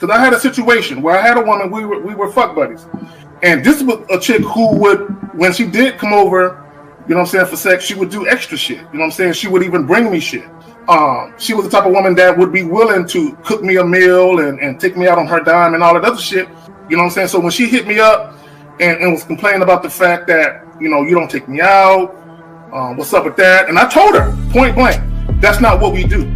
Because I had a situation where I had a woman, we were fuck buddies. And this was a chick who would, when she did come over, you know what I'm saying, for sex, she would do extra shit. You know what I'm saying? She would even bring me shit. She was the type of woman that would be willing to cook me a meal and take me out on her dime and all that other shit. You know what I'm saying? So when she hit me up and was complaining about the fact that, you know, you don't take me out, what's up with that? And I told her, point blank, that's not what we do.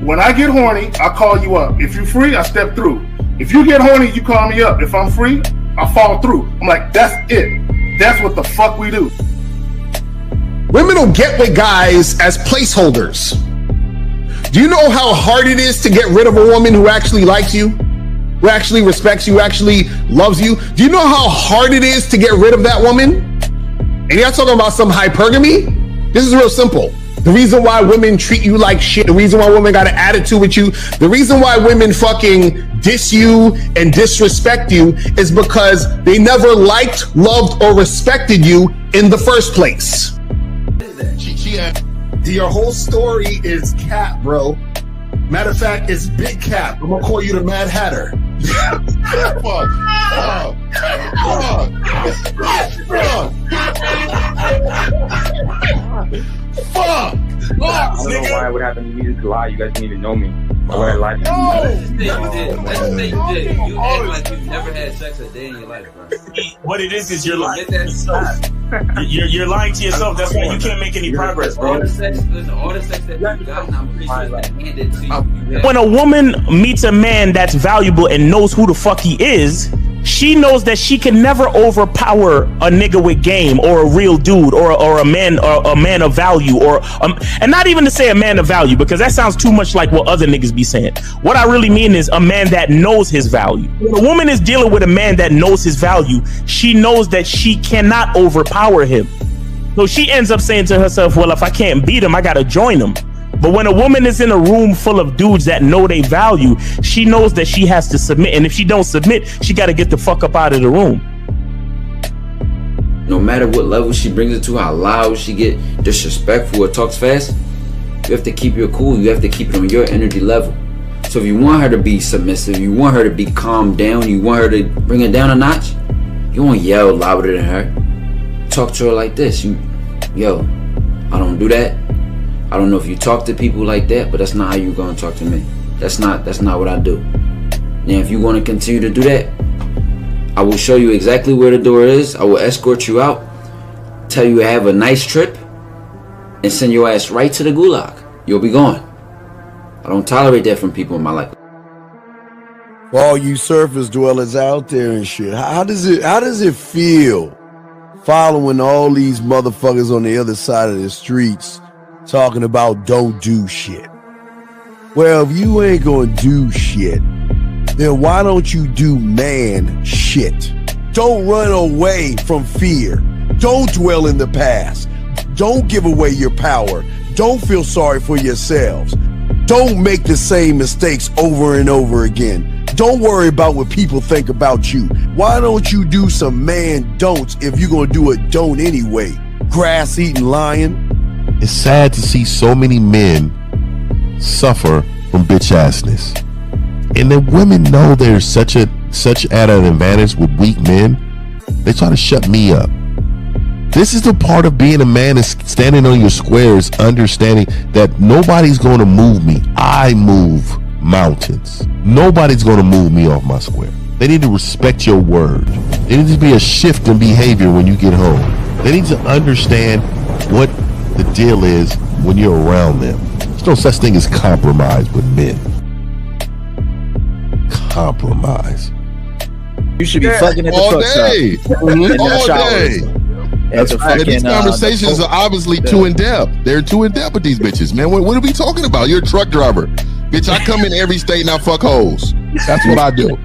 When I get horny, I call you up. If you're free, I step through. If you get horny, you call me up. If I'm free, I fall through. I'm like, that's it. That's what the fuck we do. Women will get with guys as placeholders. Do you know how hard it is to get rid of a woman who actually likes you, who actually respects you, who actually loves you? Do you know how hard it is to get rid of that woman? And you're not talking about some hypergamy? This is real simple. The reason why women treat you like shit, the reason why women got an attitude with you, the reason why women fucking diss you and disrespect you is because they never liked, loved, or respected you in the first place. Your whole story is cap, bro. Matter of fact, it's big cap. I'm gonna call you the Mad Hatter. Fuck. I don't know why it would happen to me to lie. You guys didn't even know me. Why would I lie to you? Let's say you did. You act like you've never had sex a day in your life, bro. What it is you're lying to yourself. You're lying to yourself. That's why you can't make any progress, bro. All the sex that you've gotten, I'm pretty sure it's been handed to you. When a woman meets a man that's valuable and knows who the fuck he is, she knows that she can never overpower a nigga with game or a real dude or a man of value and not even to say a man of value, because that sounds too much like what other niggas be saying. What I really mean is a man that knows his value. When a woman is dealing with a man that knows his value, she knows that she cannot overpower him. So she ends up saying to herself, well, if I can't beat him, I gotta join him. But when a woman is in a room full of dudes that know they value, she knows that she has to submit. And if she don't submit, she got to get the fuck up out of the room. No matter what level she brings it to, how loud she get, disrespectful or talks fast, you have to keep your cool. You have to keep it on your energy level. So if you want her to be submissive, you want her to be calmed down, you want her to bring it down a notch, you won't yell louder than her. Talk to her like this. Yo, I don't do that. I don't know if you talk to people like that, but that's not how you're going to talk to me. That's not what I do. Now, if you want to continue to do that, I will show you exactly where the door is. I will escort you out, tell you to have a nice trip, and send your ass right to the gulag. You'll be gone. I don't tolerate that from people in my life. For all you surface dwellers out there and shit, how does it feel following all these motherfuckers on the other side of the streets talking about don't do shit? Well, if you ain't gonna do shit, then why don't you do man shit? Don't run away from fear. Don't dwell in the past. Don't give away your power. Don't feel sorry for yourselves. Don't make the same mistakes over and over again. Don't worry about what people think about you. Why don't you do some man don'ts if you're gonna do a don't anyway? Grass-eating lion. It's sad to see so many men suffer from bitch-assness. And the women know there's such at an advantage with weak men. They try to shut me up. This is the part of being a man, is standing on your squares, understanding that nobody's going to move me. I move mountains. Nobody's going to move me off my square. They need to respect your word. There needs to be a shift in behavior when you get home. They need to understand what the deal is when you're around them. There's no such thing as compromise with men. Compromise. You should be fucking at the all day. All day. These conversations are obviously too in depth. They're too in depth with these bitches, man. What are we talking about? You're a truck driver, bitch. I come in every state and I fuck hoes. That's what I do.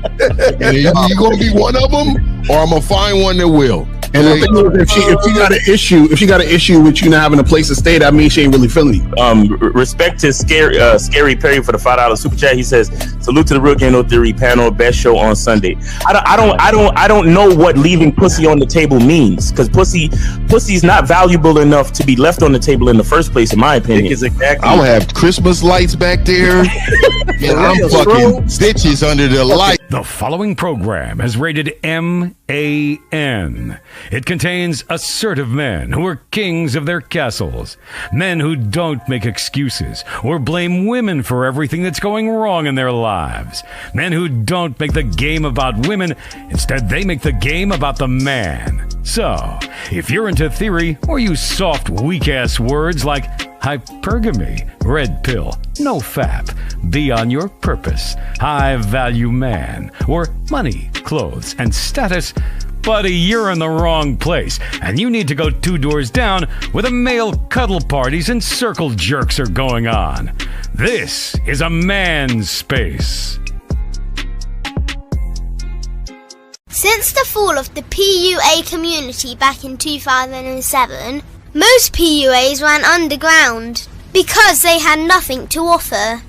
And you gonna be one of them, or I'm gonna find one that will. And the thing is, if she got an issue with you not having a place to stay, that means she ain't really feeling you. Respect to Scary Perry for the $5 super chat. He says, "Salute to the Real Game No Theory panel. Best show on Sunday." I don't know what leaving pussy on the table means, because pussy's not valuable enough to be left on the table in the first place, in my opinion. Exactly. I'll have Christmas lights back there, and I'm fucking bitches under the light. The following program is rated MAN. It contains assertive men who are kings of their castles, men who don't make excuses or blame women for everything that's going wrong in their lives, men who don't make the game about women, instead they make the game about the man. So, if you're into theory or use soft, weak-ass words like hypergamy, red pill, no fap, be on your purpose, high-value man, or money, clothes, and status, buddy, you're in the wrong place, and you need to go 2 doors down where the male cuddle parties and circle jerks are going on. This is a man's space. Since the fall of the PUA community back in 2007, most PUAs ran underground because they had nothing to offer.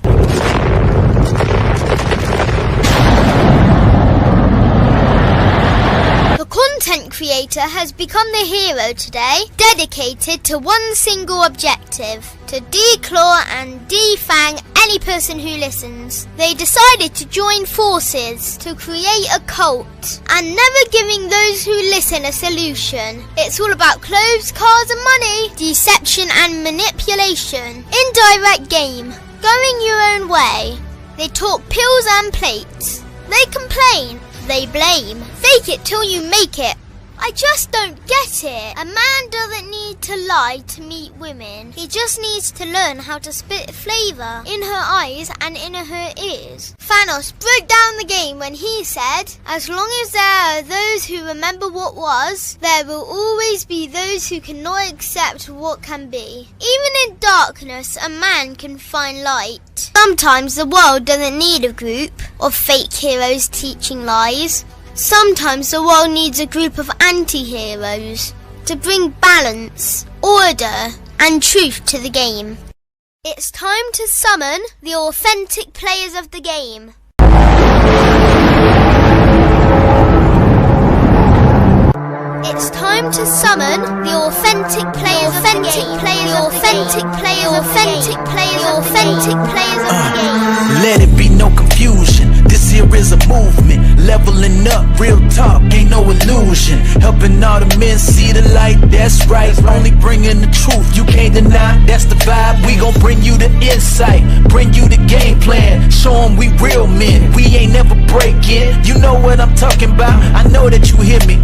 The content creator has become the hero today, dedicated to one single objective: to declaw and defang any person who listens. They decided to join forces to create a cult, and never giving those who listen a solution. It's all about clothes, cars and money, deception and manipulation, indirect game, going your own way. They talk pills and plates. They complain. They blame. Fake it till you make it. I just don't get it. A man doesn't need to lie to meet women. He just needs to learn how to spit flavour in her eyes and in her ears. Thanos broke down the game when he said, "As long as there are those who remember what was, there will always be those who cannot accept what can be." Even in darkness, a man can find light. Sometimes the world doesn't need a group of fake heroes teaching lies. Sometimes the world needs a group of anti-heroes to bring balance, order, and truth to the game. It's time to summon the authentic players of the game. It's time to summon the authentic players of the game. The authentic players of the game. Let it be no confusion. This here is a movement, leveling up, real talk, ain't no illusion. Helping all the men see the light, that's right. Only bringing the truth, you can't deny, that's the vibe. We gon' bring you the insight, bring you the game plan. Show them we real men, we ain't never breaking. You know what I'm talking about, I know that you hear me.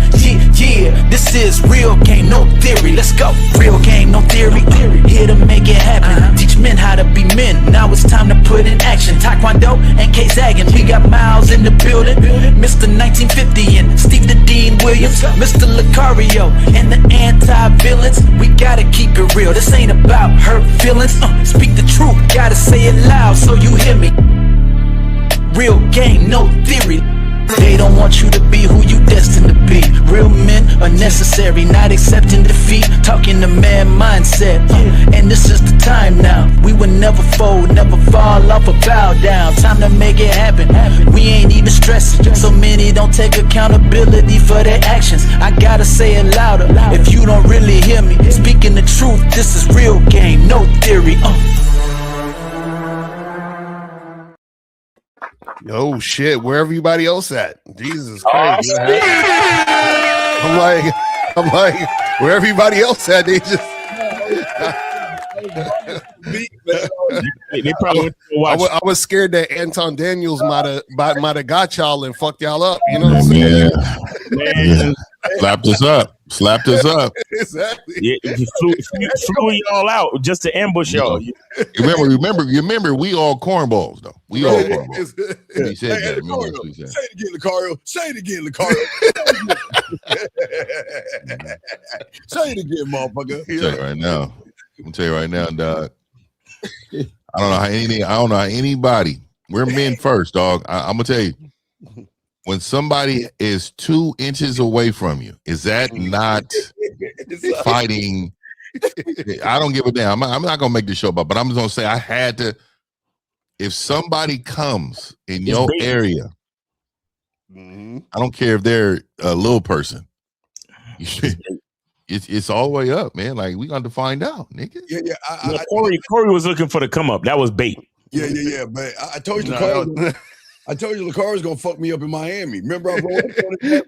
Yeah, this is real game, no theory. Let's go, real game, no theory. Here to make it happen, teach men how to be men. Now it's time to put in action. Taekwondo and K-Zagging, we got Miles in the building, Mr. 1950 and Steve the Dean Williams, Mr. Lucario and the anti-villains. We gotta keep it real, this ain't about hurt feelings. Speak the truth, gotta say it loud so you hear me. Real game, no theory. They don't want you to be who you destined to be. Real men are necessary, not accepting defeat. Talking the man mindset, and this is the time now. We will never fold, never fall off or bow down. Time to make it happen. We ain't even stressing. So many don't take accountability for their actions. I gotta say it louder. If you don't really hear me, speaking the truth, this is real game, no theory. Oh shit, where everybody else at? Jesus Christ. I'm like, where everybody else at? They just they probably I was scared that Anton Daniels might have got y'all and fucked y'all up. You know what I'm saying? Man. Slapped us up. Exactly. Yeah, he flew y'all out just to ambush y'all. Remember, we all cornballs though. We all cornballs. He said that. Say it again, Lucario. Say it again, Lucario. Say it again, motherfucker. Tell you right now. I'm tell you right now, dog. I don't know how anybody. We're men first, dog. I'm gonna tell you. when somebody is 2 inches away from you, is that not fighting? I don't give a damn. I'm not gonna make the show about, but I'm just gonna say I had to. If somebody comes in your area, I don't care if they're a little person. It's all the way up, man. Like we got to find out, nigga. Yeah. Corey was looking for the come up. That was bait. Yeah. But I told you, I told you Lakar was gonna fuck me up in Miami. Remember, I rolled up on it.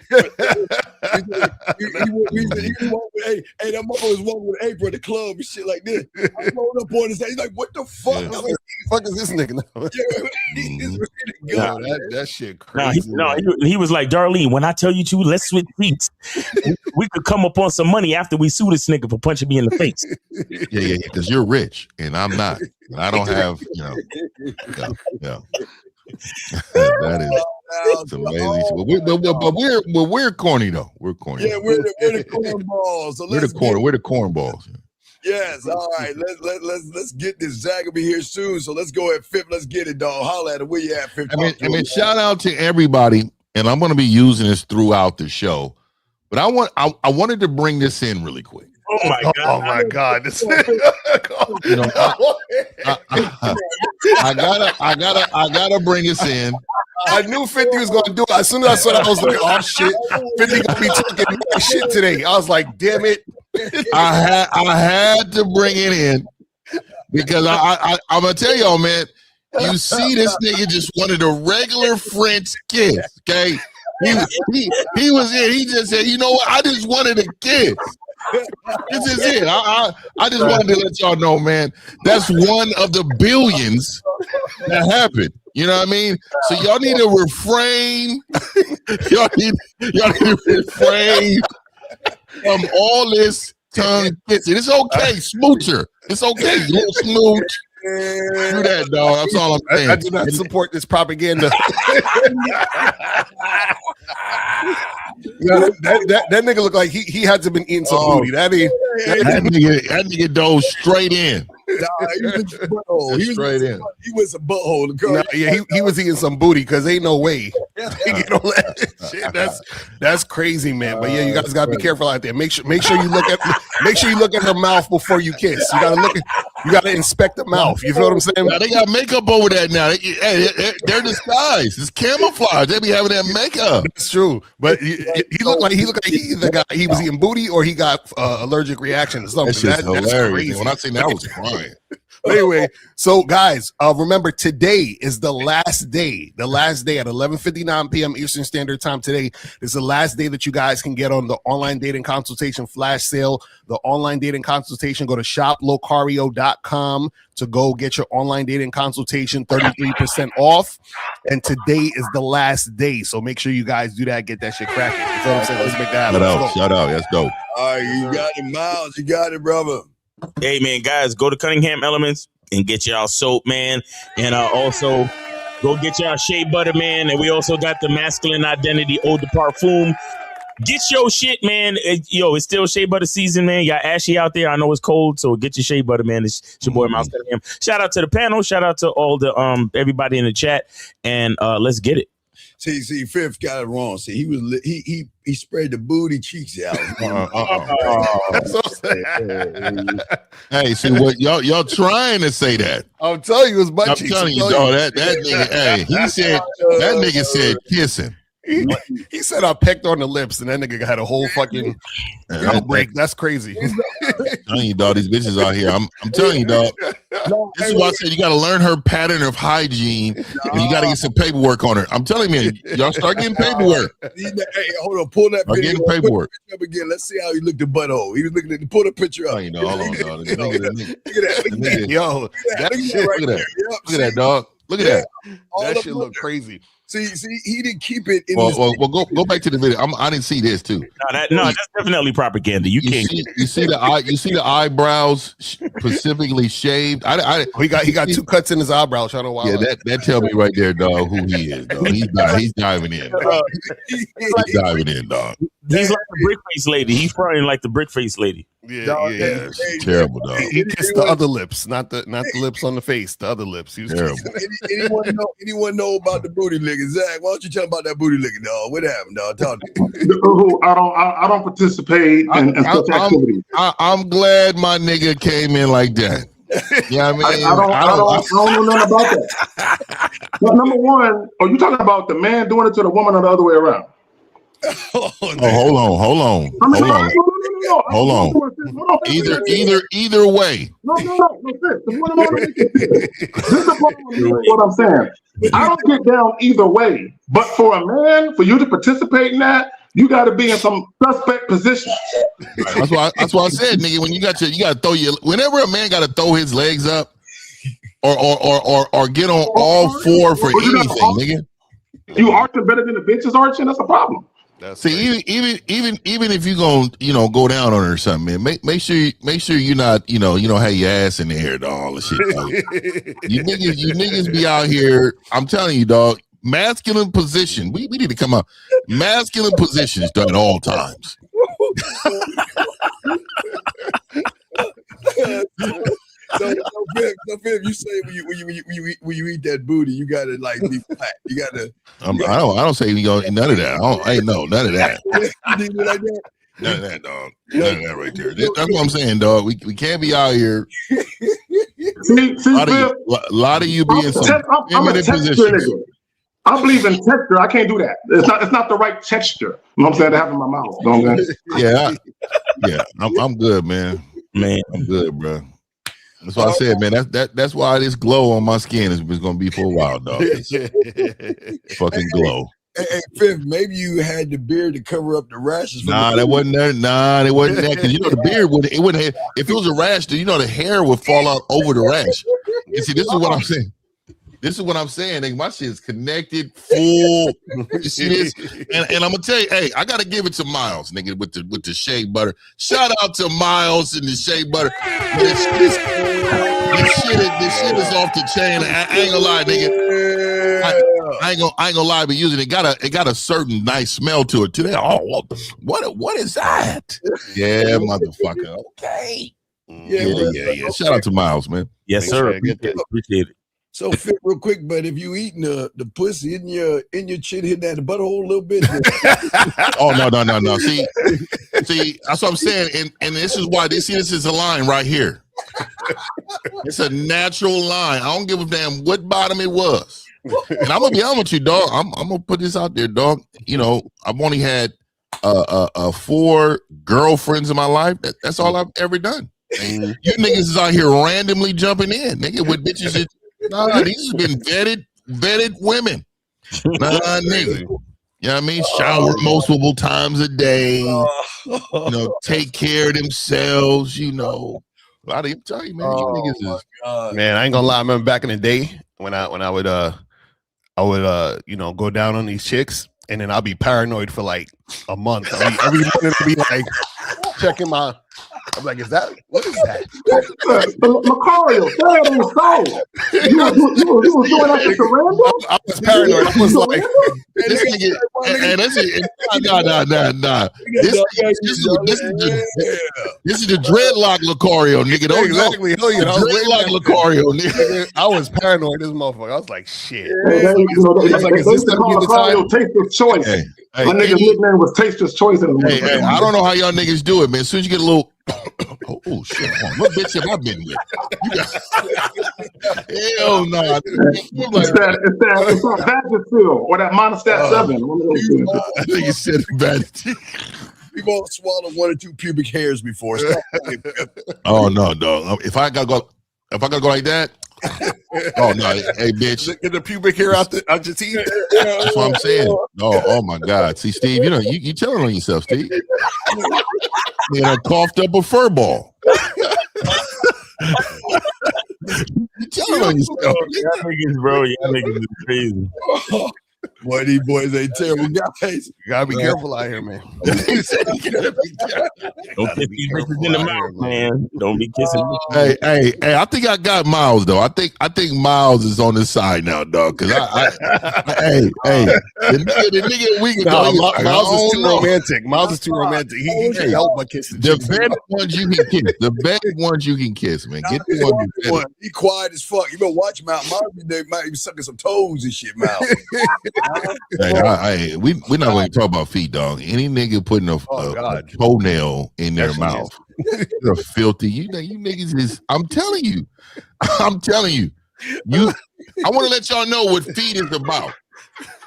Hey, that mother was walking with April at the club and shit like this. I rolled up on his head. He's like, "What the fuck? Yeah. Like, fuck is this nigga now?" That shit crazy. He was like, Darlene, when I tell you to, let's switch seats. We could come up on some money after we sue this nigga for punching me in the face. Yeah, because you're rich and I'm not. I don't have, yeah. That is amazing. But we're corny though. We're corny. Yeah, we're the cornballs. So we're the cornballs. Yes. All right. Let's get this. Zach will be here soon. So let's go at Fifth. Let's get it, dog. Holla at it. Where you at, Fifth? I mean, shout out to everybody, and I'm going to be using this throughout the show. But I wanted to bring this in really quick. Oh my god! Oh my god! This I gotta bring this in. I knew 50 was gonna do it. As soon as I saw that, I was like, "Oh shit, 50 gonna be talking shit today." I was like, "Damn it!" I had to bring it in because I'm gonna tell y'all, man. You see, this nigga just wanted a regular French kiss. Okay, he was in. He just said, "You know what? I just wanted a kiss." This is it. I just wanted to let y'all know, man. That's one of the billions that happened. You know what I mean? So y'all need to refrain. y'all need to refrain from all this tongue kissing. It's okay, smoocher. It's okay, little smooch. Do that, dog. That's all I'm saying. I do not support this propaganda. That nigga looked like he had to have been eating some booty. That nigga dove straight in. He was a butthole. He was eating some booty because ain't no way. Shit, that's crazy, man. But yeah, you guys gotta be careful out there. Make sure you look at her mouth before you kiss. You gotta inspect the mouth. You feel what I'm saying? Now, they got makeup over that now. They're disguised. It's camouflage. They be having that makeup. It's true, but he looked like he either he was eating booty or he got allergic reaction or something. That's hilarious. When I say that, I was crying. Anyway, so guys, remember today is the last day at 11:59 p.m. Eastern Standard Time. Today is the last day that you guys can get on the online dating consultation flash sale. The online dating consultation, go to shoplocario.com to go get your online dating consultation, 33% off. And today is the last day, so make sure you guys do that. Get that shit cracking. You know what I'm saying? Let's make that happen. Shout out. That's dope. All right, you got it, Miles. You got it, brother. Hey, man, guys, go to Cunningham Elements and get y'all soap, man. And also go get y'all shea butter, man. And we also got the masculine identity eau de parfum. Get your shit, man. It's still shea butter season, man. Y'all ashy out there. I know it's cold, so get your shea butter, man. It's your boy, Miles Cunningham. Shout out to the panel. Shout out to all the everybody in the chat. And let's get it. See, Fifth got it wrong. See, he spread the booty cheeks out. Hey, see what y'all trying to say that? I'm telling you, it's butt I'm cheeks. telling you, dog. That nigga. Hey, that nigga said kissing. He said I pecked on the lips, and that nigga had a whole fucking outbreak. That's crazy. I'm telling you, dog. These bitches out here. I'm telling you, dog. This is why I said you got to learn her pattern of hygiene, and you got to get some paperwork on her. I'm telling you, y'all start getting paperwork. Hey, hold on, pull that video up. Paperwork. Up again. Let's see how he looked at butthole. He was looking at pull the picture up. Oh, you know, hold on, dog. Look at that. Yo, that shit. Look at that, dog. Look at that. That shit look crazy. See, he didn't keep it in well, go back to the video. I didn't see this too. No, that's definitely propaganda. You can't. You see the eyebrows specifically shaved. He got two cuts in his eyebrows. I don't know why. Yeah, that tell me right there, dog, who he is. Dog. He's diving in. Dog. He's diving in, dog. He's like the brick face lady. He's fronting like the brick face lady. It's terrible, dog. He kissed the other lips, not the lips on the face. The other lips. He was Terrible. Anyone know about the booty licking? Zach, why don't you tell me about that booty licking, dog? What happened, dog? Talk to me. I don't participate in such activities. I'm glad my nigga came in like that. Yeah, I mean, I don't know nothing about that. But number one, are you talking about the man doing it to the woman or the other way around? Hold on. Either way. No. This is what I'm saying. I don't get down either way. But for a man, for you to participate in that, you got to be in some suspect position. That's why I said, nigga, when you got to throw whenever a man got to throw his legs up or get on all four for anything, nigga. You arching better than the bitches arching? That's a problem. See, even if you gonna go down on her or something, man, make sure you're not you don't have your ass in the air, dog. All the shit. you niggas be out here. I'm telling you, dog. Masculine position. We need to come up. Masculine positions done at all times. So Fib, you say when you eat that booty, you gotta like be flat. You gotta. I don't say you go none of that. I ain't none of that. Like that. None of that, dog. None of that right there. That's what I'm saying, dog. We can't be out here. A lot of you be in some feminine positions. I believe in texture. I can't do that. It's not the right texture. You know what I'm saying? To have in my mouth. Yeah, I'm good, man. I'm good, bro. That's why I said, man. That's why this glow on my skin is going to be for a while, dog. Fucking glow. Hey, Fifth, maybe you had the beard to cover up the rashes. That wasn't there. Nah, it wasn't that. Because the beard wouldn't have, if it was a rash, the hair would fall out over the rash. You see, this is what I'm saying. Nigga, my shit is connected, full. You see this? And I'm gonna tell you, hey, I gotta give it to Miles, nigga, with the shea butter. Shout out to Miles and the shea butter. This shit is off the chain. I ain't gonna lie, nigga. I ain't gonna lie, but using it got a certain nice smell to it today. Oh, what is that? Yeah, motherfucker. Okay. Yeah. Shout out to Miles, man. Yes, sir. Appreciate it. So Fit, real quick, but if you eating the pussy in your chin, hitting that butthole a little bit. Oh no. See, that's what I'm saying, and this is why this is a line right here. It's a natural line. I don't give a damn what bottom it was. And I'm gonna be honest with you, dog. I'm gonna put this out there, dog. I've only had 4 girlfriends in my life. That's all I've ever done. And you niggas is out here randomly jumping in, nigga, with bitches that. Nah, these have been vetted women. Nah, nigga. You know what I mean? Shower multiple times a day. Take care of themselves, A lot of you tell you, man. You niggas is, man, I ain't gonna lie. I remember back in the day when I would go down on these chicks, and then I'll be paranoid for like a month. Every minute I'll be like checking my. I'm like, what is that? Macario, say it on the soul. You was doing that to random? I was paranoid. I was like, this nigga, nah. This is the dreadlock Lucario, nigga. Don't exactly. Dreadlock Lucario, nigga. I was paranoid, this motherfucker. I was like, shit. I was like, is this the Taster's Choice? My nigga's nickname was Taster's Choice. Hey, I don't know how y'all niggas do it, man. As soon as you get a little, oh shit, what bitch have I been with? Hell no. It's that Vagisil or that Monostat 7. I think you said Vagisil. We've all swallowed 1 or 2 pubic hairs before. Oh no, dog. If I gotta go like that. Oh no, hey bitch. Get the pubic hair out your teeth. That's what I'm saying. Oh my God. See, Steve, you telling on yourself, Steve. Coughed up a fur ball. You telling on yourself. Y'all niggas, bro. Y'all niggas is crazy. Boy, these boys ain't terrible guys. You gotta be careful out here, man. Don't kiss these bitches in the mouth, man. Don't be kissing. Hey, I think I got Miles though. I think Miles is on this side now, dog. Cause the nigga we can Miles is too romantic. Miles is too romantic. He can't help but kiss the bad ones you can kiss. The bad ones you can kiss, man. Get the one. He quiet as fuck. You better watch him out. They might be sucking some toes and shit, Miles. Hey, we're not going to talk about feet, dog. Any nigga putting a toenail in their mouth, they're filthy. You niggas is. I'm telling you. I want to let y'all know what feet is about.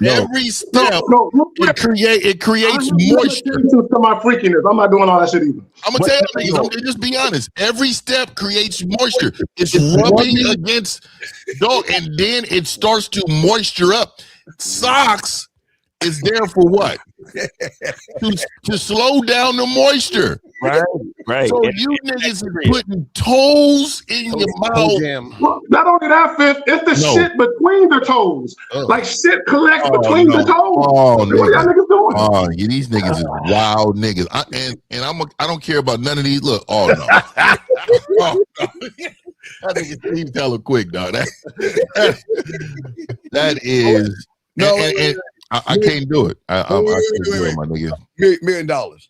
Every step it creates moisture. To my freakiness, I'm not doing all that shit either. I'm gonna tell you, I'm just be honest. Every step creates moisture. It's rubbing against dog, and then it starts to moisture up. Socks is there for what? to slow down the moisture. Right. So you niggas is putting toes in your mouth. Well, not only that, Fifth, it's the shit between the toes. Like shit collects between the toes. Oh, what y'all niggas doing? Oh, yeah, these niggas is wild niggas. I don't care about none of these. Look, no. I think it's Steve Teller quick, dog. That is and I can't do it. I can't do it, my nigga. $1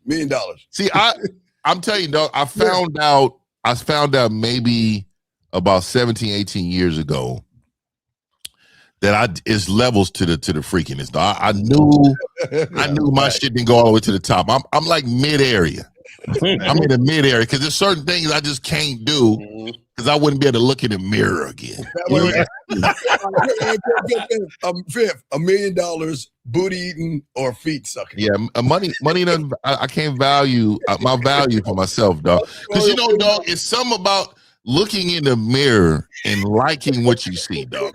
million. See, I'm telling you, dog, I found out maybe about 17, 18 years ago that it's levels to the freakiness. Dog. I knew my shit didn't go all the way to the top. I'm like mid area. I'm in the mid area because there's certain things I just can't do because I wouldn't be able to look in the mirror again. Fifth, $1 million, booty eating or feet sucking. Yeah, money doesn't. I can't value my value for myself, dog. Because dog, it's something about looking in the mirror and liking what you see, dog.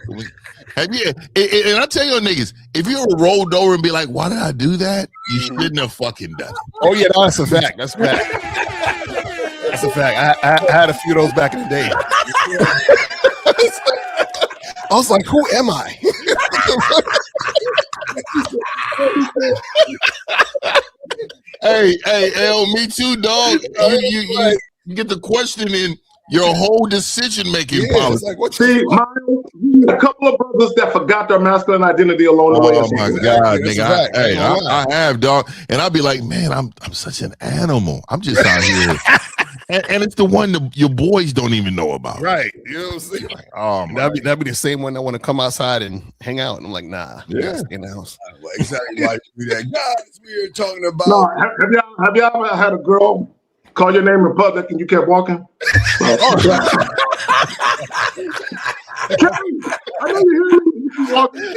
Have you? And I tell you, niggas, if you ever rolled over and be like, "Why did I do that?" You shouldn't have fucking done it. Oh yeah, no, that's a fact. That's a fact. That's a fact. I had a few of those back in the day. I was like, "Who am I?" Hey, L, me too, dog. You get the question in your whole decision-making policy. Like, see, Miles, a couple of brothers that forgot their masculine identity along the way. Oh my God, nigga! I have, dog, and I'll be like, man, I'm such an animal. I'm just out here, and it's the one that your boys don't even know about. Right? You know what I'm saying? Like, that'd be the same one that want to come outside and hang out, and I'm like, nah, stay in the house. Exactly like that. Guys, we are talking about. No, have y'all ever had a girl call your name in public and you kept walking? I know you hear me. You walking.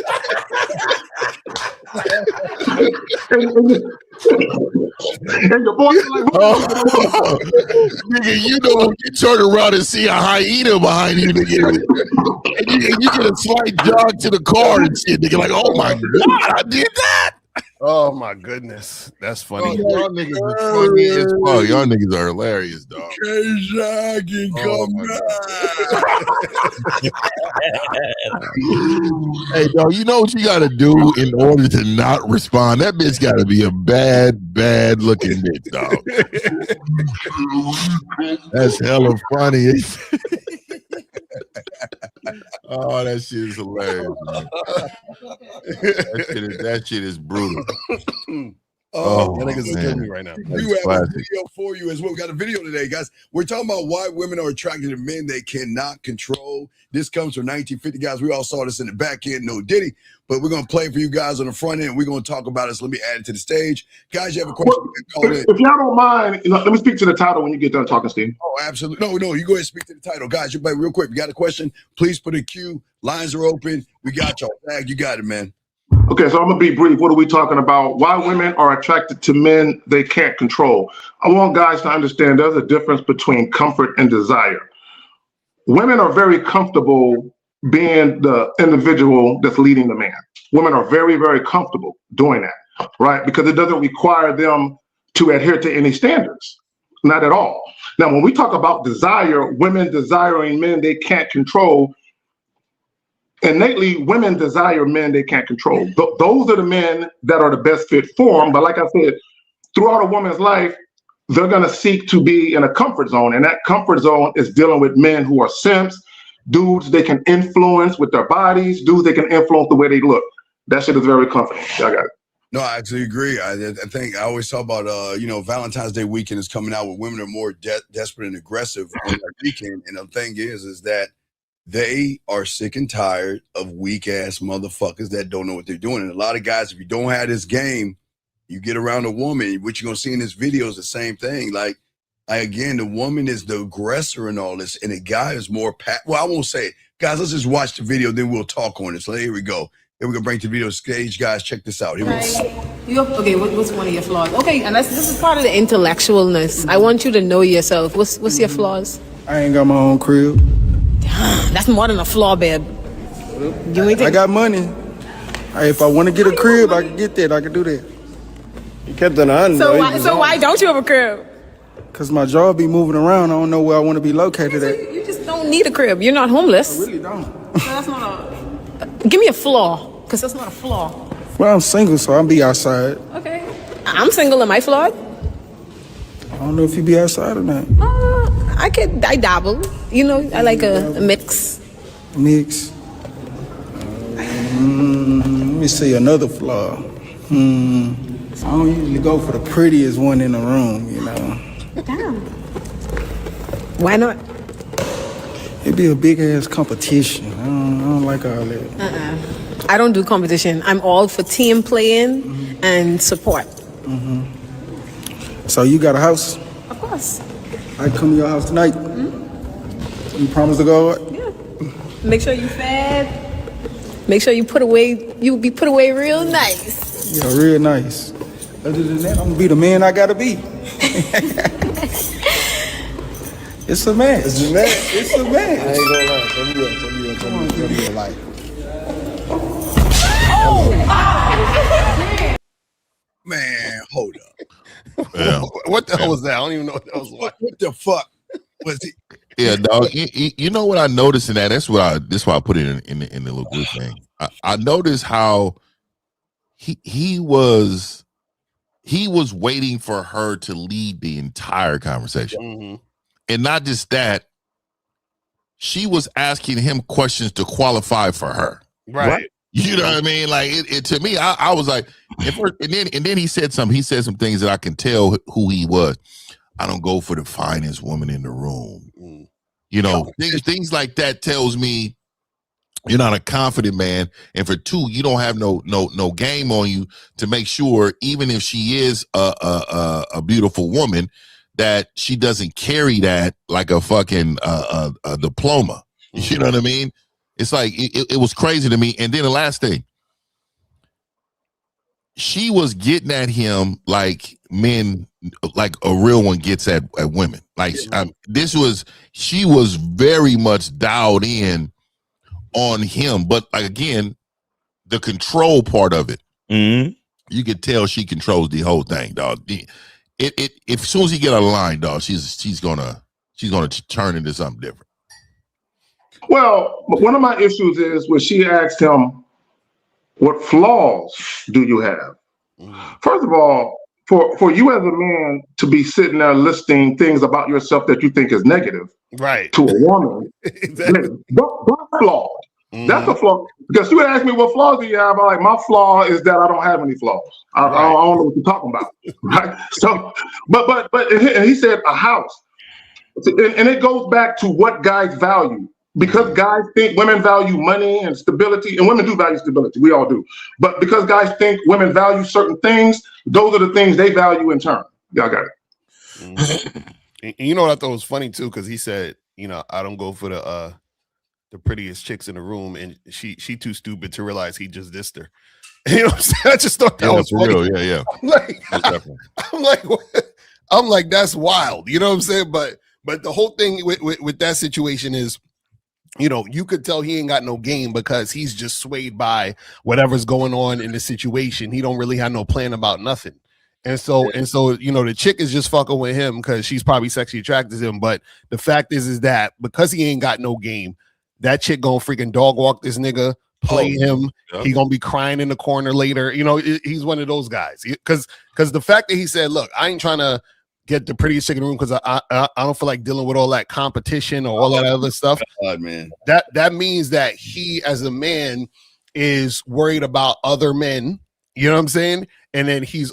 and your boy like, nigga, you turn around and see a hyena behind you, nigga, and you get a slight jog to the car and shit, nigga, like, oh my God, I did that. Oh my goodness, that's funny. Y'all niggas are funny as fuck. Y'all niggas are hilarious, dog. Hey, dog, you know what you gotta do in order to not respond? That bitch gotta be a bad looking bitch, dog. That's hella funny. Oh, that shit is hilarious, man. That shit is brutal. That niggas is killing me right now. We have a video for you as well. We got a video today, guys. We're talking about why women are attracted to men they cannot control. This comes from 1950, guys. We all saw this in the back end, no Diddy, but we're going to play for you guys on the front end. We're going to talk about it. So let me add it to the stage. Guys, you have a question? If y'all don't mind, let me speak to the title when you get done talking, Steve. Oh, absolutely. No, you go ahead and speak to the title. Guys, everybody, real quick, if you got a question, please put a queue. Lines are open. We got y'all. Tag, you got it, man. Okay, so I'm going to be brief. What are we talking about? Why women are attracted to men they can't control. I want guys to understand there's a difference between comfort and desire. Women are very comfortable being the individual that's leading the man. Women are very, very comfortable doing that, right? Because it doesn't require them to adhere to any standards, not at all. Now, when we talk about desire, women desiring men they can't control, innately women desire men they can't control. Those are the men that are the best fit for them. But like I said, throughout a woman's life, they're going to seek to be in a comfort zone. And that comfort zone is dealing with men who are simps, dudes they can influence with their bodies, dudes they can influence the way they look. That shit is very comforting. I got it. No, I actually agree. I think I always talk about, Valentine's Day weekend is coming out where women are more desperate and aggressive on that weekend. And the thing is that they are sick and tired of weak ass motherfuckers that don't know what they're doing. And a lot of guys, if you don't have this game, you get around a woman, what you're going to see in this video is the same thing. Like, again, the woman is the aggressor in all this, and the guy is more well, I won't say it. Guys, let's just watch the video, then we'll talk on it. So here we go. Here we're going to bring to the video stage. Guys, check this out. Here we go. Okay, what's one of your flaws? Okay, and this is part of the intellectualness. I want you to know yourself. What's your flaws? I ain't got my own crib. That's more than a flaw, babe. I got money. If I want to get a crib, I can get that. I can do that. You kept it on. So why don't you have a crib? Because my job be moving around. I don't know where I want to be located at. You just don't need a crib. You're not homeless. I really don't. So that's not a... Give me a flaw, because that's not a flaw. Well, I'm single, so I'll be outside. Okay. I'm single. Am I flawed? I don't know if you be outside or not. I dabble. I like a mix. Mix. Let me see another flaw. I don't usually go for the prettiest one in the room, Damn. Why not? It'd be a big ass competition. I don't like all that. I don't do competition. I'm all for team playing and support. So you got a house? Of course. I come to your house tonight. You promise to go? Yeah. Make sure you fed. Make sure you you be put away real nice. Yeah, real nice. Other than that, I'm gonna be the man I gotta be. It's a man. It's a man. It's a man. I ain't gonna lie. Tell me your life. Man, hold up. Yeah. What the hell was that? I don't even know what that was like. What the fuck was it? Yeah, dog. You know what I noticed in that? That's why I put it in the little group thing. I noticed how he was waiting for her to lead the entire conversation. And not just that, she was asking him questions to qualify for her. Right. You know what I mean? Like it to me, I was like, and then he said some things that I can tell who he was. I don't go for the finest woman in the room. Things like that tells me you're not a confident man, and for two, you don't have no game on you to make sure, even if she is a beautiful woman, that she doesn't carry that like a fucking a diploma. You know what I mean? It's like it was crazy to me. And then the last thing, she was getting at him like men, like a real one gets at women. Like she was very much dialed in on him, but like, again, the control part of it, you could tell she controls the whole thing, dog. If as soon as he get out of line, dog, she's gonna turn into something different. Well, one of my issues is when she asked him, "What flaws do you have?" First of all, for you as a man to be sitting there listing things about yourself that you think is negative, right, to a woman, exactly. That's flawed. That's a flaw. Because you would ask me, what flaws do you have? I'm like, my flaw is that I don't have any flaws. I don't know what you're talking about. Right? So, but he said a house. And it goes back to what guys value. Because guys think women value money and stability, and women do value stability. We all do. But because guys think women value certain things, those are the things they value in turn. Y'all got it. And you know what I thought was funny too? Because he said, I don't go for the prettiest chicks in the room, and she too stupid to realize he just dissed her. You know what I'm saying? I just thought that was funny. Real. Yeah. I'm like, that's wild. You know what I'm saying? But the whole thing with that situation is, you could tell he ain't got no game because he's just swayed by whatever's going on in the situation. He don't really have no plan about nothing. And so, the chick is just fucking with him because she's probably sexually attracted to him. But the fact is that because he ain't got no game, that chick gonna freaking dog walk this nigga, play him. He gonna be crying in the corner later. You know, he's one of those guys. Because the fact that he said, "Look, I ain't trying to get the prettiest chick in the room because I don't feel like dealing with all that competition or all that other stuff." God, man. That means that he, as a man, is worried about other men. You know what I'm saying? And then he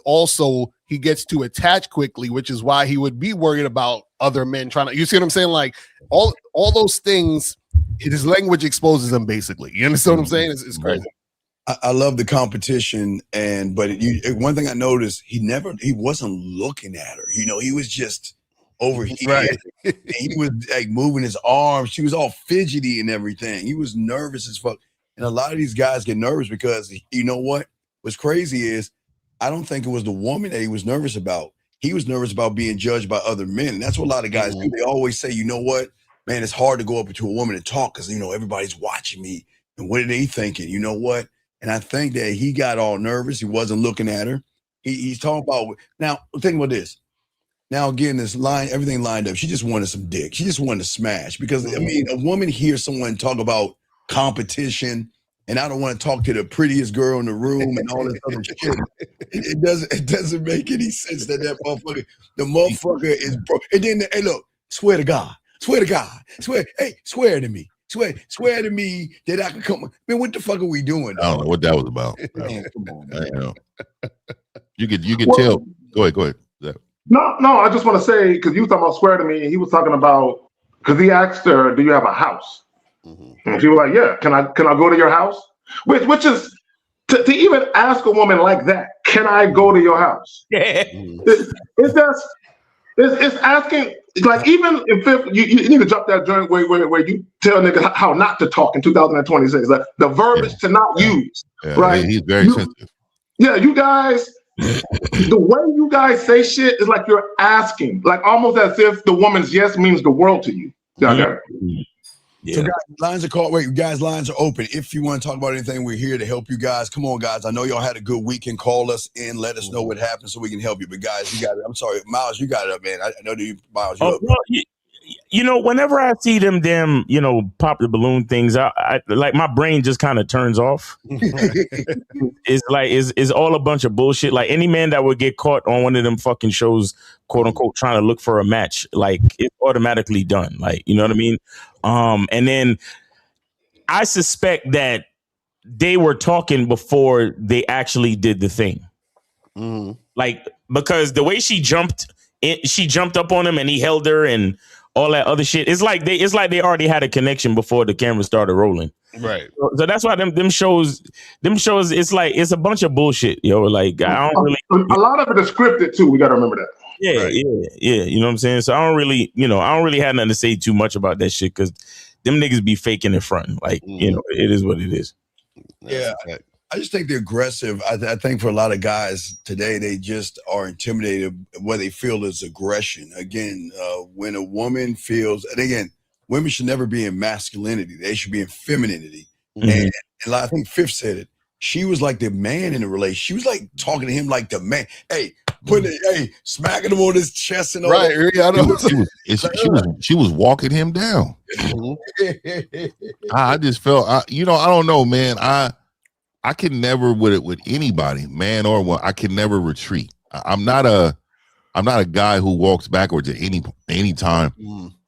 gets to attach quickly, which is why he would be worried about other men trying to. You see what I'm saying? Like all those things. His language exposes them, basically. You understand what I'm saying? It's crazy. I love the competition, but one thing I noticed, he wasn't looking at her. You know, he was just over here. Right. And he was like moving his arms. She was all fidgety and everything. He was nervous as fuck. And a lot of these guys get nervous because, you know what? What's crazy is I don't think it was the woman that he was nervous about. He was nervous about being judged by other men. And that's what a lot of guys do. They always say, you know what? Man, it's hard to go up to a woman and talk because, you know, everybody's watching me. And what are they thinking? You know what? And I think that he got all nervous. He wasn't looking at her. He's talking about, now, think about this. Now, again, everything lined up. She just wanted some dick. She just wanted to smash because, I mean, a woman hears someone talk about competition and I don't want to talk to the prettiest girl in the room and all this other shit. It doesn't make any sense that the motherfucker is broke. And then, hey, look, swear to God, swear to me. Swear to me that I can come. Man, what the fuck are we doing? I don't know what that was about. Man, come on, man. I know. You could tell. Go ahead. Yeah. No, I just want to say, because you were talking about swear to me, and he was talking about, because he asked her, do you have a house? And she was like, yeah, can I go to your house? Which is, to even ask a woman like that, can I go to your house? It's asking, like, even if you need to drop that joint where you tell niggas how not to talk in 2026, like the verbiage to not use, right? He's very sensitive. Yeah, you guys, the way you guys say shit is like you're asking, like almost as if the woman's yes means the world to you. Y'all got it. Yeah. So guys, lines are called. Wait, guys, lines are open. If you want to talk about anything, we're here to help you guys. Come on, guys. I know y'all had a good weekend. Call us in. Let us know what happened so we can help you. But guys, you got it. I'm sorry, Miles, you got it up, man. I know that you, Miles. Well, you know, whenever I see them damn, you know, pop the balloon things, I like my brain just kind of turns off. It's like it's all a bunch of bullshit. Like any man that would get caught on one of them fucking shows, quote unquote, trying to look for a match, like it's automatically done. Like, you know what I mean? And then I suspect that they were talking before they actually did the thing. Like, because the way she jumped up on him and he held her and all that other shit. It's like they already had a connection before the camera started rolling. Right. So that's why them shows, it's like it's a bunch of bullshit, yo. Like I don't really. A lot of it is scripted too. We got to remember that. Yeah, right. Yeah. You know what I'm saying? So I don't really have nothing to say too much about that shit because them niggas be faking in front. Like, you know, it is what it is. Yeah. I just think they're aggressive. I think for a lot of guys today, they just are intimidated. What they feel is aggression. Again, when a woman feels, and again, women should never be in masculinity. They should be in femininity. And I think Fifth said it. She was like the man in the relationship. She was like talking to him like the man. Hey, smacking him on his chest and all right. that. Yeah, I know. She was walking him down. I just felt, I don't know, man. I can never with anybody, man or woman. I can never retreat. I'm not a guy who walks backwards at any time.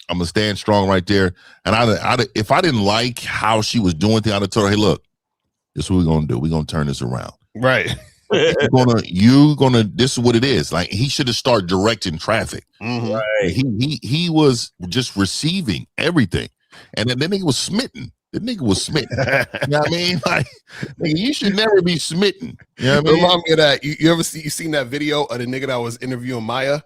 I'm gonna stand strong right there. And if I didn't like how she was doing things, I'd have told her, hey, look, this is what we're gonna do. We're gonna turn this around. Right. you gonna. This is what it is. Like he should have started directing traffic. Right. He was just receiving everything, and then he was smitten. The nigga was smitten. You know what I mean? Like, nigga, you should never be smitten. You know what I mean? Remind me of that. You seen that video of the nigga that was interviewing Maya,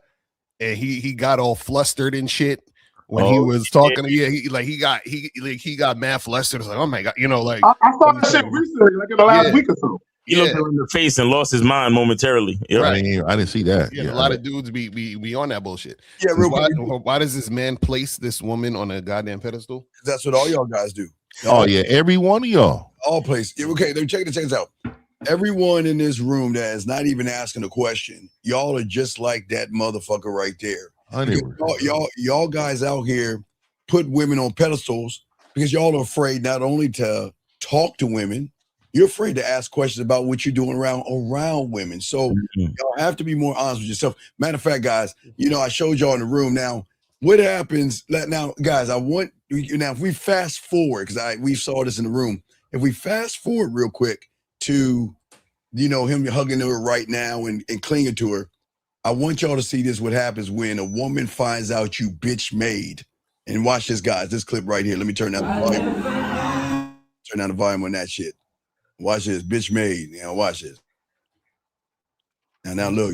and he got all flustered and shit when he was talking. Yeah, he got mad flustered. It's like, oh my god, you know, like I saw that shit recently, like in the last week or so. He looked her in the face and lost his mind momentarily. Yep. Right. I didn't see that. Yeah, a lot of dudes be on that bullshit. Yeah, why does this man place this woman on a goddamn pedestal? That's what all y'all guys do. Oh yeah, every one of y'all. All places. Okay, then check this out. Everyone in this room that is not even asking a question, y'all are just like that motherfucker right there. Y'all guys out here put women on pedestals because y'all are afraid not only to talk to women, you're afraid to ask questions about what you're doing around women. So y'all have to be more honest with yourself. Matter of fact, guys, I showed y'all in the room. Now, what happens now, guys? If we fast forward, because we saw this in the room. If we fast forward real quick to, him hugging her right now and clinging to her, I want y'all to see this. What happens when a woman finds out you bitch made? And watch this, guys. This clip right here. Let me turn down the volume. Turn down the volume on that shit. Watch this, bitch made. Watch this. Now look,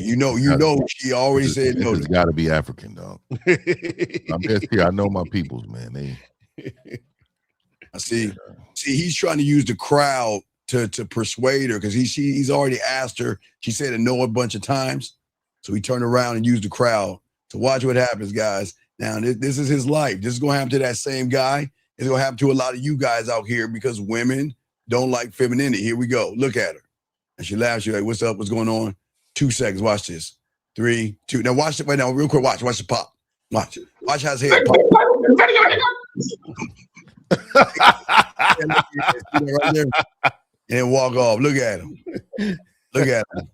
she already said no. It's got to be African, dog. I'm just here. I know my peoples, man. I see. He's trying to use the crowd to persuade her because he's already asked her. She said no a bunch of times, so he turned around and used the crowd to watch what happens, guys. Now this is his life. This is gonna happen to that same guy. It's gonna happen to a lot of you guys out here because women don't like femininity. Here we go. Look at her, and she laughs. She's like, "What's up? What's going on?" 2 seconds. Watch this. 3, 2. Now watch it right now. Real quick. Watch the pop. Watch how his head pop. Right there. And walk off. Look at him. Look at him.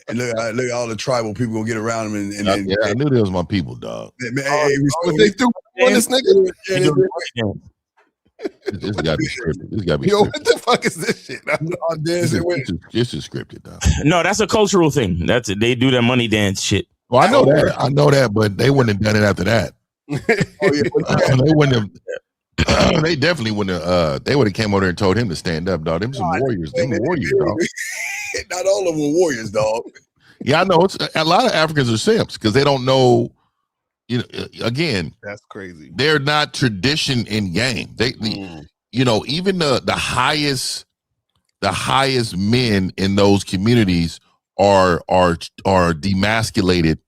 And look at all the tribal people gonna get around him. And I knew they was my people, dog. They threw on this nigga. This got to be scripted. This got to be Yo, scripted. what the fuck is this shit? This is scripted, dog. No, that's a cultural thing. They do their money dance shit. Well, I know that, but they wouldn't have done it after that. They wouldn't have. They definitely wouldn't have. They would have came over there and told him to stand up, dog. Them some warriors. Them warriors, dog. Not all of them were warriors, dog. Yeah, I know. It's a lot of Africans are simps because they don't know. Again, that's crazy. They're not tradition in game. Even the highest men in those communities are demasculated.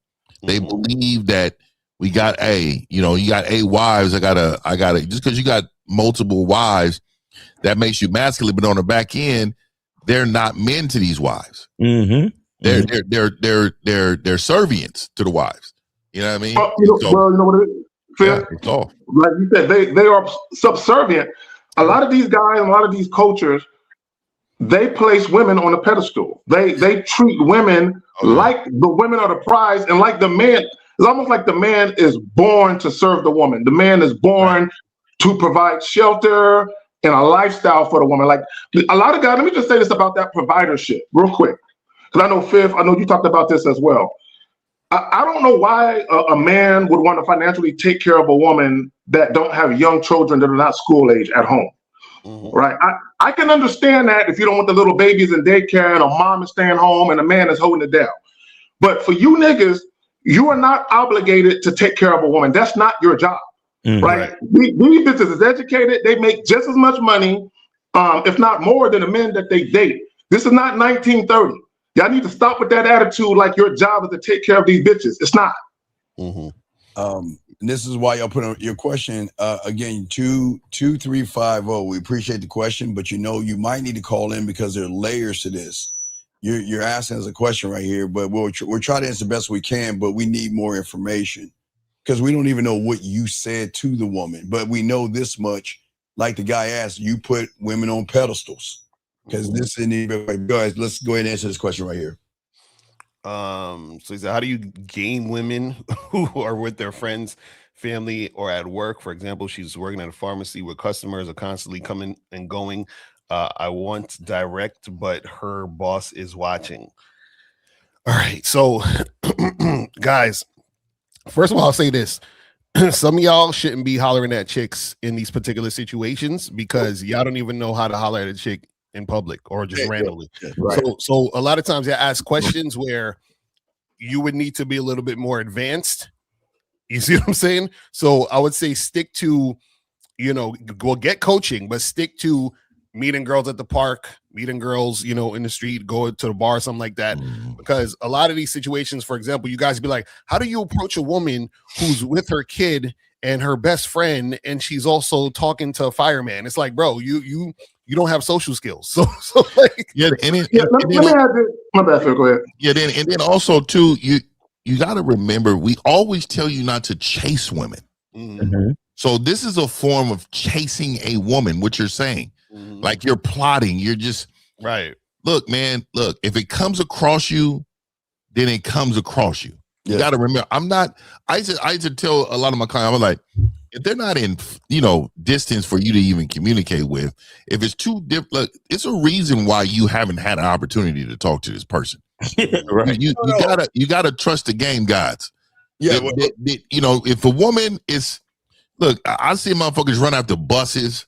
They believe that we got you got 8 wives. I gotta just because you got multiple wives, that makes you masculine. But on the back end, they're not men to these wives. Mm-hmm. They're servants to the wives. You know what I mean? You know what it is? Phil? It's all. Like you said, they are subservient. A lot of these guys, a lot of these cultures, they place women on a pedestal. They treat women like the women are the prize, and like the man. It's almost like the man is born to serve the woman. The man is born to provide shelter and a lifestyle for the woman. Like a lot of guys. Let me just say this about that provider shit real quick, because I know Fifth. I know you talked about this as well. I don't know why a man would want to financially take care of a woman that don't have young children that are not school age at home, right? I can understand that if you don't want the little babies in daycare and a mom is staying home and a man is holding it down. But for you niggas, you are not obligated to take care of a woman. That's not your job, right? These bitches is educated. They make just as much money, if not more, than the men that they date. This is not 1930. Y'all need to stop with that attitude like your job is to take care of these bitches. It's not. And this is why y'all put on your question again, 22350. We appreciate the question, but you might need to call in because there are layers to this. You're asking us a question right here, but we'll try to answer the best we can, but we need more information because we don't even know what you said to the woman, but we know this much. Like the guy asked, you put women on pedestals. Because this is guys, let's go ahead and answer this question right here. So he said, how do you gain women who are with their friends, family, or at work? For example, she's working at a pharmacy where customers are constantly coming and going. I want direct, but her boss is watching. All right. So guys, first of all, I'll say this. Some of y'all shouldn't be hollering at chicks in these particular situations because y'all don't even know how to holler at a chick in public or just randomly. Right. So a lot of times I ask questions where you would need to be a little bit more advanced. You see what I'm saying? So I would say stick to, go get coaching, but stick to meeting girls at the park, meeting girls, in the street, go to the bar, something like that. Because a lot of these situations, for example, you guys be like, how do you approach a woman who's with her kid and her best friend, and she's also talking to a fireman? It's like, bro, you don't have social skills. So like, let me add this. My bad, Phil, go ahead. Yeah, and then also too, you got to remember, we always tell you not to chase women. So this is a form of chasing a woman, what you're saying. Like you're plotting, you're just right. Look, man, look, if it comes across you, then it comes across you. You got to remember, I used to tell a lot of my clients, I was like, if they're not in, distance for you to even communicate with, if it's too different, look, it's a reason why you haven't had an opportunity to talk to this person. Right. You gotta trust the game gods. Yeah. If a woman is, look, I see motherfuckers run after buses,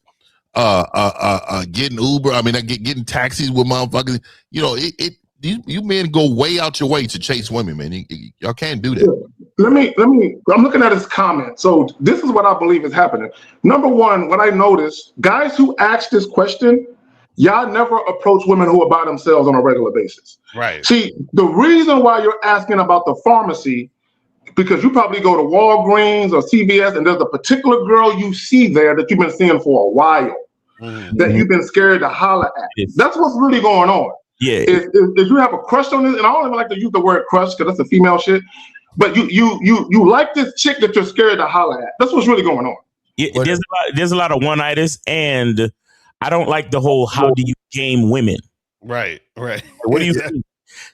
getting Uber. I mean, getting taxis with motherfuckers. You men go way out your way to chase women, man. Y'all can't do that. Yeah. Let me. I'm looking at his comment. So this is what I believe is happening. Number one, what I noticed, guys who ask this question, y'all never approach women who are by themselves on a regular basis. Right. See, the reason why you're asking about the pharmacy, because you probably go to Walgreens or CVS and there's a particular girl you see there that you've been seeing for a while, that you've been scared to holler at. That's what's really going on. Yeah. If you have a crush on this, and I don't even like to use the word crush because that's a female shit, but you like this chick that you're scared to holler at. That's what's really going on. Yeah, there's a lot of one-iters, and I don't like the whole "how do you game women?" Right. What do you think?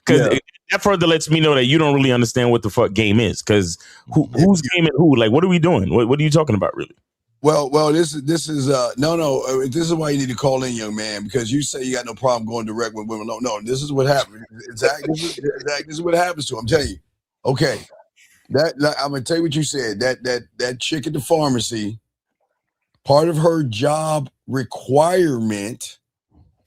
Because that further lets me know that you don't really understand what the fuck game is. Because who's gaming who? Like, what are we doing? What are you talking about, really? Well, this is This is why you need to call in, young man, because you say you got no problem going direct with women. No, this is what happened. Exactly, this is what happens to them. I'm telling you. Okay, I'm gonna tell you what you said. That chick at the pharmacy, part of her job requirement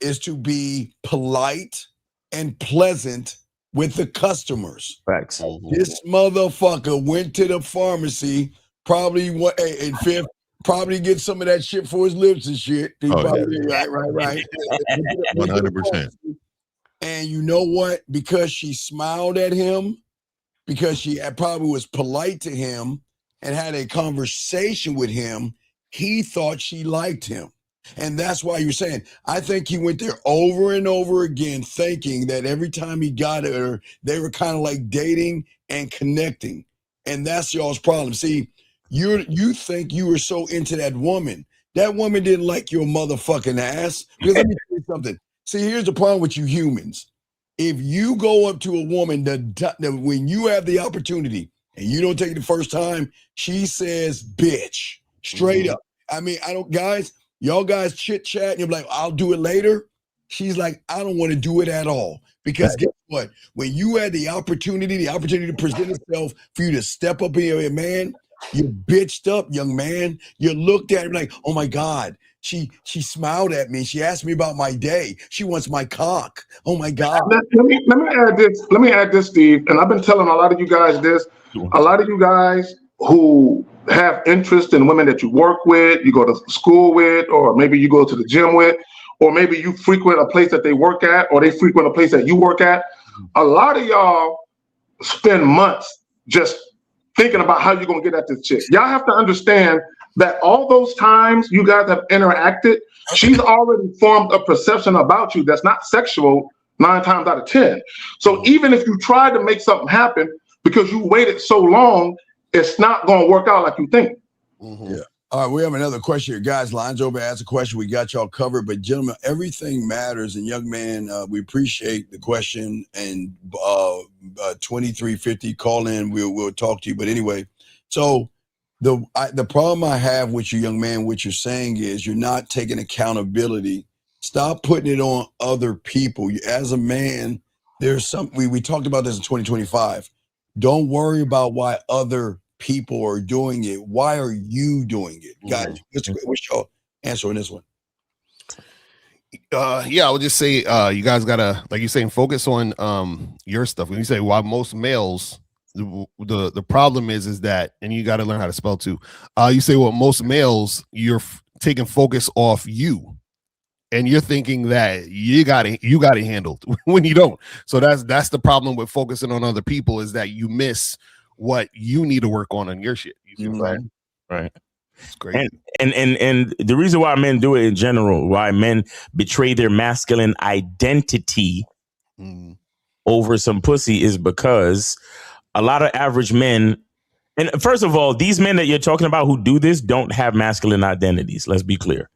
is to be polite and pleasant with the customers. Facts. This motherfucker went to the pharmacy, probably probably get some of that shit for his lips and shit. Right. 100%. And you know what? Because she smiled at him, because she probably was polite to him and had a conversation with him, he thought she liked him. And that's why you're saying, I think he went there over and over again, thinking that every time he got her, they were kind of like dating and connecting. And that's y'all's problem. See, you think you were so into that woman. That woman didn't like your motherfucking ass. Because let me tell you something. See, here's the problem with you humans. If you go up to a woman when you have the opportunity and you don't take it the first time, she says, bitch, straight up. I mean, y'all guys chit chat and you're like, I'll do it later. She's like, I don't want to do it at all. Because guess what? When you had the opportunity to present itself for you to step up in a man, you bitched up, young man. You looked at him like, oh my God, she smiled at me. She asked me about my day. She wants my cock. Oh my God. Let me add this. Let me add this, Steve. And I've been telling a lot of you guys this. A lot of you guys who have interest in women that you work with, you go to school with, or maybe you go to the gym with, or maybe you frequent a place that they work at, or they frequent a place that you work at. A lot of y'all spend months just thinking about how you're going to get at this chick. Y'all have to understand that all those times you guys have interacted, she's already formed a perception about you that's not sexual 9 times out of 10. So even if you try to make something happen, because you waited so long, it's not going to work out like you think. Yeah. All right, we have another question here. Guys, lines over, ask a question. We got y'all covered. But gentlemen, everything matters. And young man, we appreciate the question. And 2350, call in. We'll talk to you. But anyway, so the problem I have with you, young man, what you're saying is you're not taking accountability. Stop putting it on other people. As a man, there's something, we talked about this in 2025. Don't worry about why other people are doing it. Why are you doing it? Guys, what's your answer on this one? I would just say you guys gotta, like you're saying, focus on your stuff. When you say why most males, the problem is that, and you got to learn how to spell too. You say, well, most males, you're taking focus off you, and you're thinking that you got it handled when you don't. So that's the problem with focusing on other people, is that you miss what you need to work on your shit. Right. It's great. And the reason why men do it in general, why men betray their masculine identity over some pussy, is because a lot of average men And first of all, these men that you're talking about who do this don't have masculine identities. Let's be clear.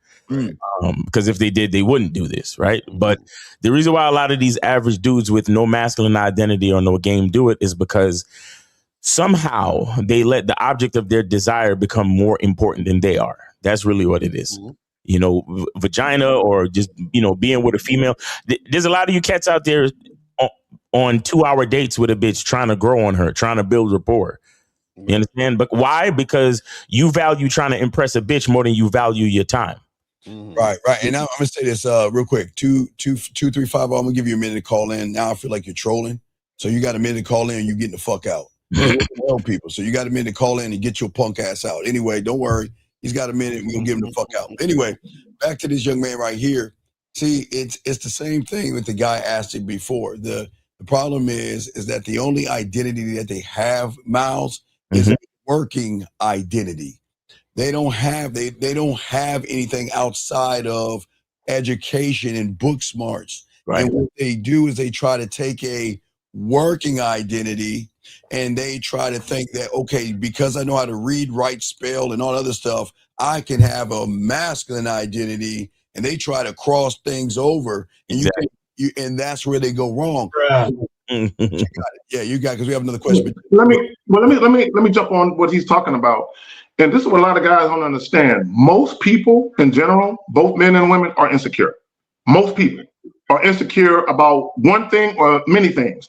Because if they did, they wouldn't do this, right? But the reason why a lot of these average dudes with no masculine identity or no game do it is because somehow they let the object of their desire become more important than they are. That's really what it is. You know, vagina or just, you know, being with a female. There's a lot of you cats out there on 2-hour dates with a bitch trying to grow on her, trying to build rapport. You understand? But why? Because you value trying to impress a bitch more than you value your time. Right. And now I'm gonna say this real quick. 235. I'm gonna give you a minute to call in. Now I feel like you're trolling. So you got a minute to call in, you're getting the fuck out. Tell people. So you got a minute to call in and get your punk ass out. Anyway, don't worry. He's got a minute, we're gonna give him the fuck out. Anyway, back to this young man right here. See, it's the same thing that the guy asked it before. The problem is that the only identity that they have, Miles, is a working identity. They don't have anything outside of education and book smarts. Right. And what they do is they try to take a working identity and they try to think that, okay, because I know how to read, write, spell, and all other stuff, I can have a masculine identity, and they try to cross things over, and and that's where they go wrong. You got it. Yeah, you got it, because we have another question. Let me jump on what he's talking about. And this is what a lot of guys don't understand. Most people in general, both men and women, are insecure. Most people are insecure about one thing or many things.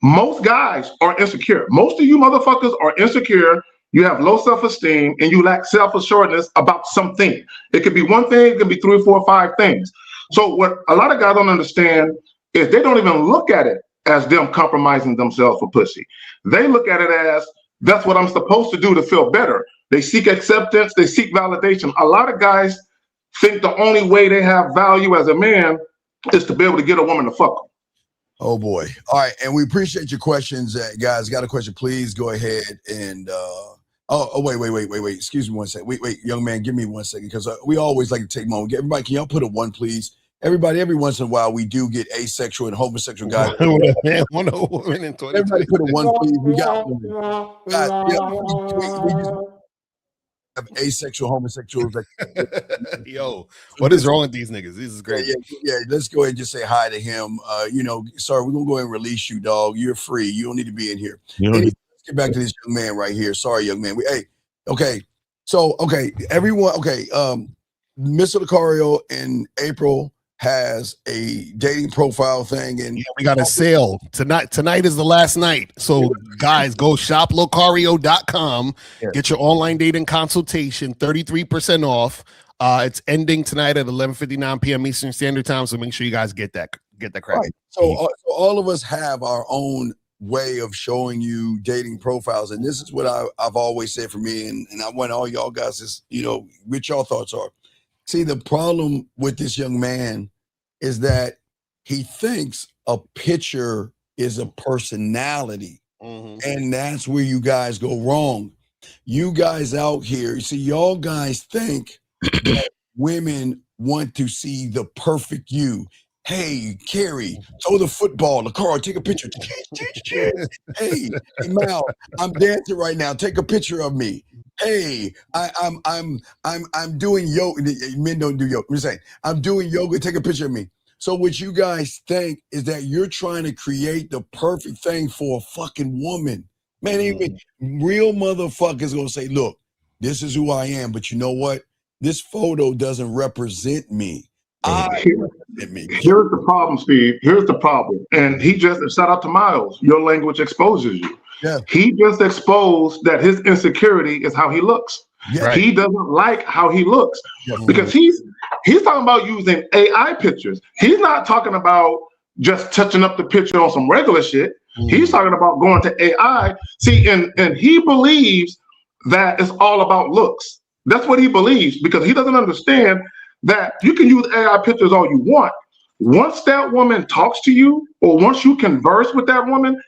Most guys are insecure. Most of you motherfuckers are insecure. You have low self-esteem and you lack self-assuredness about something. It could be one thing, it could be 3, 4, 5 things. So what a lot of guys don't understand is they don't even look at it as them compromising themselves for pussy. They look at it as, that's what I'm supposed to do to feel better. They seek acceptance, they seek validation. A lot of guys think the only way they have value as a man is to be able to get a woman to fuck them. Oh boy. All right. And we appreciate your questions. Guys, got a question, please go ahead and wait. Excuse me 1 second. Wait, young man, give me 1 second, because we always like to take a moment. Everybody, can y'all put a 1, please? Everybody, every once in a while, we do get asexual and homosexual guys. Man, one woman in 20. Everybody put a 1, please. We got one. Guys, we just have asexual homosexuals. Yo, what is wrong with these niggas? This is great. Yeah, let's go ahead and just say hi to him. Sorry, we're gonna go ahead and release you, dog. You're free. You don't need to be in here. Let's get back to this young man right here. Sorry, young man. Everyone. Mr. Lucario in April has a dating profile thing, and we got a sale tonight. Tonight is the last night. So guys, go shoplocario.com. Get your online dating consultation, 33% off. It's ending tonight at 11:59 p.m. Eastern Standard Time. So make sure you guys get that crap. Right. So all of us have our own way of showing you dating profiles, and this is what I've always said for me, and I want all y'all guys is, what your thoughts are. See, the problem with this young man is that he thinks a picture is a personality. And that's where you guys go wrong. You guys out here, you see, y'all guys think that women want to see the perfect you. Hey, Carrie, throw the football. The car, take a picture. Hey, Mal, I'm dancing right now. Take a picture of me. Hey, I'm doing yoga. Men don't do yoga. I'm just saying, I'm doing yoga. Take a picture of me. So what you guys think is that you're trying to create the perfect thing for a fucking woman. Man, even real motherfuckers gonna say, look, this is who I am, but you know what? This photo doesn't represent me. Here's the problem, Steve. Here's the problem. And he just, shout out to Miles, your language exposes you. Yeah. He just exposed that his insecurity is how he looks. Yeah. Right. He doesn't like how he looks because he's talking about using AI pictures. He's not talking about just touching up the picture on some regular shit. He's talking about going to AI. See, and he believes that it's all about looks. That's what he believes, because he doesn't understand that you can use AI pictures all you want. Once that woman talks to you, or once you converse with that woman,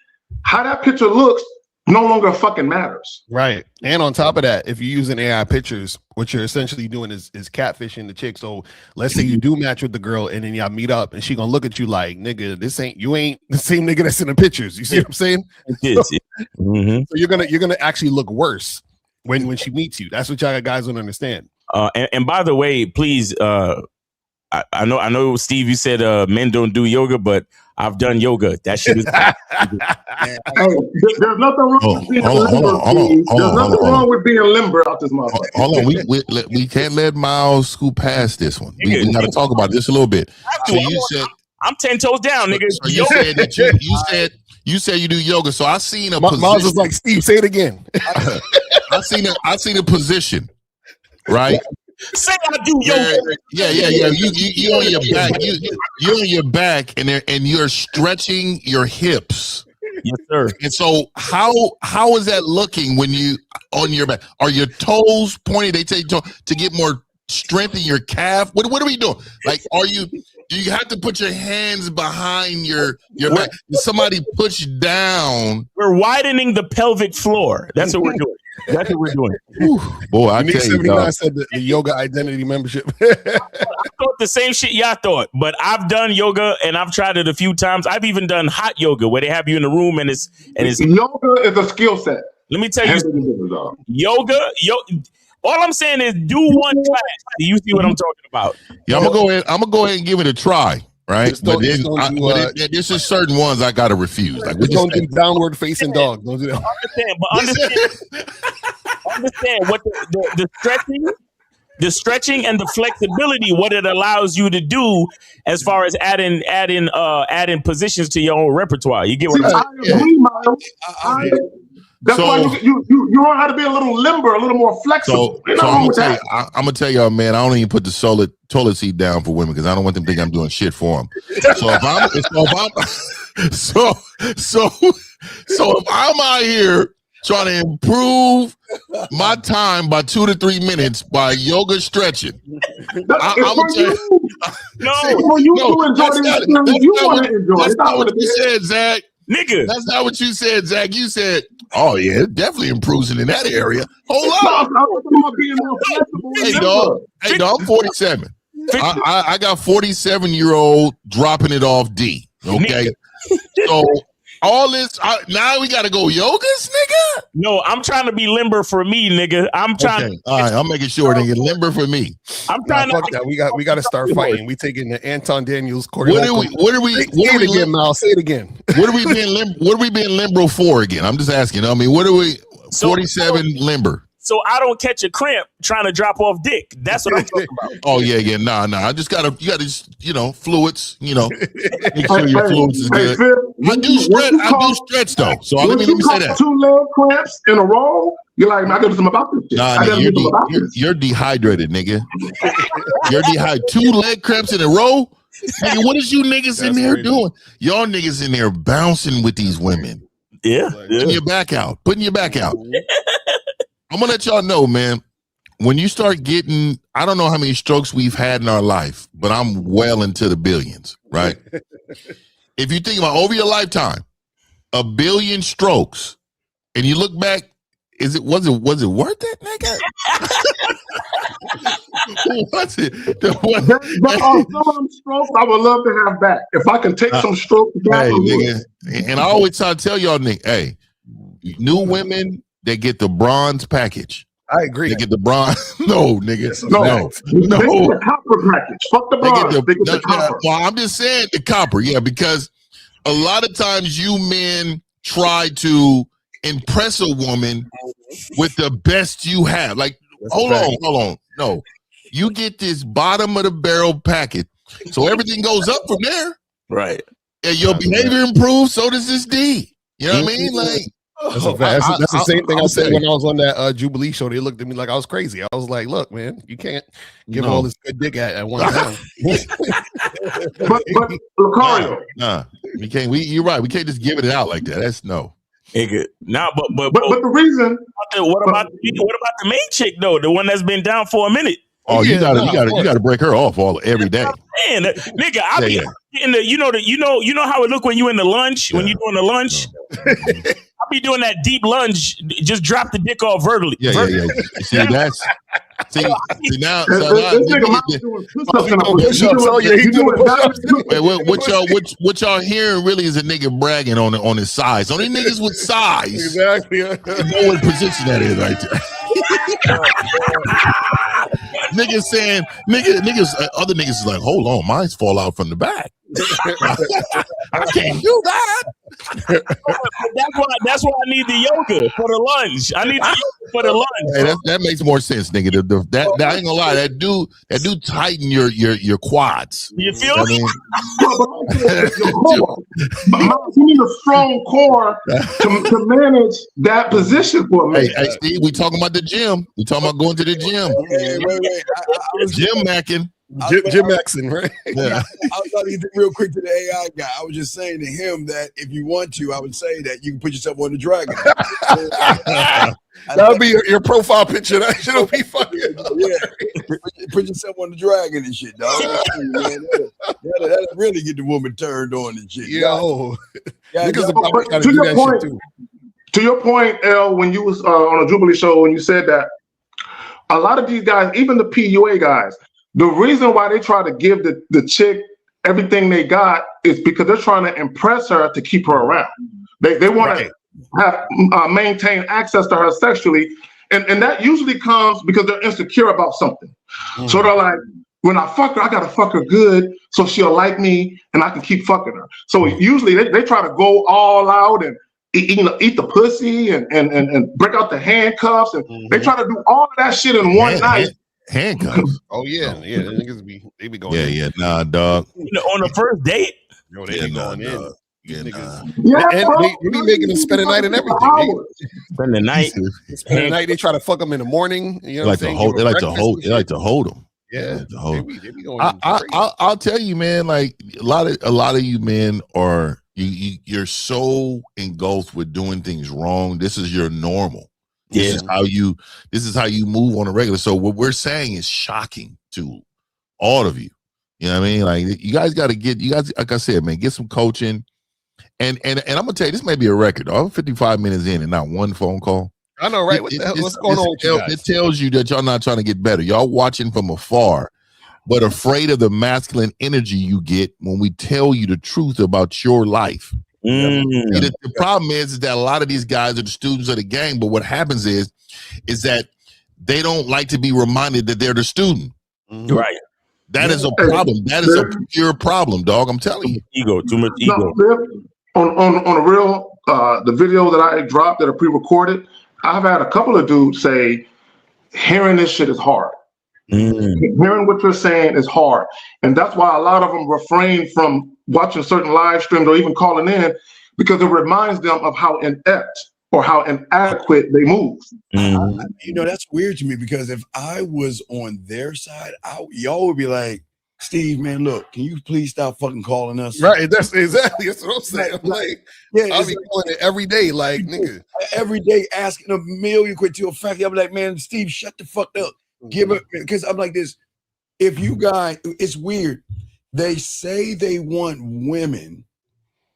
how that picture looks no longer fucking matters. Right. And on top of that, if you're using AI pictures, what you're essentially doing is catfishing the chick. So let's say you do match with the girl and then y'all meet up and she gonna look at you like, nigga, you ain't the same nigga that's in the pictures. You see what I'm saying? So you're gonna actually look worse when she meets you. That's what y'all guys don't understand. And by the way, please, I know, Steve, you said men don't do yoga, but I've done yoga. That shit is. Hey, there's nothing wrong with being limber. There's nothing wrong with being limber out this motherfucker. Hold on, we can't let Miles scoot past this one. We got to talk about this a little bit. So you said I'm 10 toes down, nigga. So you said that you said you do yoga. So I seen a position. Miles was like, Steve, say it again. I seen a position, right? Say I do yoga. Yeah. You on your back. You on your back, and you're stretching your hips. Yes, sir. And so, how is that looking when you on your back? Are your toes pointed? They tell you to get more strength in your calf. What are we doing? Like, do you have to put your hands behind your back? Does somebody push down? We're widening the pelvic floor. That's what we're doing. That's what we're doing. Whew, boy, I tell you, 79 said the yoga identity membership. I thought the same shit y'all thought, but I've done yoga and I've tried it a few times. I've even done hot yoga where they have you in the room and it's yoga is a skill set. Let me tell you, yoga. All I'm saying is do one class. You see what I'm talking about? Yeah, I'm gonna go ahead and give it a try. Right, this is certain ones I gotta refuse. Like we don't do downward facing dog. Don't do that. Understand what the stretching and the flexibility, what it allows you to do as far as adding positions to your own repertoire. You get what I'm saying? That's why you learn how to be a little limber, a little more flexible. I'm gonna tell y'all, man, I don't even put the toilet seat down for women because I don't want them to think I'm doing shit for them. So if I'm out here trying to improve my time by 2 to 3 minutes by yoga stretching, I'm gonna tell you. That's not what you said, Zach. Nigga, that's not what you said, Zach. You said, "Oh yeah, it definitely improves in that area." Hold on, hey dog, I'm 47. I got 47-year-old dropping it off D. Okay, so all this now we got to go yogas, nigga. No, I'm trying to be limber for me, nigga. I'm trying. Okay. All right, I'm making sure they get limber for me. I'm trying to. Fuck that. We got to start fighting. We taking the Anton Daniels. What are we? Say it again, Mal. Say it again. What are we being limber for again? I'm just asking. I mean, what are we? 47 limber. So I don't catch a cramp trying to drop off dick. That's what I'm talking about. Oh yeah. Nah. I just gotta, fluids. Make sure your fluids is good. I do stretch though. So let me say that. 2 leg cramps in a row. You're like, I gotta do something about this shit. Nah, you're dehydrated, nigga. You're dehydrated. 2 leg cramps in a row. Nigga, what is you niggas in there doing? Y'all niggas in there bouncing with these women. Yeah. Putting your back out. I'm gonna let y'all know, man, when you start getting, I don't know how many strokes we've had in our life, but I'm well into the billions, right? If you think about over your lifetime, 1 billion strokes, and you look back, was it worth it, nigga? What's it? Some strokes I would love to have back. If I can take some strokes back. Hey, nigga. And I always try to tell y'all, nigga, hey, new women, they get the bronze package. I agree. They get the bronze. No, nigga. No. They get the copper package. Fuck the bronze. They get the copper. Well, I'm just saying the copper, yeah, because a lot of times you men try to impress a woman with the best you have. Like, hold on. No. You get this bottom of the barrel package. So everything goes up from there. Right. And your behavior improves, so does this D. You know what I mean? Like, that's the same thing I said when I was on that Jubilee show. They looked at me like I was crazy. I was like, "Look, man, you can't give all this good dick at one time." but Lucario, we can't. You're right. We can't just give it out like that. That's no. But the reason. What about the main chick though? The one that's been down for a minute. Oh, you gotta break her off every day. Man, nigga, I be in the you know how it look when you in the lunge when you doing the lunge. I be doing that deep lunge. Just drop the dick off vertically. Yeah. See, See now, This nigga might be doing push-ups in a push-ups. Oh yeah, he doing push-ups. What y'all hearing really is a nigga bragging on his size. Only niggas with size exactly know what position that is right there. Niggas saying other niggas is like, hold on, mine's fall out from the back. I can't do that. That's why I need the yoga for the lunge. I need the yoga for the lunge. Hey, that makes more sense, nigga. That I ain't gonna lie, that dude tighten your quads. You feel me? You need a strong core to manage that position for me. Hey, Steve, we talking about the gym. We talking about going to the gym. Wait. I was Jim Mackin. Jim Maxon, right? Yeah. I was about to get real quick to the AI guy. I was just saying to him that if you want to, I would say that you can put yourself on the dragon. That would be your profile picture. That should be fucking. Yeah, put yourself on the dragon and shit, dog. That'll really get the woman turned on and shit. Yo, to your point, L, when you was on a Jubilee show, when you said that a lot of these guys, even the PUA guys, the reason why they try to give the chick everything they got is because they're trying to impress her to keep her around. They want to have maintain access to her sexually, and that usually comes because they're insecure about something. So they're like, when I fuck her, I gotta fuck her good so she'll like me and I can keep fucking her. So usually they try to go all out and eat the pussy and break out the handcuffs, and they try to do all of that shit in one night. Handcuffs. Oh yeah, the niggas they be going. Yeah, nah, dog. On the first date. Yo, they be going in. Yeah, nah. And they be making them spend the night and everything. Spend the night. Spend the night. They try to fuck them in the morning. You know, They like to hold them. Yeah, they be going. I'll tell you, man. Like a lot of you men are you're so engulfed with doing things wrong. This is your normal. This is how you move on a regular. So what we're saying is shocking to all of you. You know what I mean? Like you guys got to like I said, man, get some coaching. And I'm gonna tell you, this may be a record. I'm 55 minutes in and not one phone call. I know, right? What's going on with you guys? It tells you that y'all not trying to get better. Y'all watching from afar, but afraid of the masculine energy you get when we tell you the truth about your life. The problem is that a lot of these guys are the students of the game, but what happens is that they don't like to be reminded that they're the student. Right. That is a problem. That is a pure problem, dog. I'm telling you. Ego, too much ego. On a real, the video that I dropped that are pre-recorded, I've had a couple of dudes say, hearing this shit is hard. Hearing what you're saying is hard. And that's why a lot of them refrain from watching certain live streams or even calling in, because it reminds them of how inept or how inadequate they move. That's weird to me, because if I was on their side, y'all would be like, Steve, man, look, can you please stop fucking calling us? Right, that's what I'm saying. I'll be calling it every day, like, nigga. Every day asking a million quid to a fact. I'll be like, man, Steve, shut the fuck up. Give it, because I'm like this. If you guys, it's weird. They say they want women,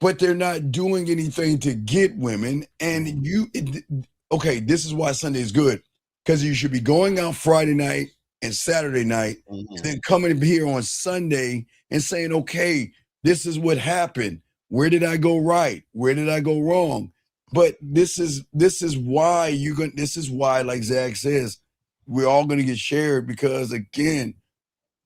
but they're not doing anything to get women. And this is why Sunday is good, because you should be going out Friday night and Saturday night, and then coming here on Sunday and saying, okay, this is what happened. Where did I go right? Where did I go wrong? But this is why like Zach says, we're all going to get shared, because again,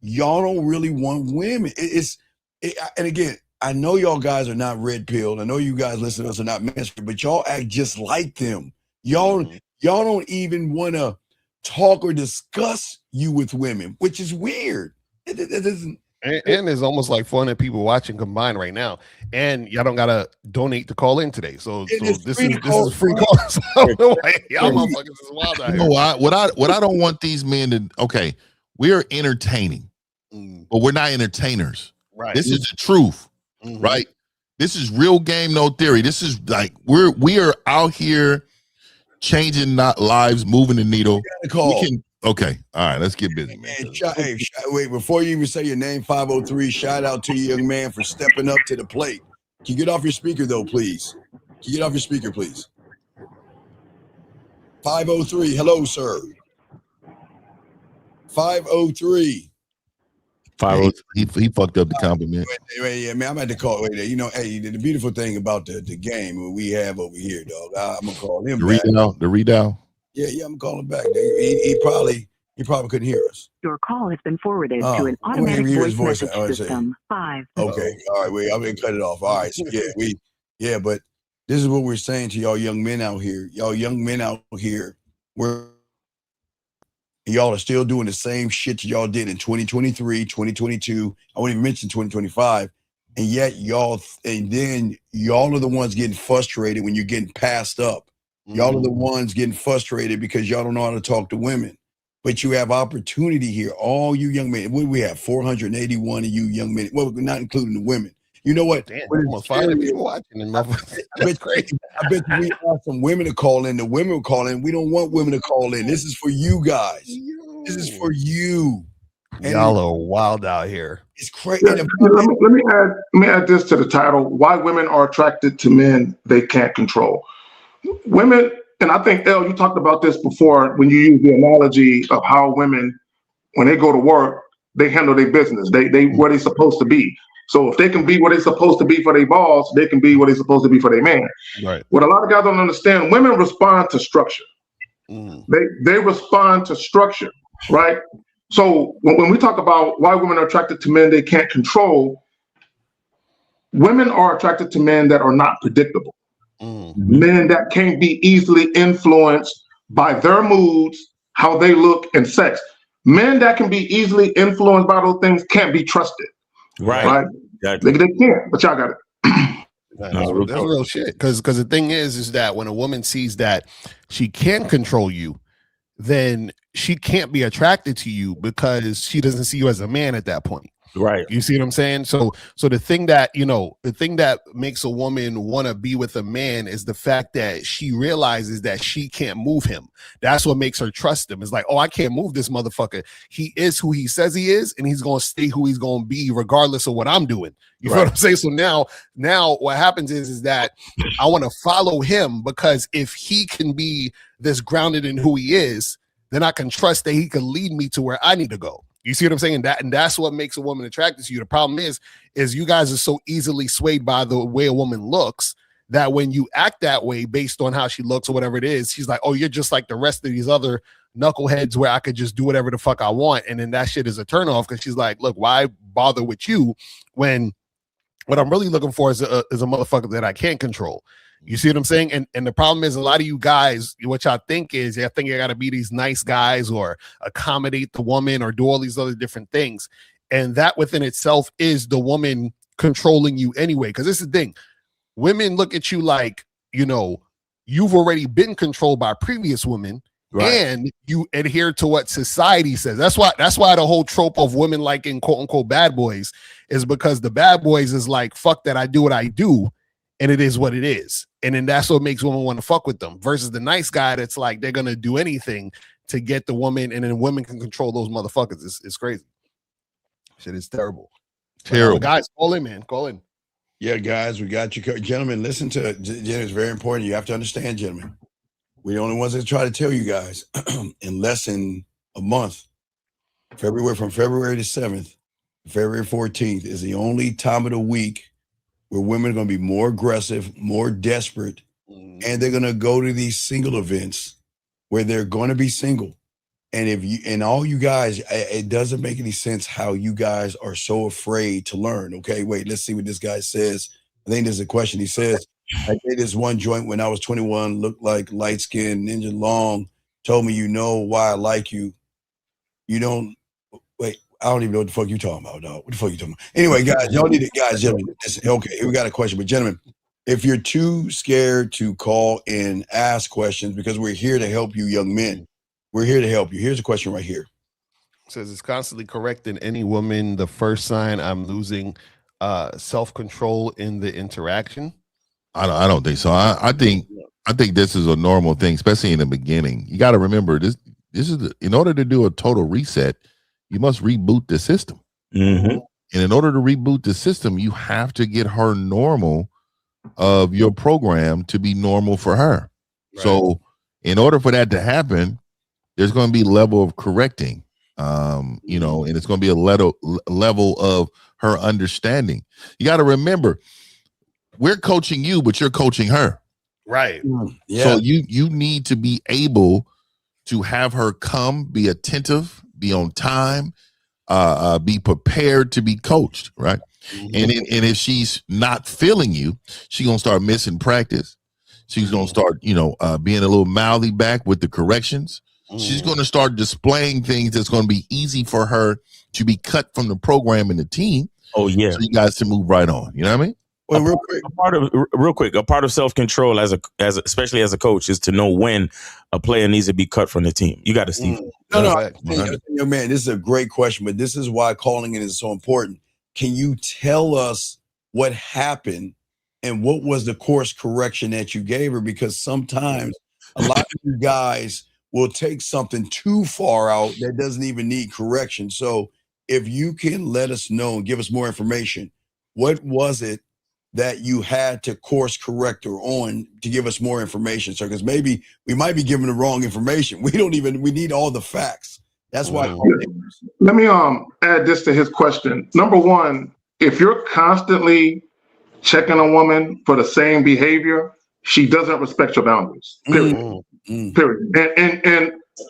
y'all don't really want women. And again, I know y'all guys are not red pilled. I know you guys listening to us are not menstruated, but y'all act just like them. Y'all don't even want to talk or discuss you with women, which is weird. It doesn't. And it's almost like fun that people watching combined right now, and y'all don't gotta donate to call in today. So this is a free call. So y'all motherfuckers is wild out here. What I don't want these men to. Okay, we are entertaining, but we're not entertainers. Right. This is the truth. Right. This is real game, no theory. This is like we are out here changing lives, moving the needle. Okay. All right. Let's get busy, man. Wait, before you even say your name, 503, shout out to you, young man, for stepping up to the plate. Can you get off your speaker, though, please? Can you get off your speaker, please? 503, hello, sir. 503. He fucked up the compliment. Wait, man, I'm at the call. Wait, you know, hey, the beautiful thing about the game we have over here, dog. I'm gonna call him back. The redial. Yeah, I'm calling back. He probably couldn't hear us. Your call has been forwarded to an automatic voice message system. 5. Okay, all right, I'm gonna cut it off. All right, so but this is what we're saying to y'all young men out here. Y'all young men out here, y'all are still doing the same shit y'all did in 2023, 2022. I won't even mention 2025. And yet y'all are the ones getting frustrated when you're getting passed up. Y'all are the ones getting frustrated because y'all don't know how to talk to women. But you have opportunity here. All you young men, what do we have? 481 of you young men. Well, not including the women. You know what? Damn, almost 500 people watching. I bet we have some women to call in. The women will call in. We don't want women to call in. This is for you guys. This is for you. And y'all are wild out here. It's crazy. Yeah, let me add this to the title: Why women are attracted to men they can't control. Women, and I think Elle, you talked about this before when you used the analogy of how women, when they go to work, they handle their business. They where they're supposed to be. So if they can be where they're supposed to be for their boss, they can be where they're supposed to be for their man. Right. What a lot of guys don't understand, women respond to structure. They respond to structure, right? So when we talk about why women are attracted to men they can't control, women are attracted to men that are not predictable. Men that can't be easily influenced by their moods, how they look, and sex. Men that can be easily influenced by those things can't be trusted. Right. Exactly. They can't, but y'all got it. That's real shit. Because the thing is that when a woman sees that she can control you, then she can't be attracted to you because she doesn't see you as a man at that point. Right. You see what I'm saying? So the thing that makes a woman want to be with a man is the fact that she realizes that she can't move him. That's what makes her trust him. It's like, oh, I can't move this motherfucker. He is who he says he is, and he's going to stay who he's going to be regardless of what I'm doing. You feel what I'm saying? So now what happens is that I want to follow him because if he can be this grounded in who he is, then I can trust that he can lead me to where I need to go. You see what I'm saying? And that's what makes a woman attracted to you. The problem is you guys are so easily swayed by the way a woman looks that when you act that way based on how she looks or whatever it is, she's like, oh, you're just like the rest of these other knuckleheads where I could just do whatever the fuck I want. And then that shit is a turnoff because she's like, look, why bother with you when what I'm really looking for is a motherfucker that I can't control. You see what I'm saying? And the problem is a lot of you guys, what y'all think is you think you got to be these nice guys or accommodate the woman or do all these other different things. And that within itself is the woman controlling you anyway. Because this is the thing. Women look at you like, you've already been controlled by previous women. Right. And you adhere to what society says. That's why the whole trope of women liking quote unquote bad boys is because the bad boys is like, fuck that, I do what I do. And it is what it is. And then that's what makes women want to fuck with them versus the nice guy that's like, they're going to do anything to get the woman and then women can control those motherfuckers. It's crazy. Shit is terrible. Terrible. Guys, call in, man. Call in. Yeah, guys, we got you. Gentlemen, listen to it. It's very important. You have to understand, gentlemen. We're the only ones that try to tell you guys in less than a month, from February the 7th, February 14th is the only time of the week where women are going to be more aggressive, more desperate, and they're going to go to these single events where they're going to be single. And all you guys, it doesn't make any sense how you guys are so afraid to learn. Okay, wait, let's see what this guy says. I think there's a question. He says, I did this one joint when I was 21, looked like light skin, ninja long, told me, why I like you. You don't, wait, I don't even know what the fuck you talking about, dog. What the fuck you talking about? Anyway, guys, y'all need it. Guys, gentlemen, listen, okay, we got a question. But gentlemen, if you're too scared to call and ask questions, because we're here to help you young men. We're here to help you. Here's a question right here. It says it's constantly correcting any woman. The first sign I'm losing self-control in the interaction. I don't think so. I think this is a normal thing, especially in the beginning. You got to remember this is in order to do a total reset, you must reboot the system. Mm-hmm. And in order to reboot the system, you have to get her normal of your program to be normal for her. Right. So in order for that to happen, there's going to be level of correcting. You know, and it's going to be a level of her understanding. You got to remember, we're coaching you, but you're coaching her. Right. Yeah. So you need to be able to have her come, be attentive, be on time, be prepared to be coached, right? And if she's not feeling you, she's gonna start missing practice. She's gonna start, being a little mouthy back with the corrections. She's gonna start displaying things that's gonna be easy for her to be cut from the program and the team. Oh yeah. So you guys to move right on. You know what I mean? Well, a part of self-control especially as a coach is to know when a player needs to be cut from the team. You got to see. No, man, this is a great question, but this is why calling it is so important. Can you tell us what happened and what was the course correction that you gave her? Because sometimes a lot of you guys will take something too far out that doesn't even need correction. So if you can let us know and give us more information, what was it that you had to course correct her on to give us more information, sir? Because maybe we might be giving the wrong information. We need all the facts. That's why. Let me add this to his question. Number one, if you're constantly checking a woman for the same behavior, she doesn't respect your boundaries. Period. Period.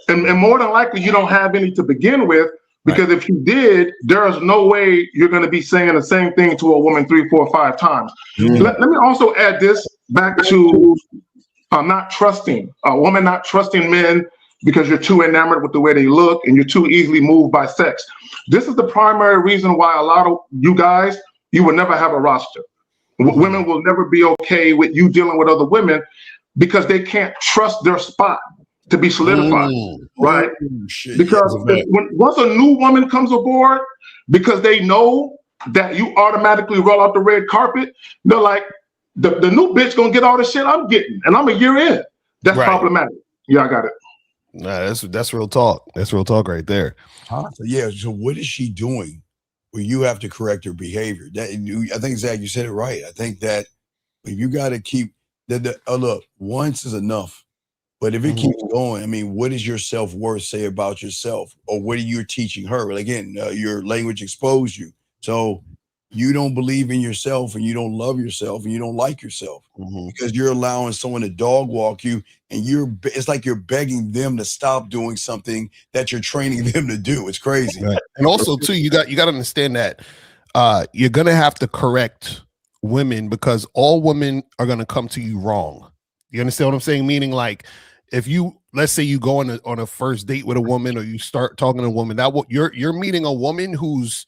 And more than likely, you don't have any to begin with. Because if you did, there's no way you're going to be saying the same thing to a woman 3, 4, 5 times. Let me also add this back to not trusting. A woman not trusting men because you're too enamored with the way they look and you're too easily moved by sex. This is the primary reason why a lot of you guys, you will never have a roster. Women will never be okay with you dealing with other women because they can't trust their spot to be solidified, right? Because once a new woman comes aboard, because they know that you automatically roll out the red carpet, they're like, the new bitch gonna get all the shit I'm getting, and I'm a year in. That's problematic. Yeah, I got it. Nah, that's real talk. That's real talk right there. So what is she doing where you have to correct her behavior? I think, Zach, you said it right. I think that you got to keep look, once is enough. But if it keeps going, I mean, what does your self-worth say about yourself? Or what are you teaching her? Well, again, your language exposed you. So you don't believe in yourself and you don't love yourself and you don't like yourself because you're allowing someone to dog walk you and it's like you're begging them to stop doing something that you're training them to do. It's crazy. Right. And also, too, you got to understand that you're going to have to correct women because all women are going to come to you wrong. You understand what I'm saying? Meaning, like, if let's say you go on a first date with a woman or you start talking to a woman, you're meeting a woman whose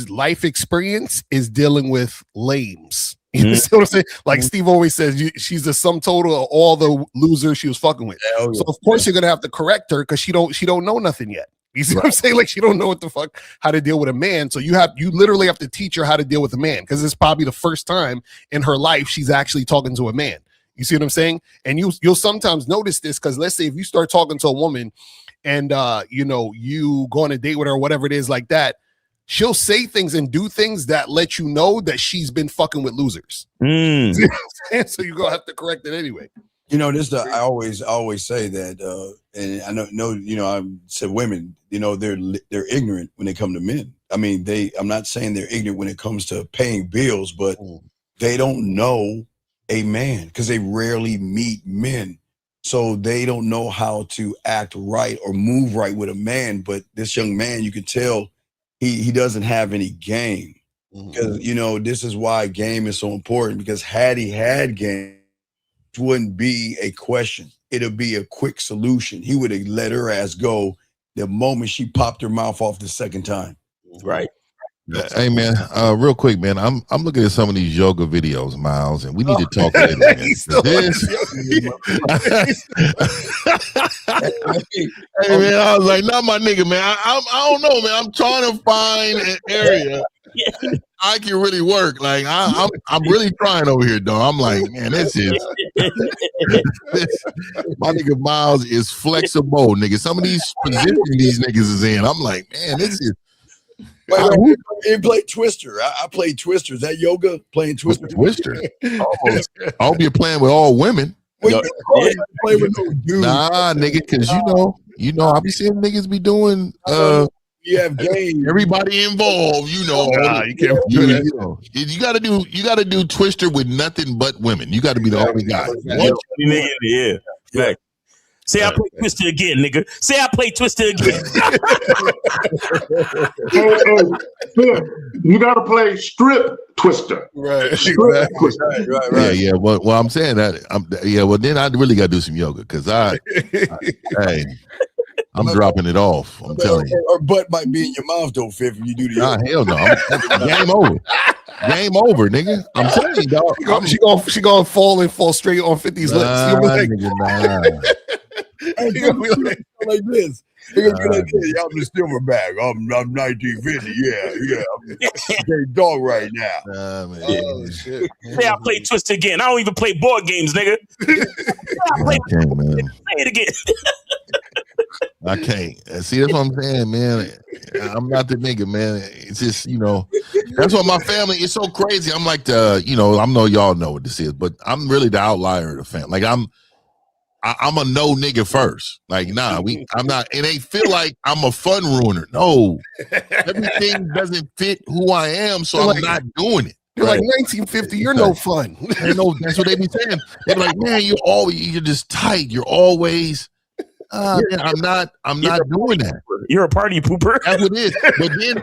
life experience is dealing with lames. You understand what I'm saying? Like Steve always says, she's the sum total of all the losers she was fucking with. So of course you're gonna have to correct her because she don't know nothing yet. You see what I'm saying? Like she don't know what the fuck how to deal with a man. So you literally have to teach her how to deal with a man because it's probably the first time in her life she's actually talking to a man. You see what I'm saying? And you'll sometimes notice this because let's say if you start talking to a woman and you go on a date with her or whatever it is like that, she'll say things and do things that let you know that she's been fucking with losers. So you're gonna have to correct it anyway. I always say that, and I know I said women, they're ignorant when they come to men. I mean, I'm not saying they're ignorant when it comes to paying bills, but they don't know a man because they rarely meet men. So they don't know how to act right or move right with a man. But this young man, you can tell he doesn't have any game. Because, this is why game is so important, because had he had game, it wouldn't be a question. It'll be a quick solution. He would have let her ass go the moment she popped her mouth off the second time. Right. Hey man, real quick, man. I'm looking at some of these yoga videos, Miles, and we need to talk a little bit. Hey man, I was like, not my nigga, man. I don't know, man. I'm trying to find an area I can really work. Like I'm really trying over here, dog. I'm like, man, this my nigga Miles is flexible, nigga. Some of these positions these niggas is in, I'm like, man, this is. He played Twister. I played Twister. Is that yoga? Playing Twister? Twister. I hope you're playing with all women. Play with no dude. Nah, nigga, because You know, I be seeing niggas be doing you have game. Everybody involved, you know. You can't do that. You gotta do Twister with nothing but women. You gotta be the only guy. Yeah. Right. Say I play Twister again, nigga. Say I play Twister again. Hey, you gotta play strip Twister. Right. Strip Twister. Right. Yeah. Well, I'm saying that. Well, then I really gotta do some yoga because hey, I'm dropping it off. I'm telling you. Her butt might be in your mouth though, Fifth. If you do the Nah, hell no. Game over. Game over, nigga. I'm telling you, dog. She gonna fall straight on 50's lips. Hey, like this. They're gonna be like this. I'm the silverback. I'm 1950. Yeah. I'm a dog right now. Oh shit. Say I play Twister again. I don't even play board games, nigga. I can't, man. Play it again. I can't. See, that's what I'm saying, man. I'm not the nigga, man. It's just, you know, that's what my family is so crazy. I'm like I know y'all know what this is, but I'm really the outlier of the family. Like I'm a no nigga first. Like, nah, I'm not. It ain't feel like I'm a fun ruiner. No, everything doesn't fit who I am, so I'm not doing it. You're like 1950. You're no fun. That's what they be saying. They're like, man, you're just tight. You're always. Man, I'm not doing that. You're a party pooper. That's what it is.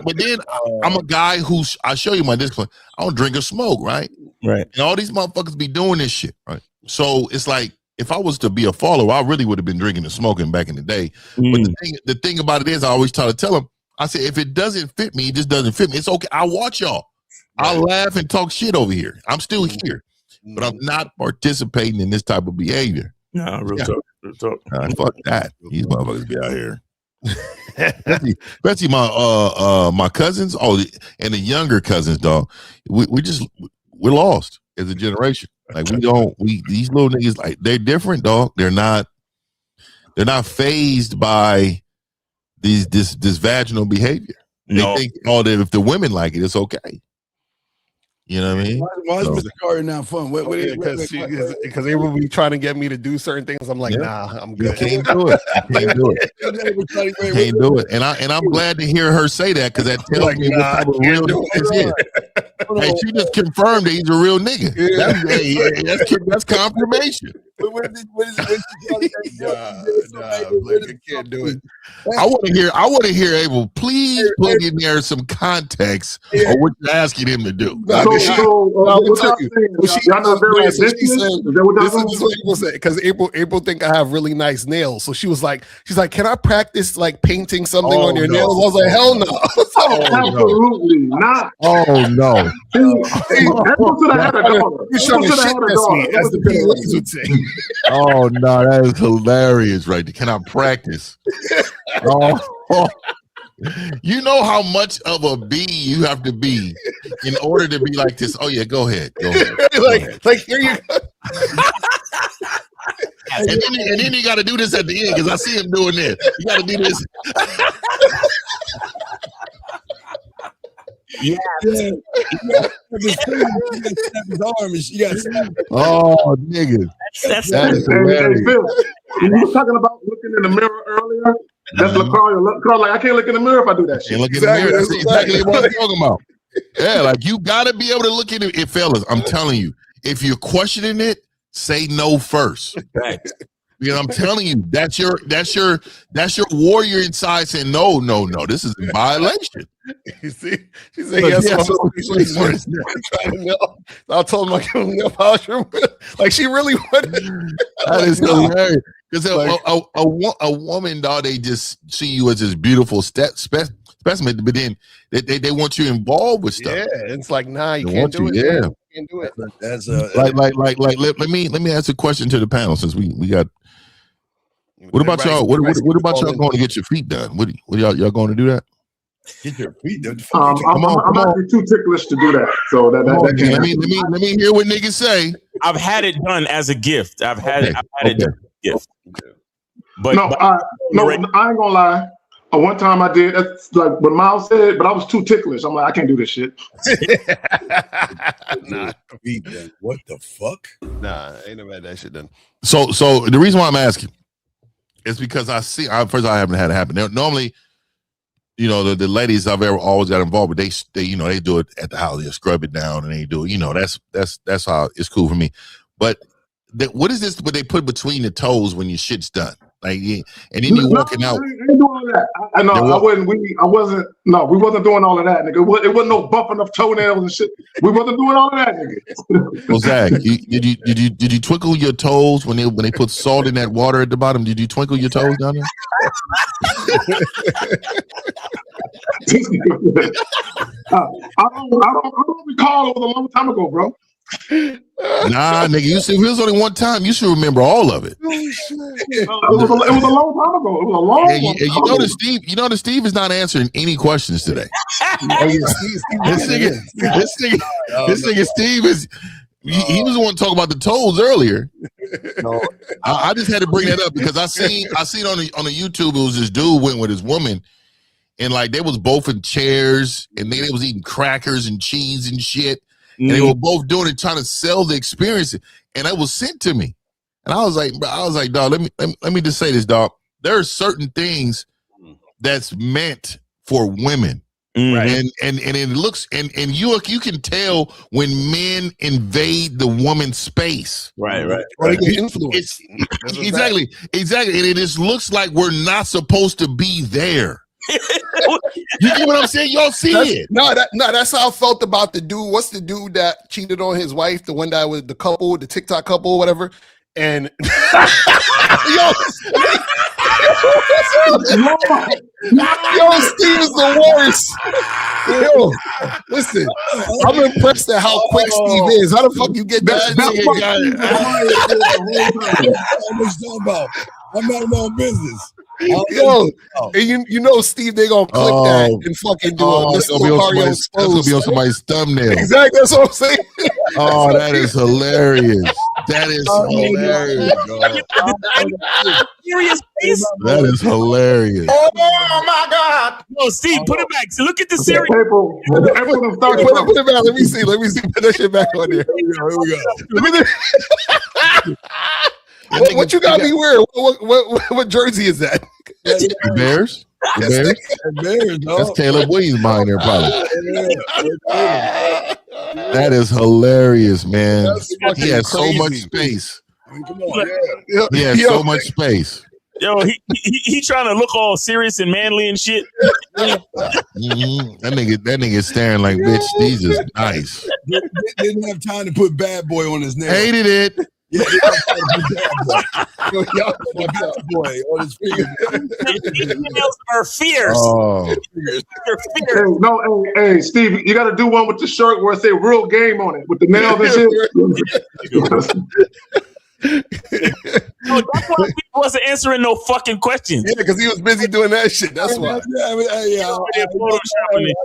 But then I'm a guy who's. I'll show you my discipline. I don't drink or smoke, right? Right. And all these motherfuckers be doing this shit, right? So it's like, if I was to be a follower, I really would have been drinking and smoking back in the day. But the thing about it is, I always try to tell them, I say, if it doesn't fit me, it just doesn't fit me. It's okay. I watch y'all. I laugh and talk shit over here. I'm still here, but I'm not participating in this type of behavior. No, real talk. Fuck that. These motherfuckers be out here. Especially my cousins, and the younger cousins, dog. We're lost as a generation. Like these little niggas, like they're different, dog. They're not phased by this vaginal behavior. They think that if the women like it, it's okay. You know what I mean? Why is Mr. Carter not fun? Because they will be trying to get me to do certain things. I'm like, nah, I'm good. Can't do it. Can't do it. And I'm glad to hear her say that because that tells me what type of real nigga is. Hey, she just confirmed that he's a real nigga. That's confirmation. What is it? I can't do it. I want to hear Abel. Please put in there some context of what you're asking him to do. Because April think I have really nice nails, so she's like, can I practice like painting something on your nails? I was like, hell no. Absolutely not. Oh no. You're trying to shit test me, as the PLAs would say. Oh no, that is hilarious, right there. Can I practice? You know how much of a bee you have to be in order to be like this. Oh yeah, go ahead. Like here you go. And then you got to do this at the end because I see him doing this. You got to do this. Oh, nigga. That is hilarious. When you were talking about looking in the mirror earlier, that's LaCarl. Like, I can't look in the mirror if I do that shit. Look in the mirror. That's exactly what I'm talking about. Yeah, like you got to be able to look in it. Fellas, I'm telling you, if you're questioning it, say no first. Because I'm telling you, that's your warrior inside saying no, this is a violation. You see, she said yes. I told him I give him nail polish. Like she really wanted. That is hilarious. Because a woman, dog, they just see you as this beautiful specimen, but then they want you involved with stuff. Yeah, it's like, nah, you can't do it. Yeah, you can't do it. That's let me ask a question to the panel since we got. What about y'all? What about y'all going to get your feet done? What y'all going to do that? Get your feet done. I'm actually too ticklish to do that. So that let me hear what niggas say. I've had it done as a gift. I've had it done as a gift. But I ain't gonna lie. One time I did. That's like what Miles said, but I was too ticklish. I'm like, I can't do this shit. Nah, what the fuck? Nah, ain't never had that shit done. So the reason why I'm asking, It's because first I haven't had it happen. Normally, you know, the ladies I've always got involved with, they you know, they do it at the house, they scrub it down and they do it, you know, that's how it's cool for me. But what is this what they put between the toes when your shit's done? Like, and then you walking out. I ain't doing all that. I know I wasn't. We wasn't doing all of that, nigga. It wasn't no bumping of toenails and shit. We wasn't doing all of that, nigga. Well, Zach, did you twinkle your toes when they put salt in that water at the bottom? Did you twinkle your toes down there? I don't recall. It was a long time ago, bro. Nah, nigga, if it was only one time, you should remember all of it. It was a long time ago. It was a long time ago. You know that Steve is not answering any questions today. This nigga Steve is. He was the one talking about the toes earlier. No, I just had to bring that up because I seen on the YouTube it was this dude went with his woman, and like they was both in chairs and they was eating crackers and cheese and shit. And they were both doing it, trying to sell the experience, and it was sent to me. And I was like, dog, let me just say this, dog. There are certain things that's meant for women, right? And it looks and you can tell when men invade the woman's space, right. Or they get influenced. Exactly, and it just looks like we're not supposed to be there. You get what I'm saying? Y'all see it? No, that's how I felt about the dude. What's the dude that cheated on his wife? The one that was the couple, the TikTok couple, whatever. And yo, Steve is the worst. Yo, listen, I'm impressed at how quick Steve is. How the fuck you get that? I'm not my own business. Yo, and you know, Steve, they gonna clip that and fucking do that's gonna be on somebody's thumbnell. Exactly, that's what I'm saying. Oh, that is hilarious. That is hilarious. That is hilarious. Oh my God! No, Steve, put it back. So look at the series. Put it back. Let me see. Put that shit back on there. Here we go. What you got me wearing? What jersey is that? The Bears? The Bears? That's Caleb Williams behind there, probably. That is hilarious, man. He has so much space. He has so much space. Yo, he trying to look all serious and manly and shit. That nigga is staring like, bitch, these is nice. Didn't have time to put bad boy on his name. Hated it. Yeah, boy on his finger. Nails are fierce. Oh. Hey, Steve, you got to do one with the shirt where it say "real game" on it with the nails and shit. No, that's why he wasn't answering no fucking questions. Yeah, because he was busy doing that shit. That's why.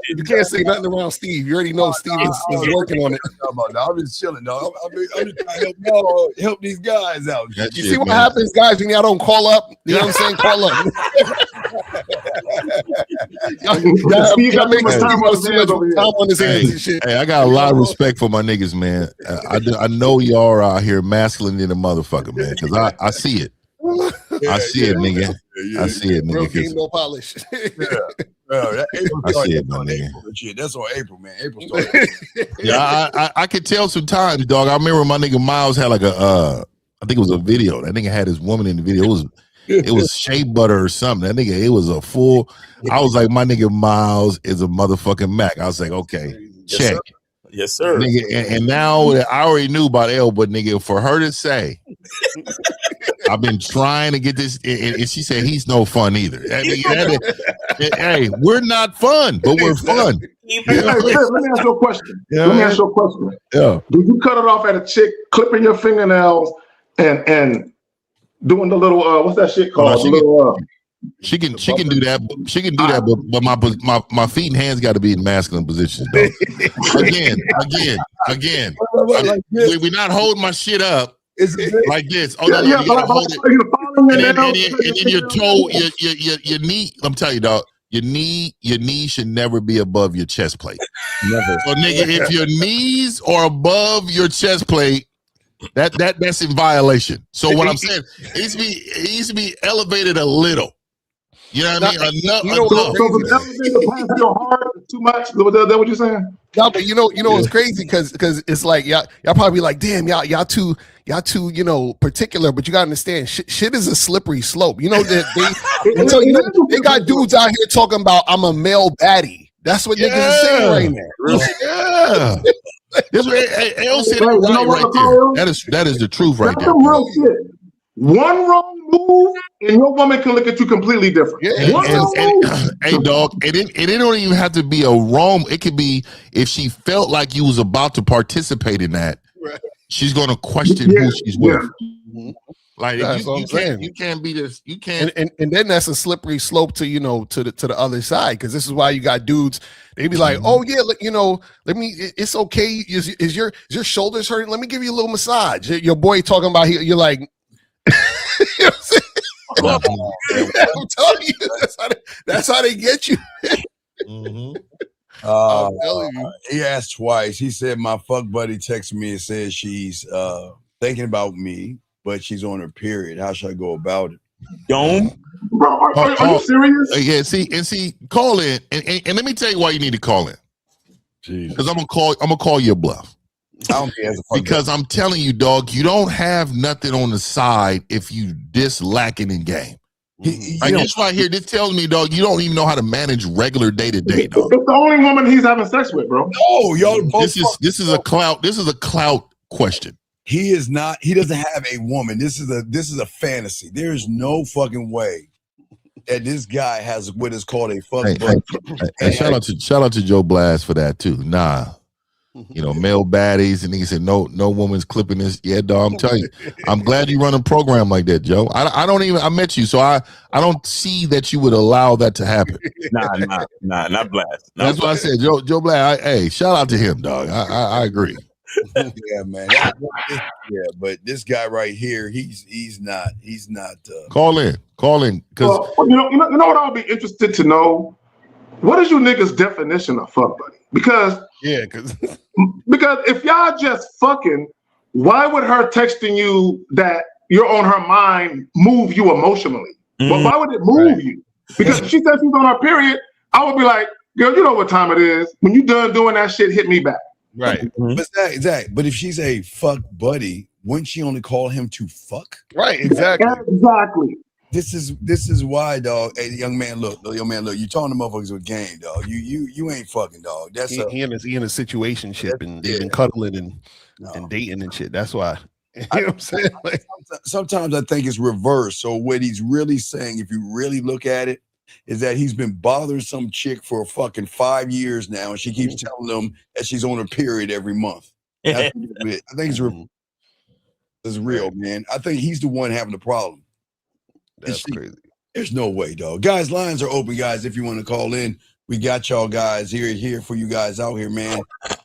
You can't say nothing around Steve. You already know Steve is working on it. I'm just chilling, dog. I'm just trying to help these guys out. You see what happens, guys, when y'all don't call up? You know what I'm saying? Call up. Y'all make time on his hands and shit. Hey, I got a lot of respect for my niggas, man. I know y'all are out here masculine in the motherfucker, man, because I see it. I see it, nigga. I see it, nigga. Game, no polish. I see it, my nigga. That's on April, man. April started. Yeah, I could tell sometimes, dog. I remember my nigga Miles had like I think it was a video. That nigga had his woman in the video. It was shea butter or something. That nigga, it was a full. I was like, my nigga Miles is a motherfucking Mac. I was like, okay, check. Yes, sir. Nigga, and now I already knew about Elle, but nigga, for her to say, I've been trying to get this, and she said he's no fun either. Hey, we're not fun, but we're fun. Let me ask you a question. Yeah. Do you cut it off at a chick clipping your fingernails and doing the little what's that shit called? She can do that. She can do that, but my feet and hands got to be in masculine positions. Though. Again. We're not holding my shit up like this. Oh no, you gotta hold it. And then your toe, your knee. I'm telling you, dog. Your knee should never be above your chest plate. Never. So, nigga, if your knees are above your chest plate, That's in violation. So what I'm saying, it needs to be elevated a little. You know what I mean? Enough. So the elevator past your heart is too much. Is that what you're saying? No, but you know it's crazy because it's like y'all probably like, damn, y'all too particular. But you gotta understand, shit is a slippery slope. You know that they got dudes out here talking about I'm a male baddie. That's what niggas are saying right now. Yeah. That is the truth right there. Real shit. One wrong move and your woman can look at you completely different. Yeah, hey dog, it don't even have to be a wrong. It could be if she felt like you was about to participate in that, she's gonna question who she's with. Mm-hmm. Like you can't be this. You can't, and then that's a slippery slope to the other side, because this is why you got dudes. They be like, oh yeah, let me. It's okay. Is your shoulders hurting? Let me give you a little massage. Your boy talking about you're like. You know I'm telling you, that's how they get you. I'm telling you. He asked twice. He said my fuck buddy texted me and said she's thinking about me, but she's on her period. How should I go about it? Don't. Bro, are you serious? Yeah, see, call in and let me tell you why you need to call in. Because I'm gonna call you a bluff. Because I'm telling you, dog, you don't have nothing on the side if you this lacking in game. Like this right here, this tells me, dog, you don't even know how to manage regular day-to-day, dog. It's the only woman he's having sex with, bro. No, y'all both. This is a clout question. He is not. He doesn't have a woman. This is a fantasy. There is no fucking way that this guy has what is called a fuck buddy. Hey, shout out to Joe Blast for that too. Nah. Male baddies, and he said, no woman's clipping this. Yeah, dog, I'm telling you. I'm glad you run a program like that, Joe. I met you, so I don't see that you would allow that to happen. Nah, not Blast. That's what I said, Joe Blast. Hey, shout out to him, dog. I agree. Yeah, man. Yeah, but this guy right here, he's not. Call in, because you know what I'll be interested to know. What is you niggas' definition of fuck buddy? Because if y'all just fucking, why would her texting you that you're on her mind move you emotionally? But why would it move you? Because if she says she's on her period, I would be like, girl, you know what time it is. When you done doing that shit, hit me back. Right. Exactly. But if she's a fuck buddy, wouldn't she only call him to fuck? Right. Exactly. This is why, dog. Hey, young man, look. You talking to motherfuckers with game, dog. You ain't fucking, dog. That's he in a situationship and they've been cuddling and dating and shit. That's why. You know what I'm saying? Like, sometimes I think it's reversed. So what he's really saying, if you really look at it, is that he's been bothering some chick for fucking 5 years now, and she keeps telling him that she's on her period every month. I think it's real, man. I think he's the one having the problem. That's crazy. There's no way, dog. Guys, lines are open, guys. If you want to call in, we got y'all guys here for you guys out here, man.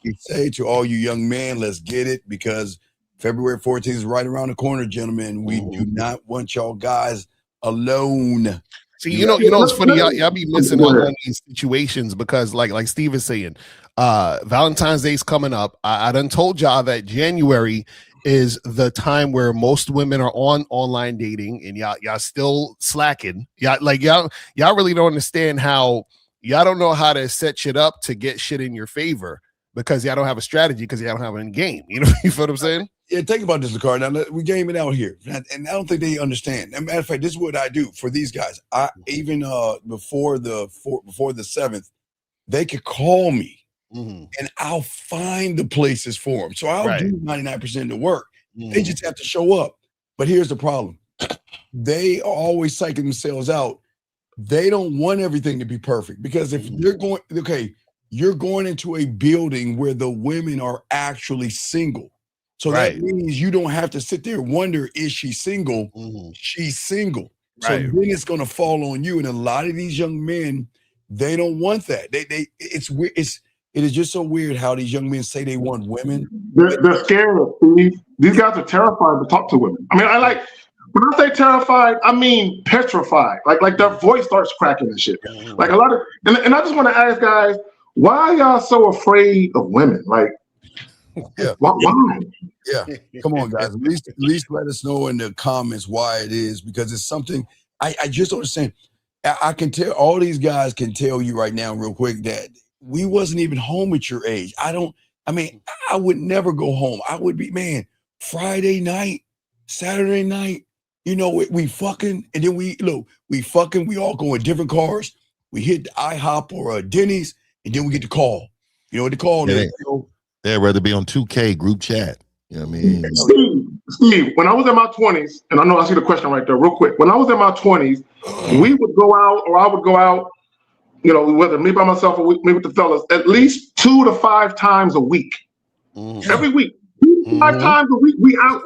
We say to all you young men, let's get it, because February 14th is right around the corner, gentlemen. We do not want y'all guys alone. See, you know, it's funny. Y'all be missing out on these situations because, like Steve is saying, Valentine's Day is coming up. I done told y'all that January is the time where most women are on online dating, and y'all still slacking. Y'all really don't understand how y'all don't know how to set shit up to get shit in your favor because y'all don't have a strategy because y'all don't have any game. You feel what I'm saying? Yeah, think about this, Ricardo. Now we game it out here, and I don't think they understand. As a matter of fact, this is what I do for these guys. I even before the 7th, they could call me. And I'll find the places for them. So I'll do 99% of the work. They just have to show up. But here's the problem. They are always psyching themselves out. They don't want everything to be perfect because if you're going into a building where the women are actually single. So that means you don't have to sit there and wonder, is she single? She's single. So then it's going to fall on you. And a lot of these young men, they don't want that. It's weird. It is just so weird how these young men say they want women. They're scared of Steve. These guys are terrified to talk to women. I mean, when I say terrified, I mean petrified. Like their voice starts cracking and shit. Like a lot of, and I just want to ask guys, why are y'all so afraid of women? Like, Yeah. Why? Yeah. Come on, guys. At least let us know in the comments why it is, because it's something I just don't understand. I can tell all these guys can tell you right now, real quick, that we wasn't even home at your age. I would never go home. I would be, man, Friday night, Saturday night, we fucking, and then we all go in different cars. We hit the IHOP or Denny's, and then we get the call. You know what the call is? They'd rather be on 2K group chat. You know what I mean? Steve, when I was in my 20s, and I know I see the question right there real quick. When I was in my 20s, we would go out, or I would go out, whether me by myself or me with the fellas, at least 2 to 5 times a week. Every week. 2 to 5 times a week, we out.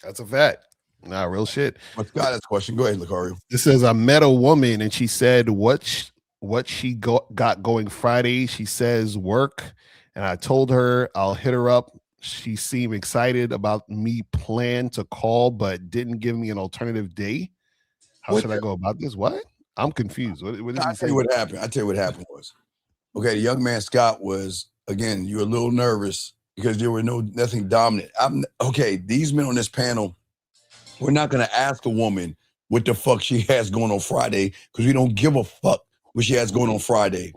That's a fact. Nah, real shit. Let's got this question. Go ahead, Lucario. This says, I met a woman and she said what she got going Friday. She says work. And I told her I'll hit her up. She seemed excited about me plan to call, but didn't give me an alternative day. How should I go about this? What? I'm confused. What did he say? What happened? I tell you what happened was, okay, the young man Scott was, again, you were a little nervous because there were nothing dominant. These men on this panel, we're not going to ask a woman what the fuck she has going on Friday because we don't give a fuck what she has going on Friday.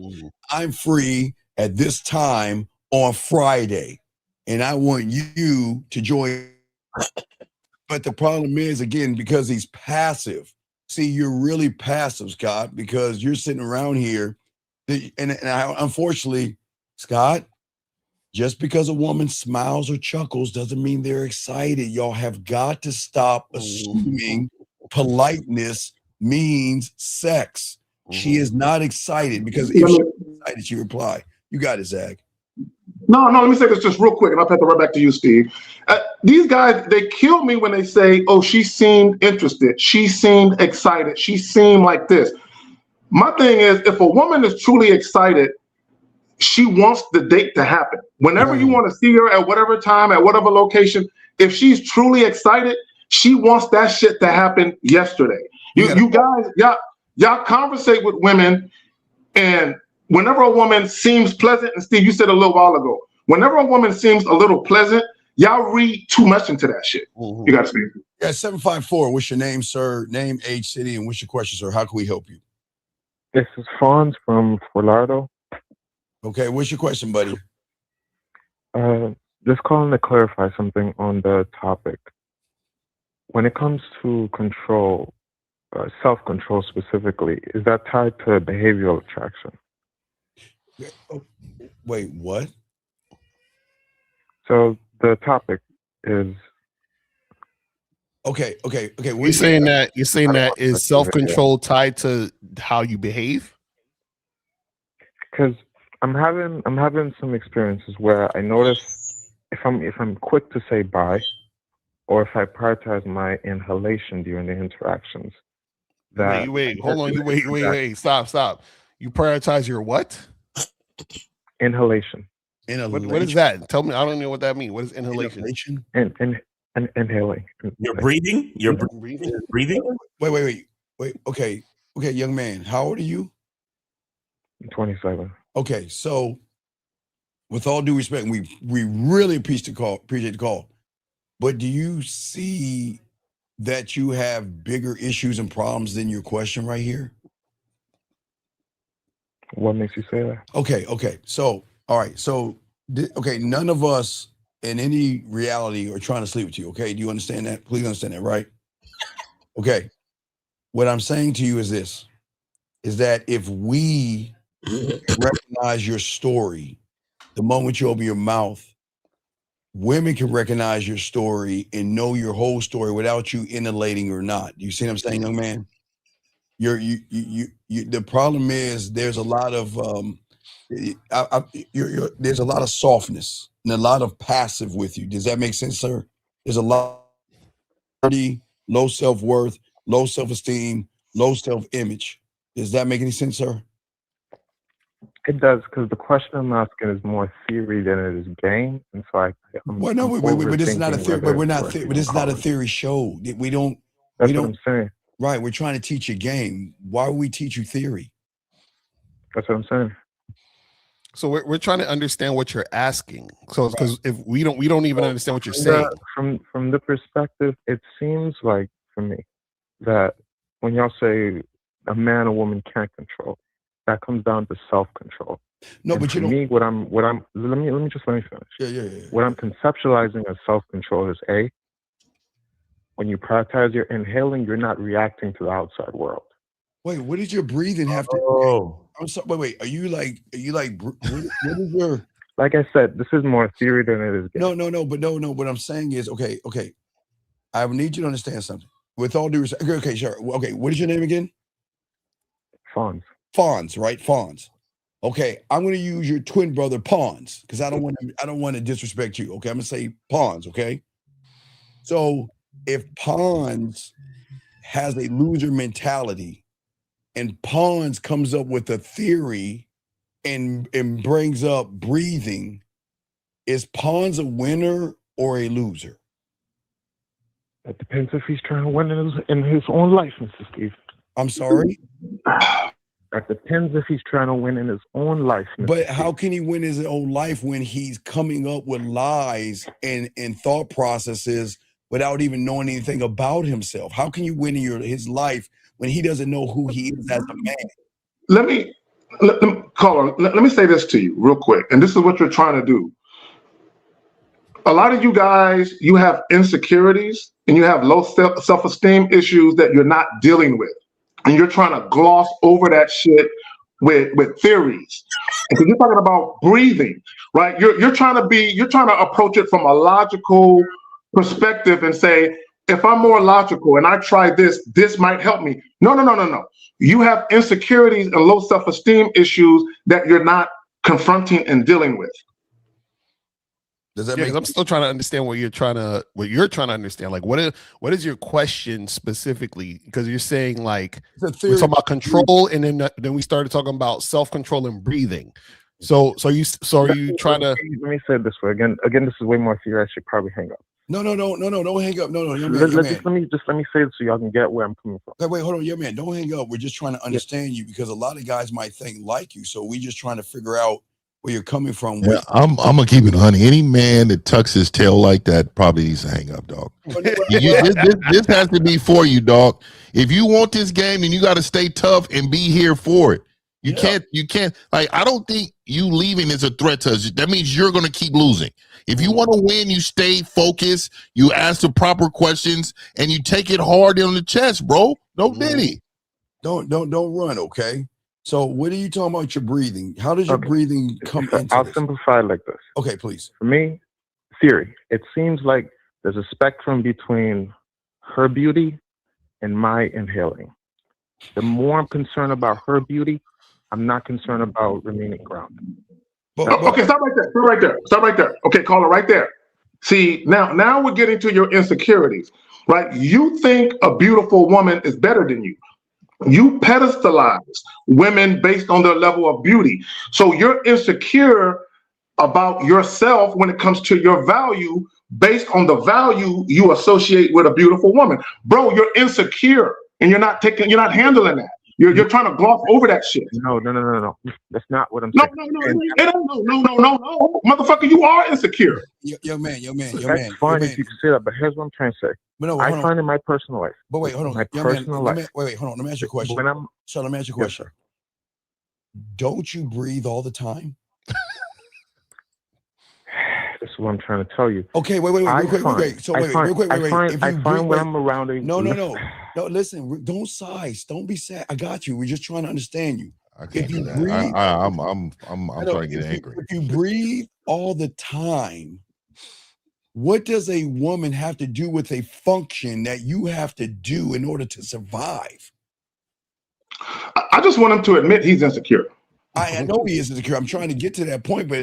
I'm free at this time on Friday, and I want you to join. But the problem is, again, because he's passive. See, you're really passive, Scott, because you're sitting around here. Unfortunately, Scott, just because a woman smiles or chuckles doesn't mean they're excited. Y'all have got to stop assuming politeness means sex. She is not excited, because if she's excited, she reply. You got it, Zach. No, let me say this just real quick, and I'll pass it right back to you, Steve. These guys, they kill me when they say, oh, she seemed interested. She seemed excited. She seemed like this. My thing is, if a woman is truly excited, she wants the date to happen. Whenever you want to see her at whatever time, at whatever location, if she's truly excited, she wants that shit to happen yesterday. You guys, y'all conversate with women, and whenever a woman seems pleasant, and Steve, you said a little while ago, whenever a woman seems a little pleasant, y'all read too much into that shit. You got to speak. Yeah, 754. What's your name, sir? Name, age, city, and what's your question, sir? How can we help you? This is Fonz from Fort Lauderdale. Okay, what's your question, buddy? Just calling to clarify something on the topic. When it comes to control, self-control specifically, is that tied to behavioral attraction? Wait, what? So the topic is okay. You're saying that is self-control tied to how you behave? Because I'm having some experiences where I notice if I'm quick to say bye, or if I prioritize my inhalation during the interactions. Wait, hold on. Wait. Stop. You prioritize your what? Inhalation. What is that? Tell me. I don't know what that means. What is inhalation? Inhaling. You're breathing? You're breathing? Wait. Okay, young man. How old are you? I'm 27. Okay, so with all due respect, we really appreciate the call. But do you see that you have bigger issues and problems than your question right here? What makes you say that? Okay. So, all right. So, none of us in any reality are trying to sleep with you. Okay. Do you understand that? Please understand that, right? Okay. What I'm saying to you is this, is that if we recognize your story, the moment you open your mouth, women can recognize your story and know your whole story without you inhalating or not. You see what I'm saying, young man? The problem is there's a lot of there's a lot of softness and a lot of passive with you. Does that make sense, sir? There's a lot of low self-worth, low self-esteem, low self-image. Does that make any sense, sir? It does, because the question I'm asking is more theory than it is game, and so but this is not a theory. But we're not. But this is not a theory show. We don't. That's what I'm saying. Right. We're trying to teach a game. Why would we teach you theory? That's what I'm saying. So we're trying to understand what you're asking. So because if we don't even understand what you're saying. From the perspective, it seems like for me that when y'all say a man or woman can't control, that comes down to self-control. No, and but for me, what I'm let me finish. Yeah. What I'm conceptualizing as self-control is when you prioritize your inhaling, you're not reacting to the outside world. Wait, what did your breathing have to? Oh, I'm sorry. Wait. Are you like? What is your? Like I said, this is more theory than it is game. No. What I'm saying is, okay. I need you to understand something. With all due respect, okay, sure. Okay, what is your name again? Fonz, right? Fonz. Okay, I'm going to use your twin brother Pawns because I don't want to disrespect you. Okay, I'm going to say Pawns. Okay, so if Pawns has a loser mentality, and Pawns comes up with a theory and brings up breathing, is Pawns a winner or a loser? It depends if he's trying to win in his own life, Mr. Steve. I'm sorry? That depends if he's trying to win in his own life. But how can he win his own life when he's coming up with lies and thought processes without even knowing anything about himself? How can you win in his life when he doesn't know who he is as a man? Let me say this to you real quick, and this is what you're trying to do. A lot of you guys, you have insecurities and you have low self-esteem issues that you're not dealing with. And you're trying to gloss over that shit with theories. Because you're talking about breathing, right? You're trying to approach it from a logical perspective and say, if I'm more logical and I try this might help me. No. You have insecurities and low self-esteem issues that you're not confronting and dealing with. Does that make? I'm still trying to understand what you're trying to understand. Like, what is your question specifically? Because you're saying like we're talking about control, and then we started talking about self-control and breathing. So are you trying to? Let me say it this way again. This is way more theory. I should probably hang up. No, don't hang up. No, Let me say it so y'all can get where I'm coming from. Wait, hold on, your man. Don't hang up. We're just trying to understand you because a lot of guys might think like you. So we just trying to figure out where you're coming from. Yeah, I'm gonna keep it, honey. Any man that tucks his tail like that probably needs to hang up, dog. This has to be for you, dog. If you want this game, then you got to stay tough and be here for it. You can't. Like, I don't think you leaving is a threat to us. That means you're gonna keep losing. If you want to win, you stay focused. You ask the proper questions and you take it hard on the chest, bro. No diddy. Don't run, okay? So what are you talking about your breathing? How does your breathing come into I'll simplify it like this. Okay, please. For me, theory. It seems like there's a spectrum between her beauty and my inhaling. The more I'm concerned about her beauty, I'm not concerned about remaining grounded. Okay, stop right there. Okay, call it right there. See, now we're getting to your insecurities, right? You think a beautiful woman is better than you. You pedestalize women based on their level of beauty. So you're insecure about yourself when it comes to your value based on the value you associate with a beautiful woman. Bro, you're insecure and you're not handling that. You're trying to gloss over that shit. No. That's not what I'm saying. No. Motherfucker, you are insecure. Yo, man. That's fine if you can say that, but here's what I'm trying to say. I find in my personal life. But wait, hold on. My personal life. Wait, hold on. Let me ask you a question. Let me ask you a question. Yes, don't you breathe all the time? This is what I'm trying to tell you. Okay, wait. Real quick. So wait. I find when I'm around a... No. Listen, don't size. Don't be sad. I got you. We're just trying to understand you. I can't do that. I'm trying to get angry. If you breathe all the time, what does a woman have to do with a function that you have to do in order to survive? I just want him to admit he's insecure. I know he is insecure. I'm trying to get to that point, but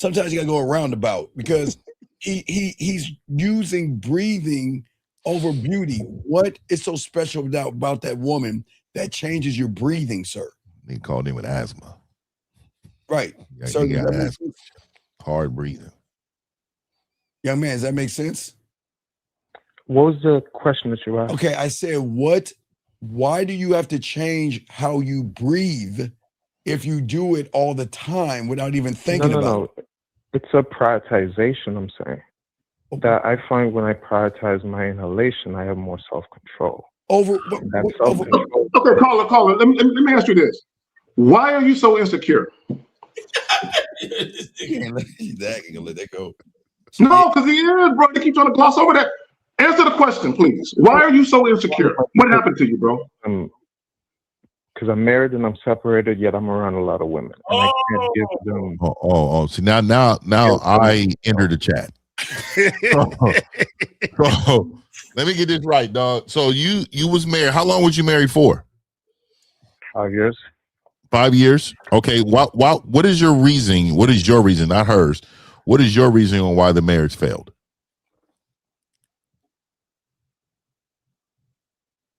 sometimes you gotta go a roundabout because he's using breathing over beauty. What is so special about that woman that changes your breathing, sir? They called him with asthma. Right. So hard breathing. Young man, does that make sense? What was the question that you asked? Okay, I said why do you have to change how you breathe if you do it all the time without even thinking about it. It's a prioritization, I'm saying. That I find when I prioritize my inhalation, I have more self-control. Okay, caller. Let me ask you this. Why are you so insecure? That can let that go. No, because he is, bro. They keep trying to gloss over that. Answer the question, please. Why are you so insecure? What happened to you, bro? Because I'm married and I'm separated, yet I'm around a lot of women. And I can't give them. See, now I enter the chat. So let me get this right, dog. So you was married. How long was you married for? 5 years. 5 years. Okay. What is your reason? What is your reason, not hers? What is your reason on why the marriage failed?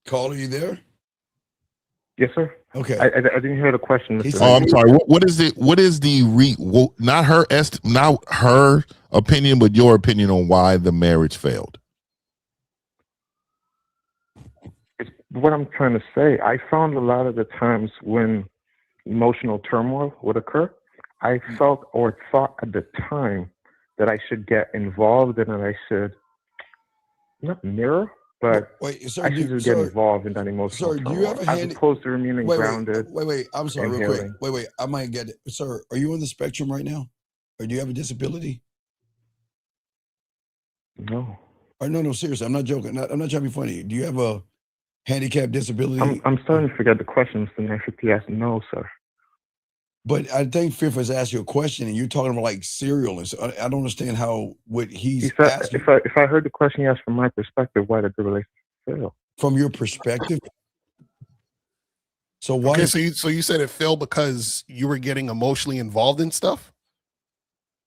Caller, are you there? Yes, sir. Okay. I didn't hear the question. Mr. Oh, I'm sorry. What is it? What is the not her opinion, but your opinion on why the marriage failed? What I'm trying to say, I found a lot of the times when emotional turmoil would occur, I felt or thought at the time that I should get involved and that I should not mirror, but I should just get involved in that emotional turmoil. Do you have a as opposed to remaining grounded. Wait. I'm sorry, real quick. Wait. I might get it. Sir, are you on the spectrum right now? Or do you have a disability? No. No, seriously. I'm not joking. I'm not trying to be funny. Do you have a handicap disability? I'm starting to forget the question, Mr. Nash. Yes, no, sir. But I think Fifth has asked you a question, and you're talking about like cereal, and so I don't understand what he's asking. If I heard the question he asked from my perspective, why did the relationship fail? From your perspective. So why? Okay, so you said it failed because you were getting emotionally involved in stuff?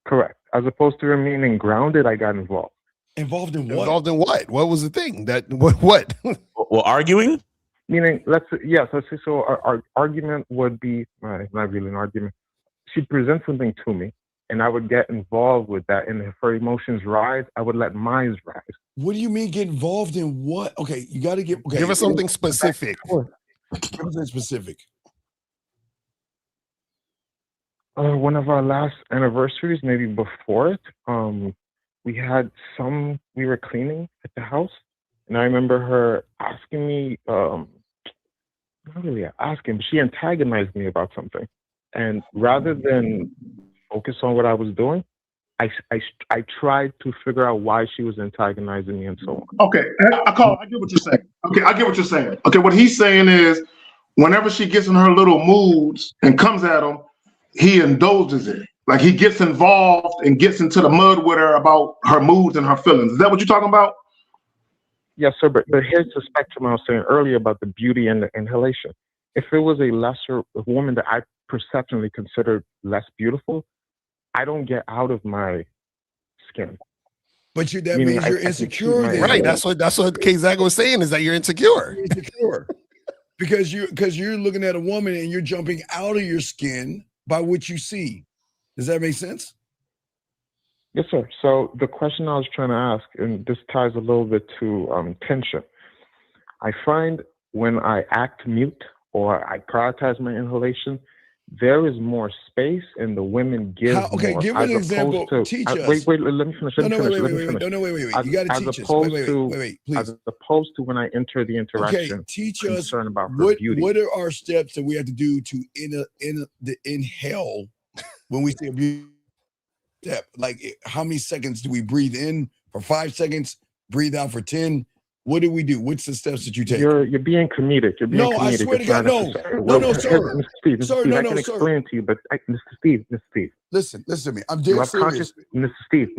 Correct. As opposed to remaining grounded, I got involved. Involved in what? Involved in what? What was the thing? What? Well, arguing? Meaning, so our argument would be, not really an argument. She'd present something to me, and I would get involved with that. And if her emotions rise, I would let mine rise. What do you mean get involved in what? Okay, you got to get. Okay, give us something specific. Give us something specific. One of our last anniversaries, maybe before it, we were cleaning at the house, and I remember her asking me, not really asking, but she antagonized me about something. And rather than focus on what I was doing, I tried to figure out why she was antagonizing me and so on. Okay, I get what you're saying. Okay, I get what you're saying. Okay, what he's saying is whenever she gets in her little moods and comes at him, he indulges it. Like he gets involved and gets into the mud with her about her moods and her feelings. Is that what you're talking about? Yes, sir. But here's the spectrum I was saying earlier about the beauty and the inhalation. If it was a woman that I perceptionally considered less beautiful, I don't get out of my skin. But that means you're insecure. Right. That's what K Zach was saying, is that you're insecure. You're insecure. because you're looking at a woman and you're jumping out of your skin by what you see. Does that make sense? Yes, sir. So the question I was trying to ask, and this ties a little bit to tension. I find when I act mute or I prioritize my inhalation, there is more space and the women give more. Give an example. Teach us. Wait, let me finish. Wait. You got to teach us. Wait, please. As opposed to when I enter the interaction. Okay, teach us about her beauty. What are our steps that we have to do to inhale when we say a beauty step? Like how many seconds do we breathe in for 5 seconds, breathe out for 10? What do we do? What's the steps that you take? You're being comedic. You're being comedic. I swear to God, no, sir. Mr. Steve, I can explain to you, but Mr. Steve. Listen to me. I'm dead serious. Mr. Steve.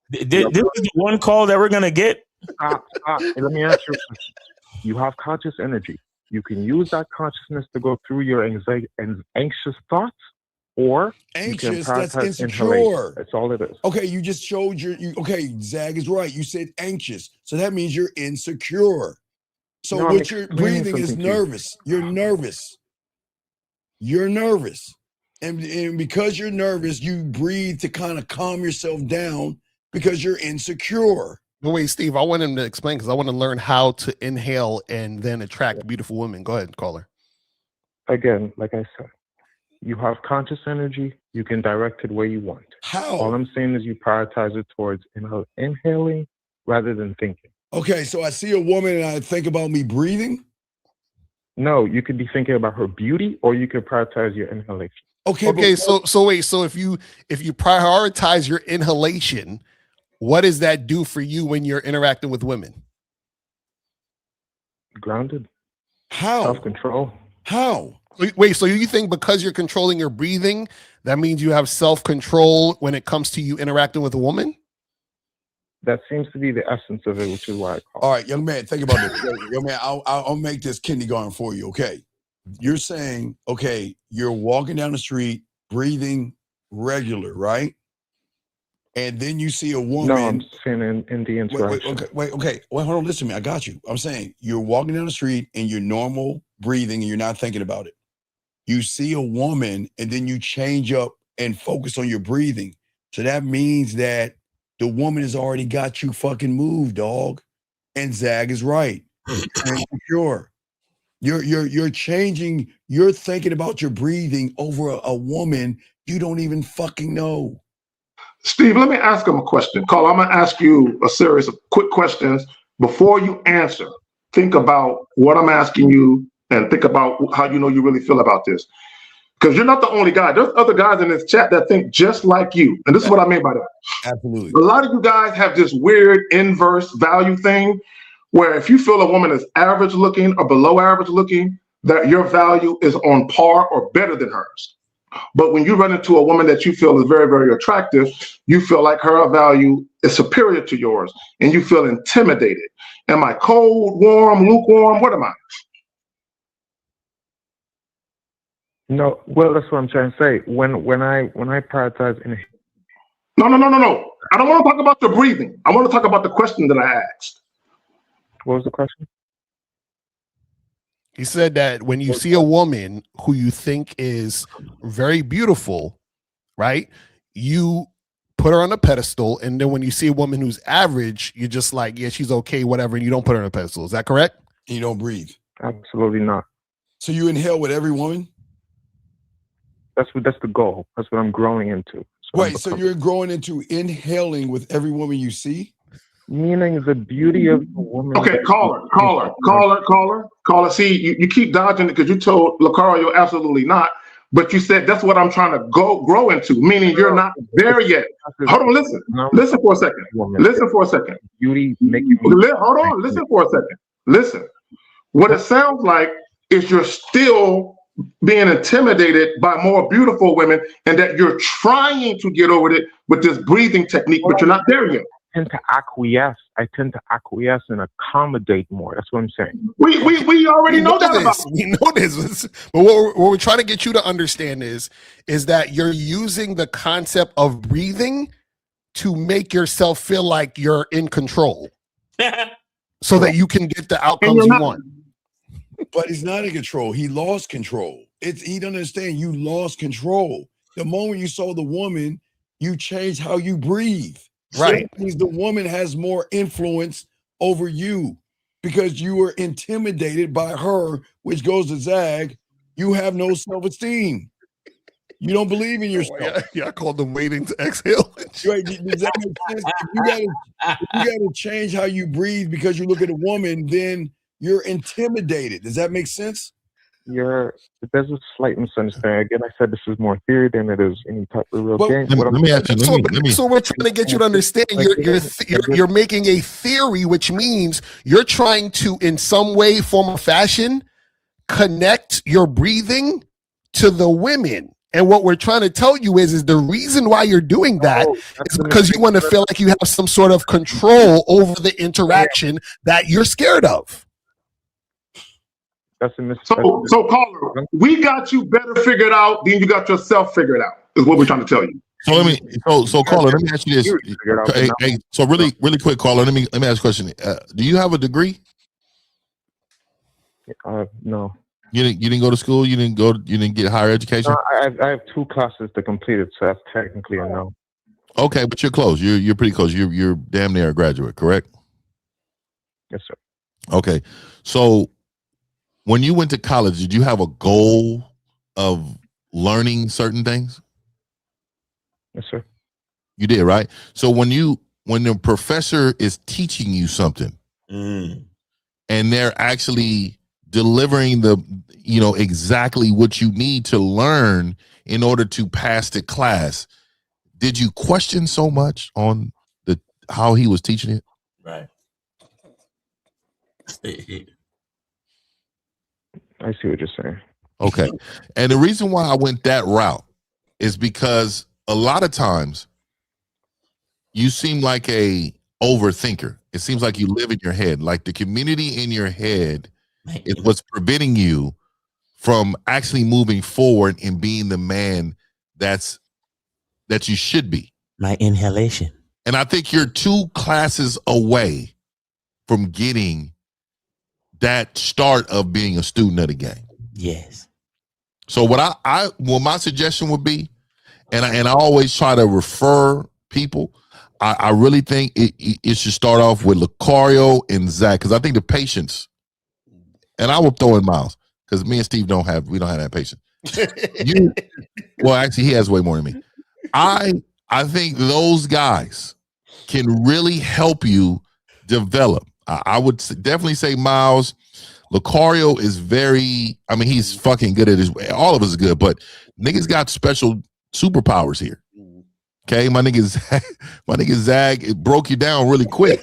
This is the one call that we're going to get? Stop. Let me ask you a question. You have conscious energy. You can use that consciousness to go through your anxious thoughts, or anxious, that's insecure. That's all it is. Okay, you just showed okay, Zag is right. You said anxious. So that means you're insecure. So what you're breathing is nervous. You're nervous. And because you're nervous, you breathe to kind of calm yourself down because you're insecure. No, wait, Steve, I want him to explain because I want to learn how to inhale and then attract beautiful women. Go ahead, caller. Again, like I said, You have conscious energy. You can direct it where you want. How? All I'm saying is you prioritize it towards inhaling rather than thinking. Okay, so I see a woman and I think about me breathing? No, you could be thinking about her beauty, or you could prioritize your inhalation. Okay, so wait, so if you prioritize your inhalation, what does that do for you when you're interacting with women? Grounded. How? Self-control. How? Wait, so you think because you're controlling your breathing, that means you have self-control when it comes to you interacting with a woman? That seems to be the essence of it, which is why I call. All right, young man, think about this. Young man, I'll make this kindergarten for you, okay? You're saying, okay, you're walking down the street, breathing regular, right? And then you see a woman. No, I'm saying in the interaction. Okay. Well, hold on, listen to me. I got you. I'm saying you're walking down the street and you're normal breathing and you're not thinking about it. You see a woman and then you change up and focus on your breathing. So that means that the woman has already got you fucking moved, dog. And Zag is right. Sure. You're changing, you're thinking about your breathing over a woman you don't even fucking know. Steve, let me ask him a question. Carl, I'm gonna ask you a series of quick questions. Before you answer, think about what I'm asking you and think about how you know you really feel about this. Because you're not the only guy. There's other guys in this chat that think just like you. And this is what I mean by that. Absolutely. A lot of you guys have this weird inverse value thing where if you feel a woman is average looking or below average looking, that your value is on par or better than hers. But when you run into a woman that you feel is very, very attractive, you feel like her value is superior to yours and you feel intimidated. Am I cold, warm, lukewarm? What am I? No, well, that's what I'm trying to say. When I prioritize No. I don't want to talk about your breathing. I want to talk about the question that I asked. What was the question? He said that when you see a woman who you think is very beautiful, right? You put her on a pedestal, and then when you see a woman who's average, you're just like, yeah, she's okay, whatever, and you don't put her on a pedestal. Is that correct? And you don't breathe. Absolutely not. So you inhale with every woman? That's the goal. That's what I'm growing into. Wait, so you're growing into inhaling with every woman you see? Meaning the beauty of the woman. Okay, caller. See, you keep dodging it because you told Lucario absolutely not, but you said that's what I'm trying to grow into, meaning you're not there yet. Hold on, listen for a second. Listen for a second. Beauty make you. Hold on, listen for a second. Listen. What it sounds like is you're still being intimidated by more beautiful women and that you're trying to get over it with this breathing technique, but you're not there yet. I tend to acquiesce and accommodate more. That's what I'm saying. We already know that about we know this. But what we're trying to get you to understand is that you're using the concept of breathing to make yourself feel like you're in control so that you can get the outcomes you want. But he's not in control. He lost control. He doesn't understand. You lost control. The moment you saw the woman, you changed how you breathe. Right. So that means the woman has more influence over you because you were intimidated by her, which goes to Zag. You have no self-esteem. You don't believe in yourself. Yeah, I called them waiting to exhale. Right? Does that make sense? If you gotta change how you breathe because you look at a woman, then you're intimidated. Does that make sense? There's a slight misunderstanding. Again, I said this is more theory than it is any type of real game. Let me ask you. So we're trying to get you to understand. You're making a theory, which means you're trying to, in some way, form, or fashion, connect your breathing to the women. And what we're trying to tell you is the reason why you're doing that is because you want to feel like you have some sort of control over the interaction that you're scared of. That's a so caller, we got you better figured out than you got yourself figured out, is what we're trying to tell you. So caller, let me ask you this. So really quick, caller, let me ask you a question. Do you have a degree? No. You didn't go to school. You didn't get higher education. No, I have 2 classes to complete it, so that's technically a no. Okay, but you're close. You're pretty close. You're damn near a graduate, correct? Yes, sir. Okay, so when you went to college, did you have a goal of learning certain things? Yes, sir. You did, right? So when the professor is teaching you something and they're actually delivering exactly what you need to learn in order to pass the class, did you question so much on how he was teaching it? Right. I see what you're saying. Okay. And the reason why I went that route is because a lot of times you seem like a overthinker. It seems like you live in your head. Like the community in your head is what's preventing you from actually moving forward and being the man that you should be. My inhalation. And I think you're 2 classes away from getting that start of being a student of the game. Yes. So what my suggestion would be, and I always try to refer people, I really think it should start off with Lucario and Zach, because I think the patience, and I will throw in Miles, because me and Steve don't have that patience. Well, actually, he has way more than me. I think those guys can really help you develop. I would definitely say Miles. Lucario is he's fucking good at his way. All of us is good, but niggas got special superpowers here. Okay, my nigga Zag, it broke you down really quick.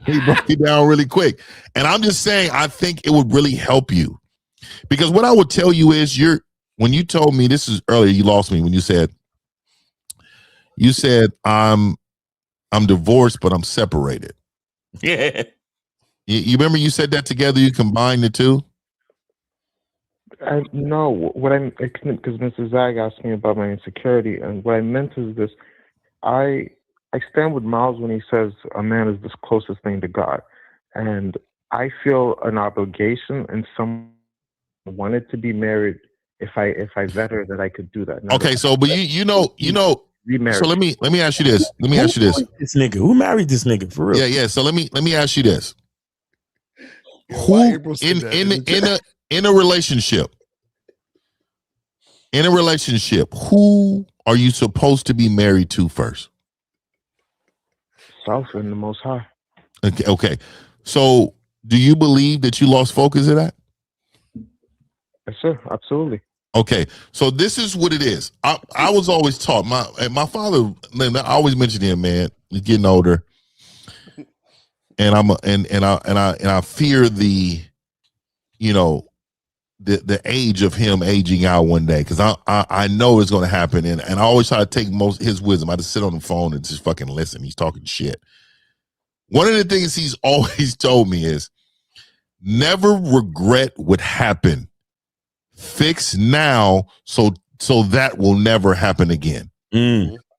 He broke you down really quick. And I'm just saying, I think it would really help you. Because what I would tell you is when you told me, this is earlier, you lost me when you said I'm divorced, but I'm separated. Yeah. You remember you said that together, you combined the two? No, because Mr. Zag asked me about my insecurity, and what I meant is this: I stand with Miles when he says a man is the closest thing to God, and I feel an obligation, and someone wanted to be married. If I vet her, that I could do that. Okay, so but you know. So let me ask you this. This nigga, who married this nigga for real? Yeah. So let me ask you this: who in a relationship, who are you supposed to be married to first? Self and the Most High. Okay. So do you believe that you lost focus of that? Yes, sir. Absolutely. Okay, so this is what it is. I was always taught, my father, I always mention him, man. He's getting older, and I fear the age of him aging out one day, because I know it's going to happen, and I always try to take most his wisdom. I just sit on the phone and just fucking listen. He's talking shit. One of the things he's always told me is never regret what happened. Fix now so that will never happen again.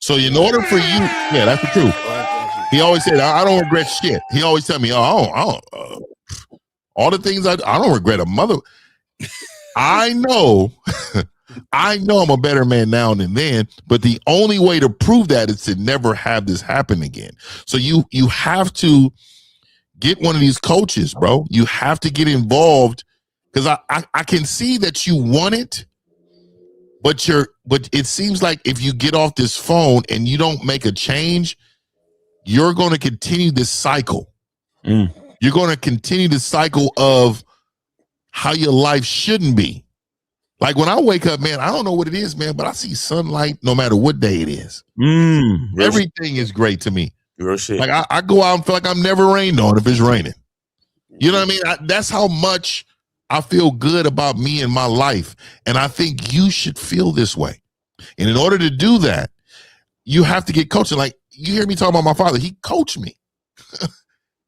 So in order for you, yeah, that's the truth. He always said, I don't regret shit. He always tell me, all the things I don't regret a mother. I know I'm a better man now than then, but the only way to prove that is to never have this happen again. So you have to get one of these coaches, bro. You have to get involved. Because I can see that you want it, but it seems like if you get off this phone and you don't make a change, you're going to continue this cycle. You're going to continue the cycle of how your life shouldn't be. Like when I wake up, man, I don't know what it is, man, but I see sunlight no matter what day it is. Everything is great to me. Real shit. Like I go out and feel like I'm never rained on if it's raining. You know what I mean? That's how much I feel good about me and my life. And I think you should feel this way. And in order to do that, you have to get coaching. Like you hear me talk about my father. He coached me.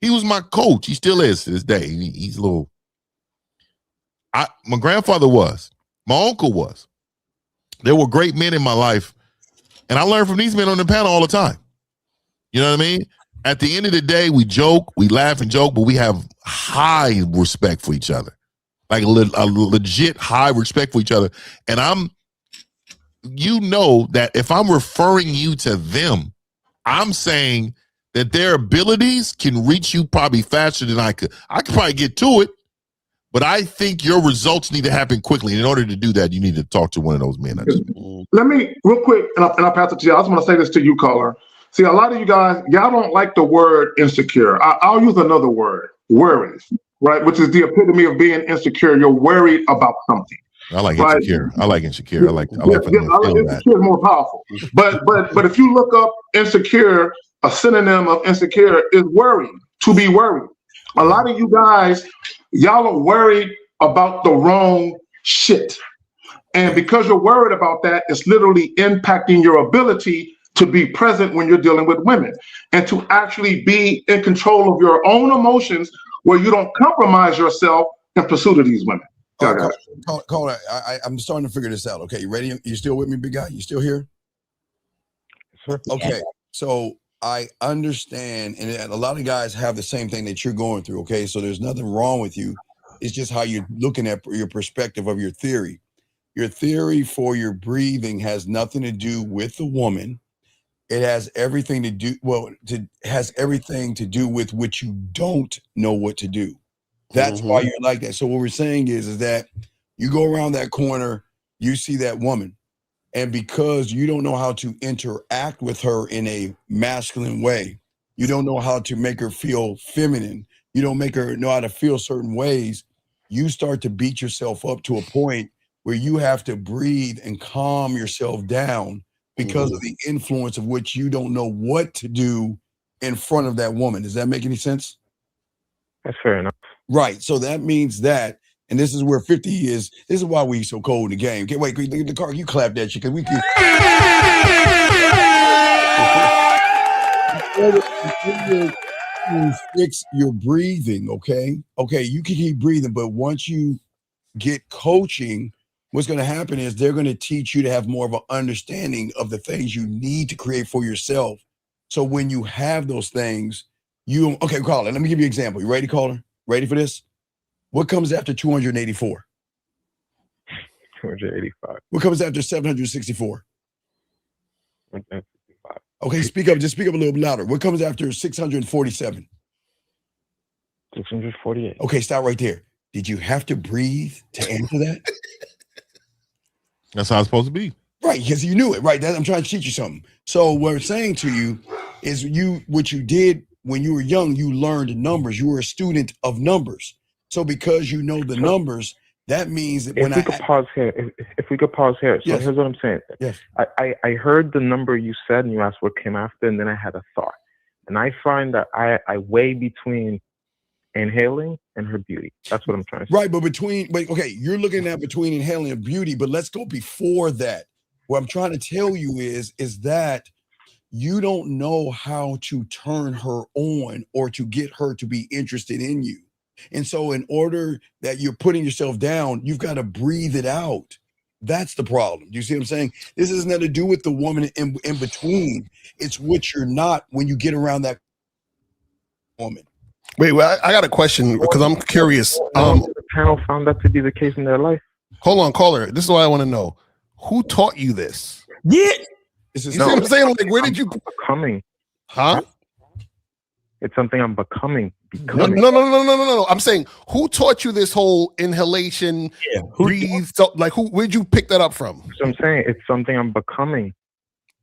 He was my coach. He still is to this day. He's a little. My grandfather was. My uncle was. There were great men in my life. And I learned from these men on the panel all the time. You know what I mean? At the end of the day, we joke, we laugh and joke, but we have high respect for each other. Like a legit high respect for each other. And that if I'm referring you to them, I'm saying that their abilities can reach you probably faster than I could. I could probably get to it, But I think your results need to happen quickly. And in order to do that, you need to talk to one of those men. Let me, real quick, and I'll pass it to you. I just want to say this to you, caller. See, a lot of you guys, y'all don't like the word insecure. I'll use another word, worried, right? Which is the epitome of being insecure. You're worried about something. I like insecure. I like insecure. I like insecure is more powerful. But if you look up insecure, a synonym of insecure is worried, to be worried. A lot of you guys, y'all are worried about the wrong shit. And because you're worried about that, it's literally impacting your ability to be present when you're dealing with women and to actually be in control of your own emotions where you don't compromise yourself in pursuit of these women. Caller, I'm starting to figure this out. Okay, you ready? You still with me, big guy? You still here? Sure. Okay, so I understand, and a lot of guys have the same thing that you're going through, okay? So there's nothing wrong with you. It's just how you're looking at your perspective of your theory. Your theory for your breathing has nothing to do with the woman. It has everything to do, has everything to do with what you don't know what to do. That's why you're like that. So what we're saying is that you go around that corner, you see that woman, and because you don't know how to interact with her in a masculine way, you don't know how to make her feel feminine, you don't make her know how to feel certain ways, you start to beat yourself up to a point where you have to breathe and calm yourself down because of the influence of which you don't know what to do in front of that woman. Does that make any sense? That's fair enough. Right. So that means that, and this is where 50 is, this is why we so cold in the game. Okay, wait, the car, you clap that shit, because we can. Fix your breathing, okay? Okay, you can keep breathing, but once you get coaching, what's going to happen is they're going to teach you to have more of an understanding of the things you need to create for yourself. So when you have those things, okay, caller, let me give you an example. You ready, caller? Ready for this? What comes after 284? 285. What comes after 764? 165. Okay, speak up. Just speak up a little bit louder. What comes after 647? 648. Okay, stop right there. Did you have to breathe to answer that? That's how it's supposed to be. Right, because you knew it, right? I'm trying to teach you something. So what I'm saying to you is what you did when you were young, you learned numbers. You were a student of numbers. So because you know the numbers, that means that if we could pause here. So here's what I'm saying. Yes. I heard the number you said and you asked what came after, and then I had a thought. And I find that I weigh between inhaling and her beauty. That's what I'm trying to say. Right, but okay, you're looking at between inhaling and beauty, but let's go before that. What I'm trying to tell you is that you don't know how to turn her on or to get her to be interested in you. And so in order that you're putting yourself down, you've got to breathe it out. That's the problem. Do you see what I'm saying? This has nothing to do with the woman in between. It's what you're not when you get around that woman. Wait, I got a question because I'm curious. The panel found that to be the case in their life. Hold on, caller. This is what I want to know. Who taught you this? Yeah. You see what I'm saying? Like, where did you becoming? Huh? It's something I'm becoming. No. I'm saying, who taught you this whole inhalation, breathe? So, like, where'd you pick that up from? So I'm saying it's something I'm becoming.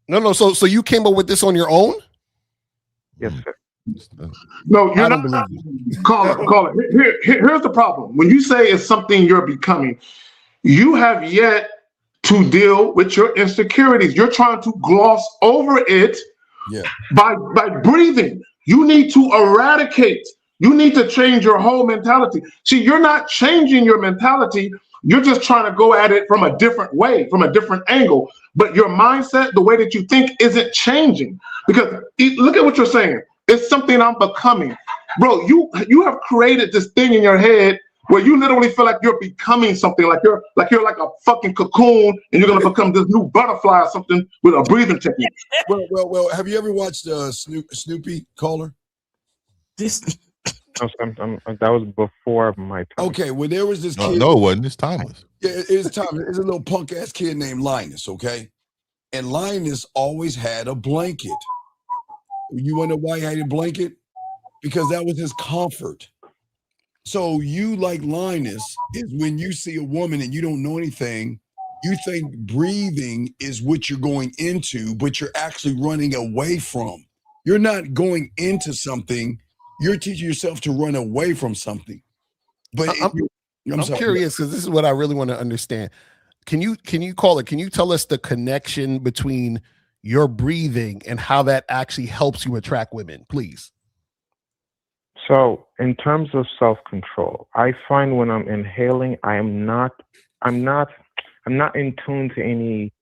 No. So you came up with this on your own? Yes, sir. No, you're not. Caller. Here's the problem. When you say it's something you're becoming, you have yet to deal with your insecurities. You're trying to gloss over it by breathing. You need to eradicate. You need to change your whole mentality. See, you're not changing your mentality. You're just trying to go at it from a different way, from a different angle. But your mindset, the way that you think, isn't changing. Because look at what you're saying. It's something I'm becoming. Bro, you have created this thing in your head where you literally feel like you're becoming something, like you're like a fucking cocoon and you're gonna become this new butterfly or something with a breathing technique. Well, have you ever watched Snoopy, caller? That was before my time. Okay, well, there was this kid. No, it wasn't. It's timeless. Yeah, it's timeless. It's a little punk ass kid named Linus, okay? And Linus always had a blanket. You want to know why he had a blanket? Because that was his comfort. So you, like Linus, is when you see a woman and you don't know anything, you think breathing is what you're going into, but you're actually running away from. You're not going into something. You're teaching yourself to run away from something. But I'm curious because this is what I really want to understand. Can you call it? Can you tell us the connection between your breathing and how that actually helps you attract women, please? So, in terms of self-control, I find when I'm inhaling, I'm not in tune to any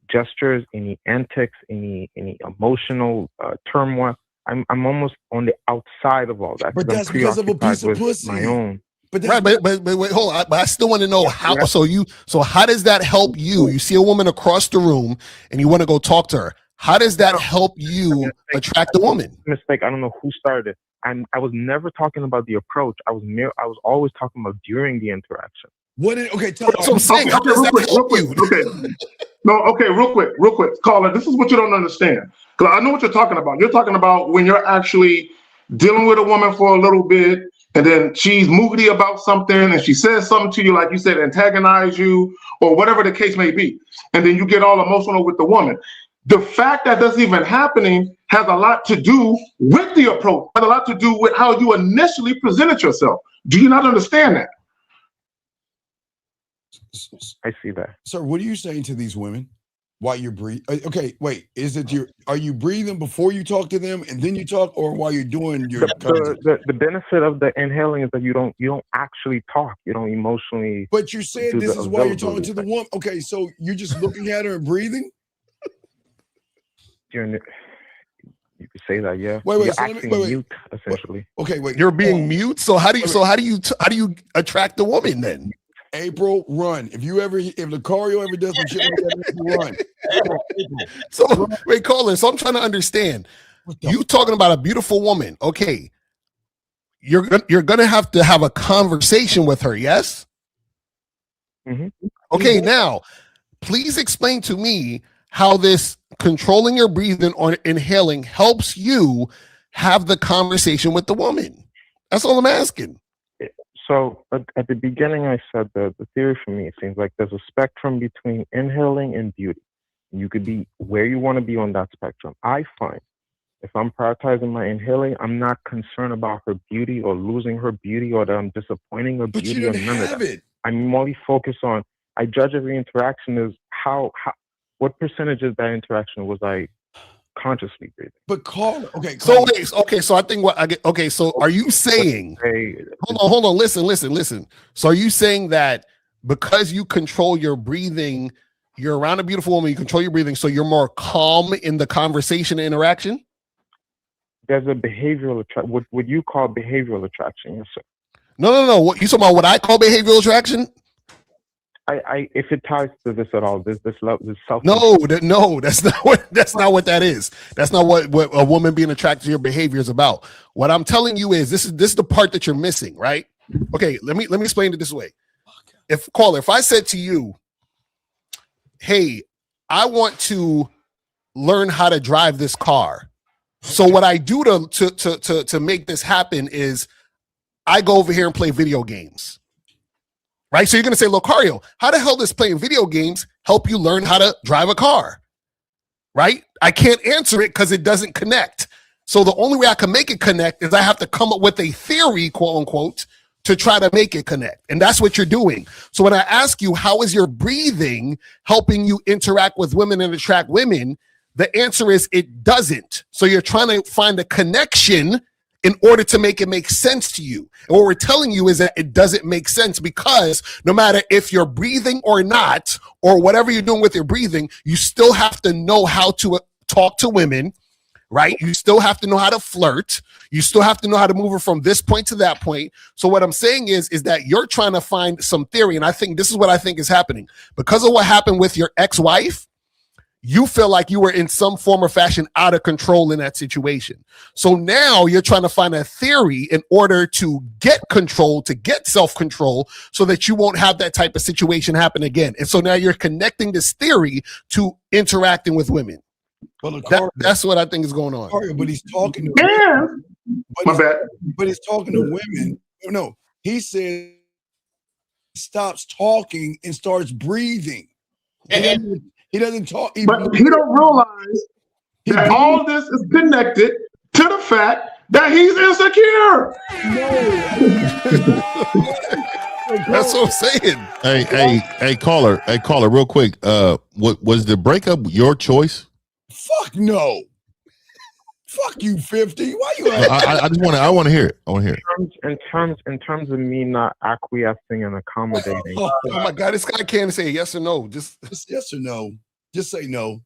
gestures, any antics, any emotional turmoil. I'm almost on the outside of all that. But that's because of a piece of pussy. My own. But wait, hold on. But I still want to know how. So how does that help you? You see a woman across the room and you want to go talk to her. How does that help you attract a woman? Mistake. I don't know who started it. I was never talking about the approach. I was always talking about during the interaction. Tell us what I'm saying. How does that help you? Okay. No, okay, real quick. Caller, this is what you don't understand. Because I know what you're talking about. You're talking about when you're actually dealing with a woman for a little bit, and then she's moody about something, and she says something to you, like you said, antagonize you, or whatever the case may be. And then you get all emotional with the woman. The fact that that's even happening has a lot to do with the approach, has a lot to do with how you initially presented yourself. Do you not understand that? I see that. Sir, what are you saying to these women while you're breathing? Okay, wait. Are you breathing before you talk to them and then you talk, or while you're doing your? The benefit of the inhaling is that you don't actually talk. You don't emotionally. But you said this is why you're talking to the woman. Okay, so you're just looking at her and breathing. You could say that, yeah. Wait. You're So acting mute, essentially. Okay, wait. You're being mute. So how do you attract the woman then? April, run. If Lucario ever does some shit like that, run. So wait, caller. So I'm trying to understand. You talking about a beautiful woman? Okay, you're gonna have to have a conversation with her. Yes. Mm-hmm. Okay. Now, please explain to me how this controlling your breathing or inhaling helps you have the conversation with the woman. That's all I'm asking. So at the beginning, I said that the theory for me, it seems like there's a spectrum between inhaling and beauty. You could be where you want to be on that spectrum. I find if I'm prioritizing my inhaling, I'm not concerned about her beauty or losing her beauty or that I'm disappointing her beauty or none of that. I'm only focused on, I judge every interaction as what percentage of that interaction was I consciously breathing? But okay. So I think what I get. Okay, so are you saying? Hold on. Listen. So are you saying that because you control your breathing, you're around a beautiful woman, you control your breathing, so you're more calm in the conversation and interaction? There's a behavioral attraction. What would you call behavioral attraction? Yes, sir. No. What you talking about? What I call behavioral attraction? If it ties to this at all, this love, this self. No, that's not what that is. That's not what a woman being attracted to your behavior is about. What I'm telling you is this is the part that you're missing, right? Okay, let me explain it this way. If I said to you, hey, I want to learn how to drive this car. So what I do to make this happen is I go over here and play video games. Right? So you're going to say, Locario, how the hell does playing video games help you learn how to drive a car? Right? I can't answer it because it doesn't connect. So the only way I can make it connect is I have to come up with a theory, quote unquote, to try to make it connect. And that's what you're doing. So when I ask you, how is your breathing helping you interact with women and attract women? The answer is it doesn't. So you're trying to find a connection in order to make it make sense to you. And what we're telling you is that it doesn't make sense because no matter if you're breathing or not, or whatever you're doing with your breathing, you still have to know how to talk to women, right? You still have to know how to flirt. You still have to know how to move her from this point to that point. So what I'm saying is that you're trying to find some theory. And I think this is what I think is happening. Because of what happened with your ex-wife, you feel like you were in some form or fashion out of control in that situation. So now you're trying to find a theory in order to get control, to get self-control, so that you won't have that type of situation happen again. And so now you're connecting this theory to interacting with women. Well, that's what I think is going on. But he's talking to women. But he's talking to women. No, He said stops talking and starts breathing. He doesn't talk. But he don't realize that all this is connected to the fact that he's insecure. That's what I'm saying. Hey, caller, real quick. What was the breakup your choice? Fuck no. Fuck you, 50. Why you? I want to hear it. I want to hear it. In terms of me not acquiescing and accommodating. Oh my God, this guy can't say yes or no. Just yes or no. Just say no.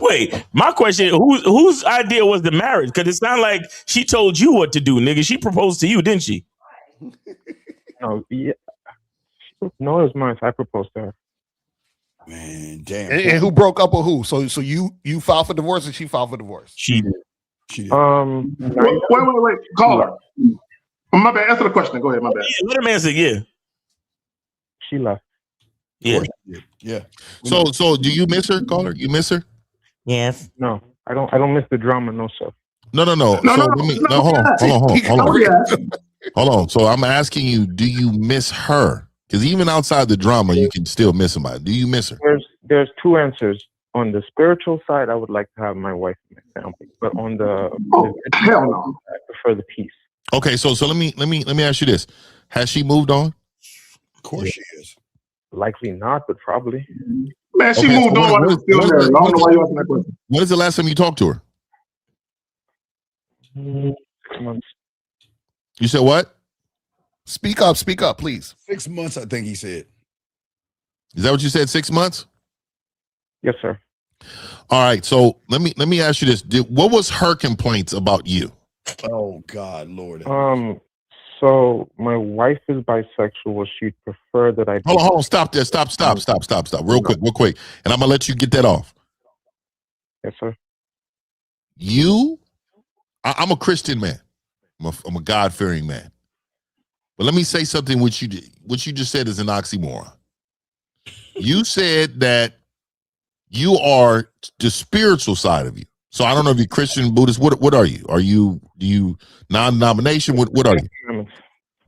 Wait, my question: whose idea was the marriage? Because it sounded like she told you what to do, nigga. She proposed to you, didn't she? No, yeah. No, it was mine. I proposed to her. Man, damn. And who broke up with who? So you filed for divorce or she filed for divorce? She did. Wait, caller. My bad. Answer the question. Go ahead. My bad. Let him answer. Yeah. She left. Yeah. Yeah. So do you miss her, caller? You miss her? Yes. No, I don't miss the drama. No, sir. No. Hold on. So I'm asking you, do you miss her? Because even outside the drama, you can still miss somebody. Do you miss her? There's two answers. On the spiritual side, I would like to have my wife and my family, but on the hell no, I prefer the peace. Okay, so let me ask you this: has she moved on? Of course she is. Likely not, but probably. Man, she moved on while I was still there. I don't know why you asking that question. When is the last time you talked to her? 6 months. You said what? Speak up, please. 6 months, I think he said. Is that what you said? 6 months? Yes, sir. All right. So let me ask you this: what was her complaints about you? Oh God, Lord. So my wife is bisexual. She'd prefer that I. Hold on. Stop there. Stop. Real quick. And I'm gonna let you get that off. Yes, sir. I'm a Christian man. I'm a God-fearing man. But let me say something which you just said is an oxymoron. You said that you are the spiritual side of you. So I don't know if you're Christian, Buddhist. What are you? Do you non-denomination? What are you?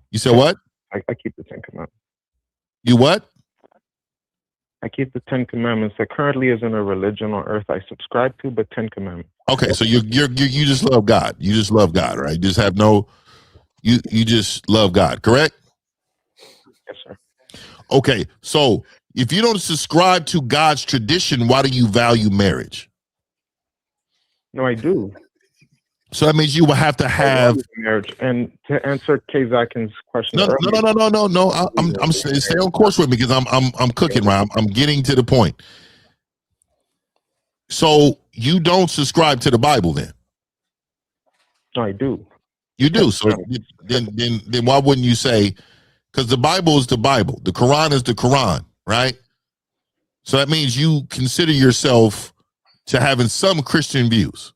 You said what? I keep the 10 Commandments. You what? I keep the 10 Commandments. That currently isn't a religion on earth I subscribe to, but 10 Commandments. Okay, so you just love God. You just love God, right? You just have you just love God, correct? Yes, sir. Okay, so if you don't subscribe to God's tradition, why do you value marriage? No, I do. So that means you will have to have marriage. And to answer K. Zakin's question, no. I'm stay on course with me because I'm cooking, right? I'm getting to the point. So you don't subscribe to the Bible, then? No, I do. You do. So then why wouldn't you say? Because the Bible is the Bible, the Quran is the Quran, right? So that means you consider yourself to having some Christian views.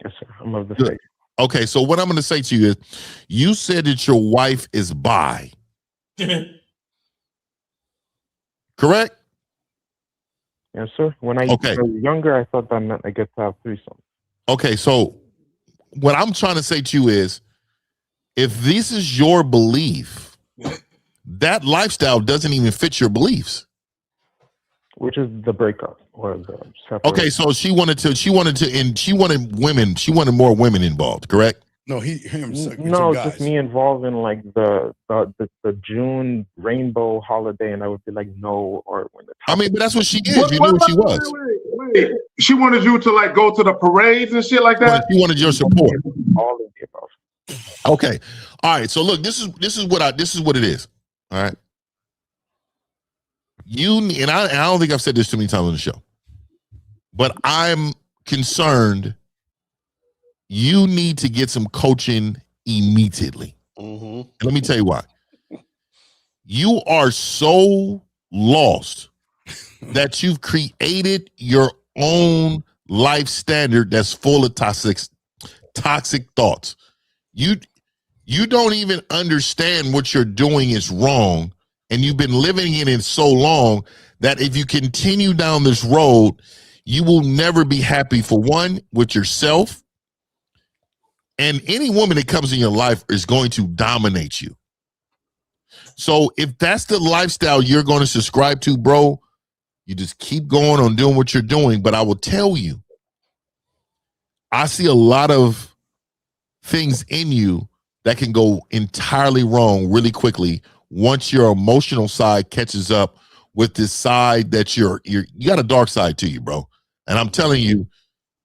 Yes, sir. I'm of the faith. Okay, so what I'm going to say to you is, you said that your wife is bi. Correct? Yes, sir. When I was younger, I thought that meant I get to have threesomes. Okay, so what I'm trying to say to you is, if this is your belief, that lifestyle doesn't even fit your beliefs. Which is the breakup or the separation. Okay, so she wanted more women involved, correct? No, no, just me involved in like the June rainbow holiday, and I would be like, no, or when the but that's what she is. You knew what she was. Wait. She wanted you to like go to the parades and shit like that. She wanted your support. All of the above. Okay, all right. So look, this is what it is. All right. I don't think I've said this too many times on the show, but I'm concerned. You need to get some coaching immediately. Mm-hmm. And let me tell you why. You are so lost that you've created your own life standard that's full of toxic thoughts. You don't even understand what you're doing is wrong, and you've been living in it so long that if you continue down this road, you will never be happy, for one, with yourself. And any woman that comes in your life is going to dominate you. So if that's the lifestyle you're going to subscribe to, bro, you just keep going on doing what you're doing. But I will tell you, I see a lot of things in you that can go entirely wrong really quickly once your emotional side catches up with this side that you got a dark side to you, bro. And I'm telling you,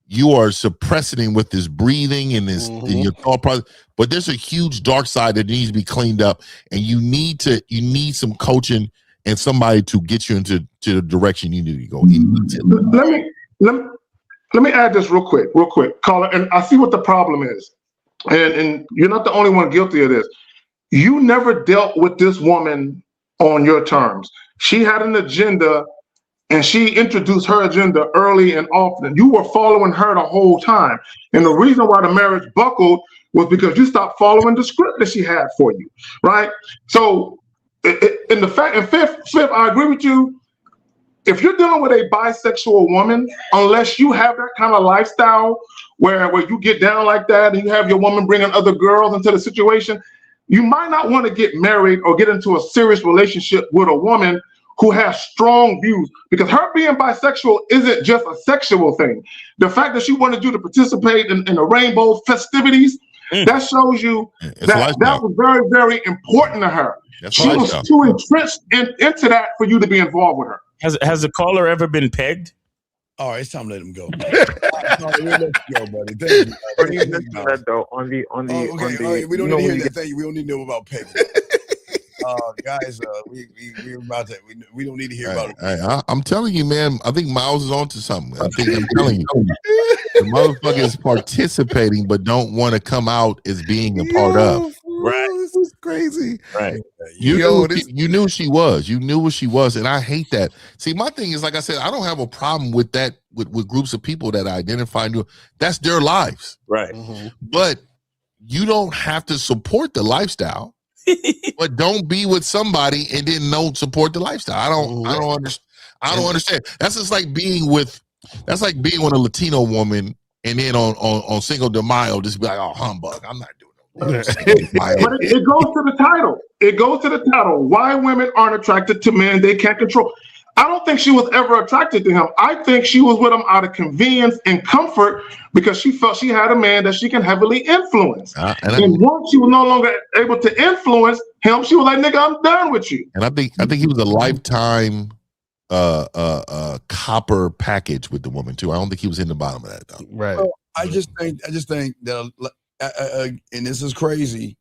you are suppressing with this breathing and this in your thought process. But there's a huge dark side that needs to be cleaned up, and you need some coaching and somebody to get you into the direction you need to go. Let me add this real quick, caller. And I see what the problem is, and you're not the only one guilty of this. You never dealt with this woman on your terms. She had an agenda, and she introduced her agenda early and often. You were following her the whole time. And the reason why the marriage buckled was because you stopped following the script that she had for you, right? So, fifth, I agree with you. If you're dealing with a bisexual woman, unless you have that kind of lifestyle where you get down like that and you have your woman bringing other girls into the situation, you might not want to get married or get into a serious relationship with a woman who has strong views, because her being bisexual isn't just a sexual thing. The fact that she wanted you to participate in the rainbow festivities, that shows you that was very, very important to her. She was too entrenched into that for you to be involved with her. Has the caller ever been pegged? All right, it's time to let him go. Let's go, buddy. Thank you. That though, we don't need to hear that. Thank you. We don't need to know about pegging. Guys, we don't need to hear about it. I'm telling you, man. I think Miles is onto something. I'm telling you, the motherfucker is participating, but don't want to come out as being a part of. Right, this is crazy. Right, you knew she was. You knew what she was, and I hate that. See, my thing is, like I said, I don't have a problem with that. With groups of people that identify new, that's their lives, right? But you don't have to support the lifestyle. But don't be with somebody and then don't support the lifestyle. I don't understand. That's just like being with a Latino woman and then on Cinco de Mayo just be like, oh, humbug, I'm not doing But it goes to the title. It goes to the title. Why women aren't attracted to men they can't control. I don't think she was ever attracted to him. I think she was with him out of convenience and comfort because she felt she had a man that she can heavily influence. And once she was no longer able to influence him, she was like, nigga, I'm done with you. And I think he was a lifetime copper package with the woman too. I don't think he was in the bottom of that though. Right. Well, I just think that, and this is crazy.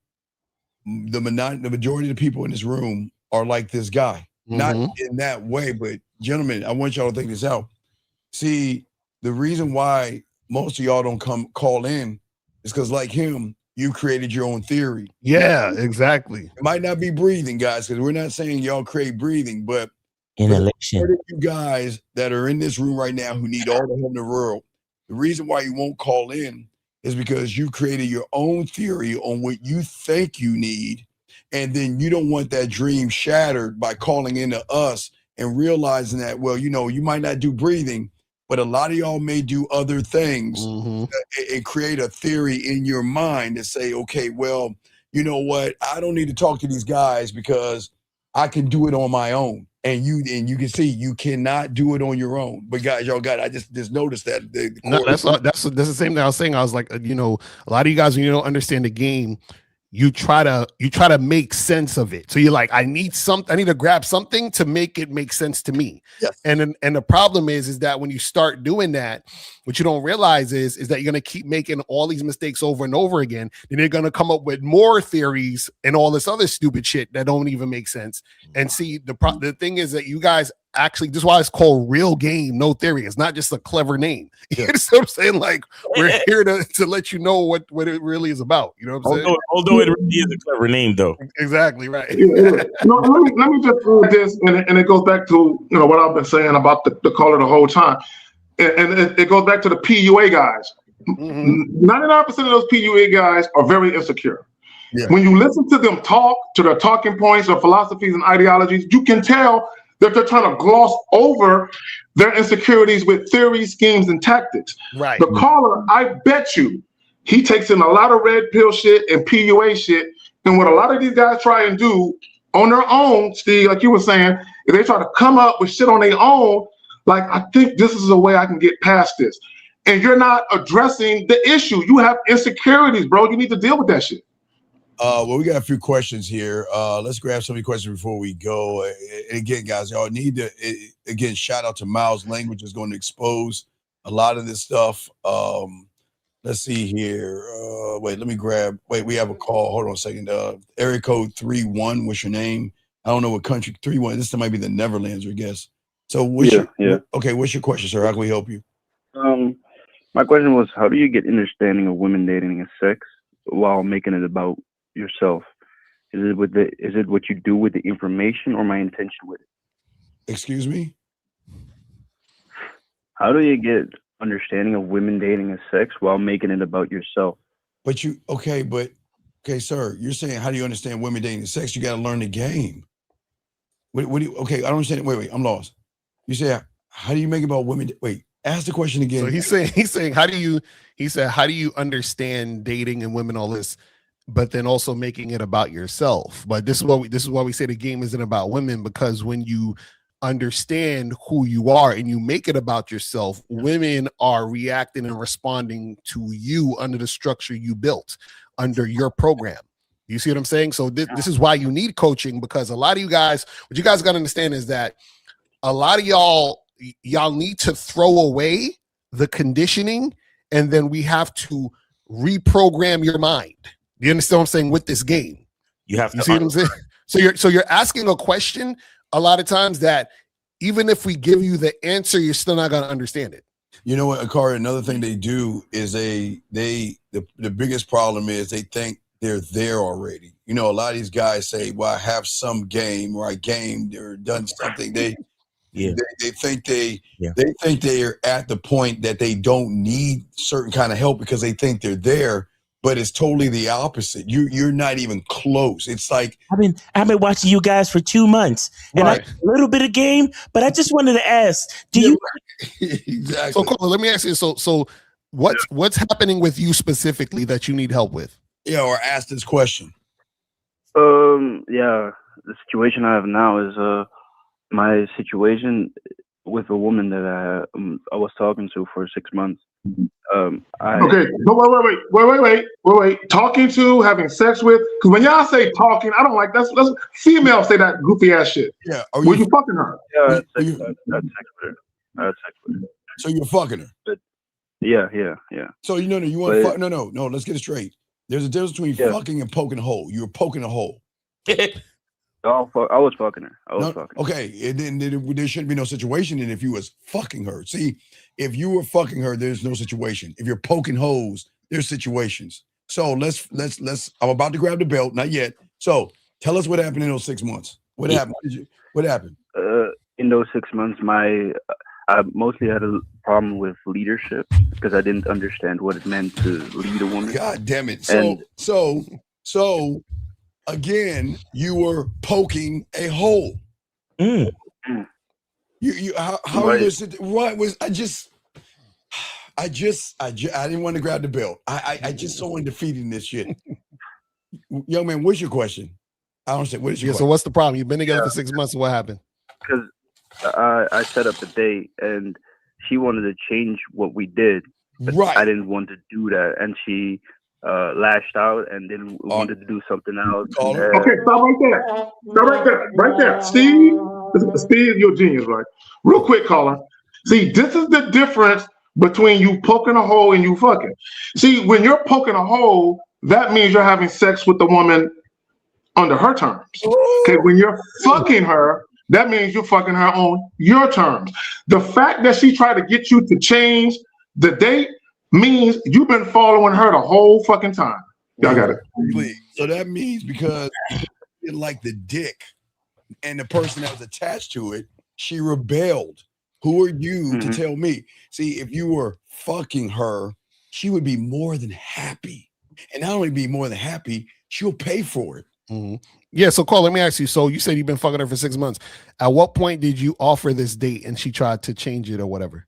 The majority of the people in this room are like this guy. Not in that way, but gentlemen, I want y'all to think this out. See, the reason why most of y'all don't call in is because, like him, you created your own theory. Yeah, exactly. It might not be breathing, guys, because we're not saying y'all create breathing, but inhalation. You guys that are in this room right now who need all the help in the world, the reason why you won't call in is because you created your own theory on what you think you need. And then you don't want that dream shattered by calling into us and realizing that, well, you might not do breathing, but a lot of y'all may do other things and create a theory in your mind to say, okay, well, you know what? I don't need to talk to these guys because I can do it on my own. And you can see you cannot do it on your own. But guys, y'all got it. I just noticed that. That's the same thing I was saying. I was like, a lot of you guys, when you don't understand the game, you try to make sense of it. So you're like, I need to grab something to make it make sense to me. Yes. And the problem is that when you start doing that, what you don't realize is that you're going to keep making all these mistakes over and over again. Then you're going to come up with more theories and all this other stupid shit that don't even make sense. And see, the thing is that you guys actually, this is why it's called Real Game, No Theory. It's not just a clever name. You know what I'm saying? Like, we're here to let you know what it really is about. You know what I'm saying? Although it really is a clever name, though. Exactly right. No, let me just do this, and it goes back to what I've been saying about the caller the whole time, and it goes back to the PUA guys. 99% of those PUA guys are very insecure. Yeah. When you listen to them talk, to their talking points or philosophies and ideologies, you can tell that they're trying to gloss over their insecurities with theories, schemes, and tactics. Right. The caller, I bet you, he takes in a lot of red pill shit and PUA shit. And what a lot of these guys try and do on their own, Steve, like you were saying, if they try to come up with shit on their own, like, I think this is a way I can get past this. And you're not addressing the issue. You have insecurities, bro. You need to deal with that shit. Well, we got a few questions here. Let's grab some of the questions before we go. And again, guys, y'all need to, again, shout out to Miles. Language is going to expose a lot of this stuff. Let's see here. Wait, let me grab. Wait, we have a call. Hold on a second. Area code 31. What's your name? I don't know what country. 31. This might be the Netherlands, I guess. So, okay, what's your question, sir? How can we help you? My question was, how do you get understanding of women dating and sex while making it about yourself? Is it what you do with the information or my intention with it? Excuse me? How do you get understanding of women dating and sex while making it about yourself? Okay, sir, you're saying, how do you understand women dating and sex? You got to learn the game. What do you, okay, I don't understand. Wait, I'm lost. You say, how do you make it about women? Wait, ask the question again. So he's saying, how do you understand dating and women, all this, but then also making it about yourself? But this is why we say the game isn't about women, because when you understand who you are and you make it about yourself, women are reacting and responding to you under the structure you built, under your program. You see what I'm saying? So this is why you need coaching, because a lot of you guys, what you guys got to understand is that a lot of y'all need to throw away the conditioning, and then we have to reprogram your mind. Do you understand what I'm saying with this game? You have to see what I'm saying? So you're asking a question a lot of times that even if we give you the answer, you're still not going to understand it. You know what, Akari, another thing they do is the biggest problem is they think they're there already. You know, a lot of these guys say, well, I have some game, or I gamed or done something. They think they are at the point that they don't need certain kind of help because they think they're there, but it's totally the opposite. You're not even close. It's like I've been watching you guys for 2 months, and I a little bit of game, but I just wanted to ask, do you exactly? So Carla, let me ask you. So what's happening with you specifically that you need help with? Yeah, or ask this question. The situation I have now is my situation with a woman that I was talking to for 6 months. Okay, wait. Talking to, having sex with, because when y'all say talking, I don't like that's females say that goofy ass shit. Yeah, were you fucking her? Yeah, I had sex with her. So you're fucking her? But, yeah. So you want to fuck? No. Let's get it straight. There's a difference between fucking and poking a hole. You were poking a hole. I was fucking her. Okay, and then there shouldn't be no situation. And if you was fucking her, see, if you were fucking her, there's no situation. If you're poking holes, there's situations. So let's. I'm about to grab the belt. Not yet. So tell us what happened in those 6 months. What happened? What happened? In those 6 months, I mostly had a problem with leadership because I didn't understand what it meant to lead a woman. God damn it! So again, you were poking a hole. You how right. was it? What was I didn't want to grab the belt. I just so undefeated in this shit. Young man, what's your question? I don't understand. What is your question? So what's the problem? You've been together for 6 months. So what happened? Because I set up a date and she wanted to change what we did. But I didn't want to do that, and she lashed out and then wanted to do something else. Okay, stop right there. Steve, you're a genius, right? Real quick, caller. See, this is the difference between you poking a hole and you fucking. See, when you're poking a hole, that means you're having sex with the woman under her terms. Okay, when you're fucking her, that means you're fucking her on your terms. The fact that she tried to get you to change the date means you've been following her the whole fucking time. Y'all got it. Please. So that means because you like the dick and the person that was attached to it, she rebelled. Who are you to tell me? See, if you were fucking her, she would be more than happy. And not only be more than happy, she'll pay for it. Yeah, so Carl, let me ask you. So you said you've been fucking her for 6 months. At what point did you offer this date and she tried to change it or whatever?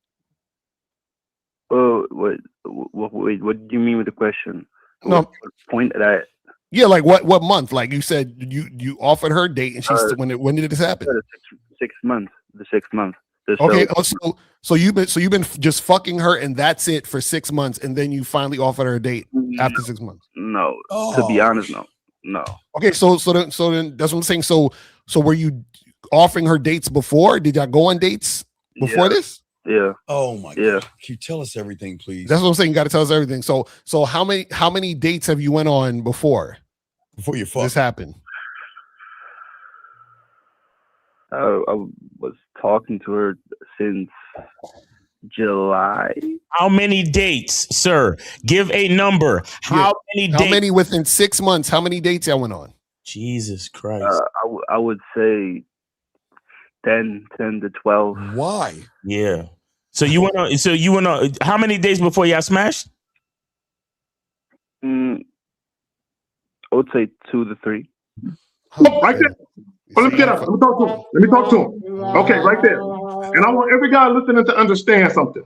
What do you mean with the question? No what point that Yeah, like what month? Like you said, you offered her a date, and she's when did this happen? 6 months. The 6th month. Okay, so you've been just fucking her, and that's it for 6 months, and then you finally offered her a date after 6 months. No, to be honest, no. Okay, so then that's what I'm saying. So were you offering her dates before? Did y'all go on dates before this? Yeah. Oh my God! Can you tell us everything, please? That's what I'm saying. You got to tell us everything. So how many dates have you went on before you fucked? This happened? I was talking to her since July. How many dates, sir? Give a number. How many dates? How many within 6 months? How many dates y'all went on? Jesus Christ. I would say 10 to 12. Why? Yeah. So you went on. How many days before y'all smashed? I would say 2 to 3. Oh, right there. Well, let me get up. Let me talk to him. Okay, right there. And I want every guy listening to understand something.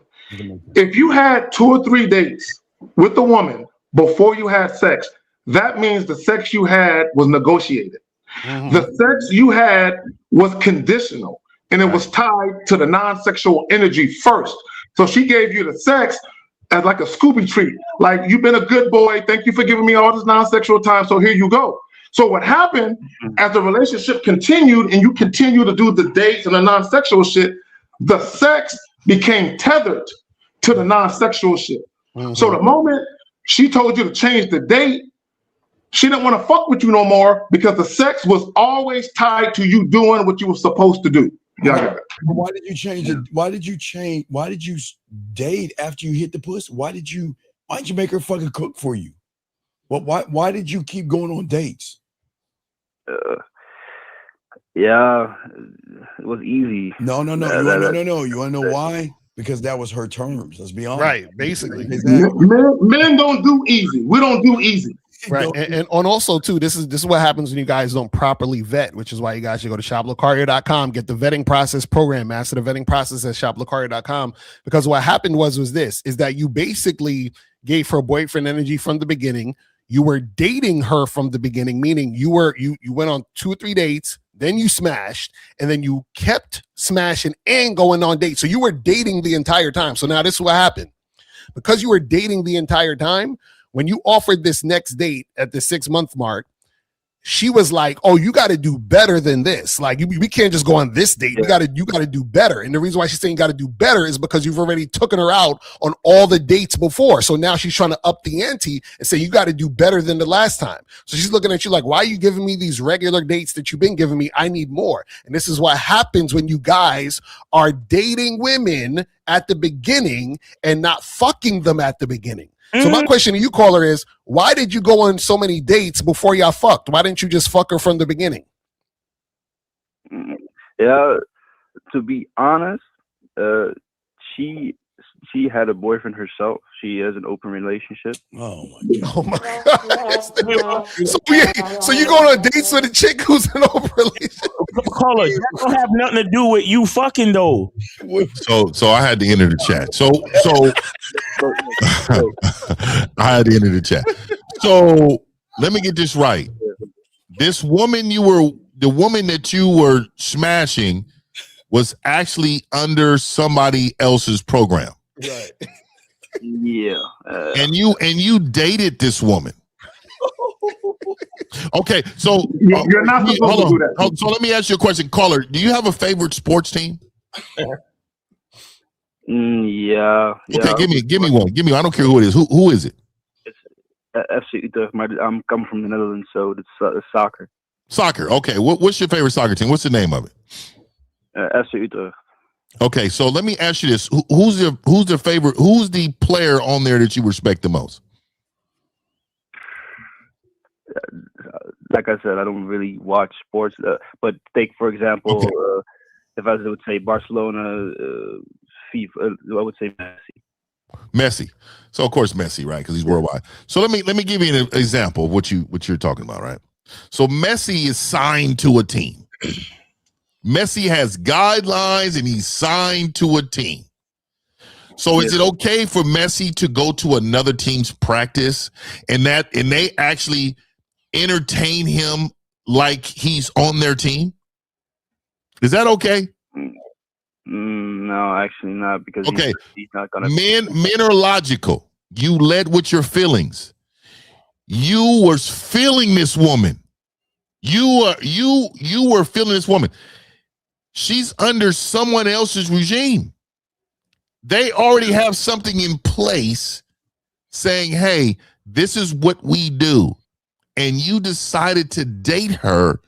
If you had 2 or 3 dates with the woman before you had sex, that means the sex you had was negotiated. The sex you had was conditional, and it was tied to the non-sexual energy first. So she gave you the sex as like a Scooby treat. Like, you've been a good boy. Thank you for giving me all this non-sexual time. So here you go. So what happened as the relationship continued and you continue to do the dates and the non-sexual shit, the sex became tethered to the non-sexual shit. So the moment she told you to change the date, she didn't want to fuck with you no more because the sex was always tied to you doing what you were supposed to do. Yeah. Why did you change it? Why did you date after you hit the pussy? Why did you make her fucking cook for you? Why did you keep going on dates? Yeah, it was easy. No. You want to know why? Because that was her terms. Let's be honest. Right, basically. Exactly. Men don't do easy. We don't do easy. Right, and also too, this is what happens when you guys don't properly vet, which is why you guys should go to shoplocaria.com, get the vetting process program, master the vetting process at shoplocaria.com. Because what happened was that you basically gave her boyfriend energy from the beginning. You were dating her from the beginning, meaning you went on 2 or 3 dates, then you smashed, and then you kept smashing and going on dates. So you were dating the entire time. So now this is what happened. Because you were dating the entire time, when you offered this next date at the 6-month mark, she was like, "Oh, you got to do better than this. Like, we can't just go on this date. You got to do better." And the reason why she's saying you got to do better is because you've already taken her out on all the dates before. So now she's trying to up the ante and say you got to do better than the last time. So she's looking at you like, "Why are you giving me these regular dates that you've been giving me? I need more." And this is what happens when you guys are dating women at the beginning and not fucking them at the beginning. So my question to you, caller, is why did you go on so many dates before y'all fucked? Why didn't you just fuck her from the beginning? Yeah, to be honest, she had a boyfriend herself. She has an open relationship. Oh my God! So you going on dates with a chick who's in an open relationship? Caller, that don't have nothing to do with you fucking though. So I had to enter the chat. So I had to enter the chat. So let me get this right. This woman the woman that you were smashing was actually under somebody else's program. Right. Yeah. And you dated this woman. Okay, so you're not supposed to do that. So let me ask you a question, caller. Do you have a favorite sports team? Yeah. Okay, give me one. Give me. I don't care who it is. Who is it? It's FC Utrecht. I'm coming from the Netherlands, so it's soccer. Soccer. Okay. What's your favorite soccer team? What's the name of it? FC Utrecht. Okay, so let me ask you this: who's the favorite? Who's the player on there that you respect the most? Like I said, I don't really watch sports, but take for example, if I would say Barcelona, FIFA, I would say Messi. So of course Messi, right? Because he's worldwide. So let me give you an example of what you're talking about, right? So Messi is signed to a team. Messi has guidelines and he's signed to a team. So is it okay for Messi to go to another team's practice and they actually entertain him like he's on their team? Is that okay? No, actually not, because okay, he's not gonna. Men are logical. You led with your feelings. You were feeling this woman. You were feeling this woman. She's under someone else's regime. They already have something in place saying, hey, this is what we do. And you decided to date her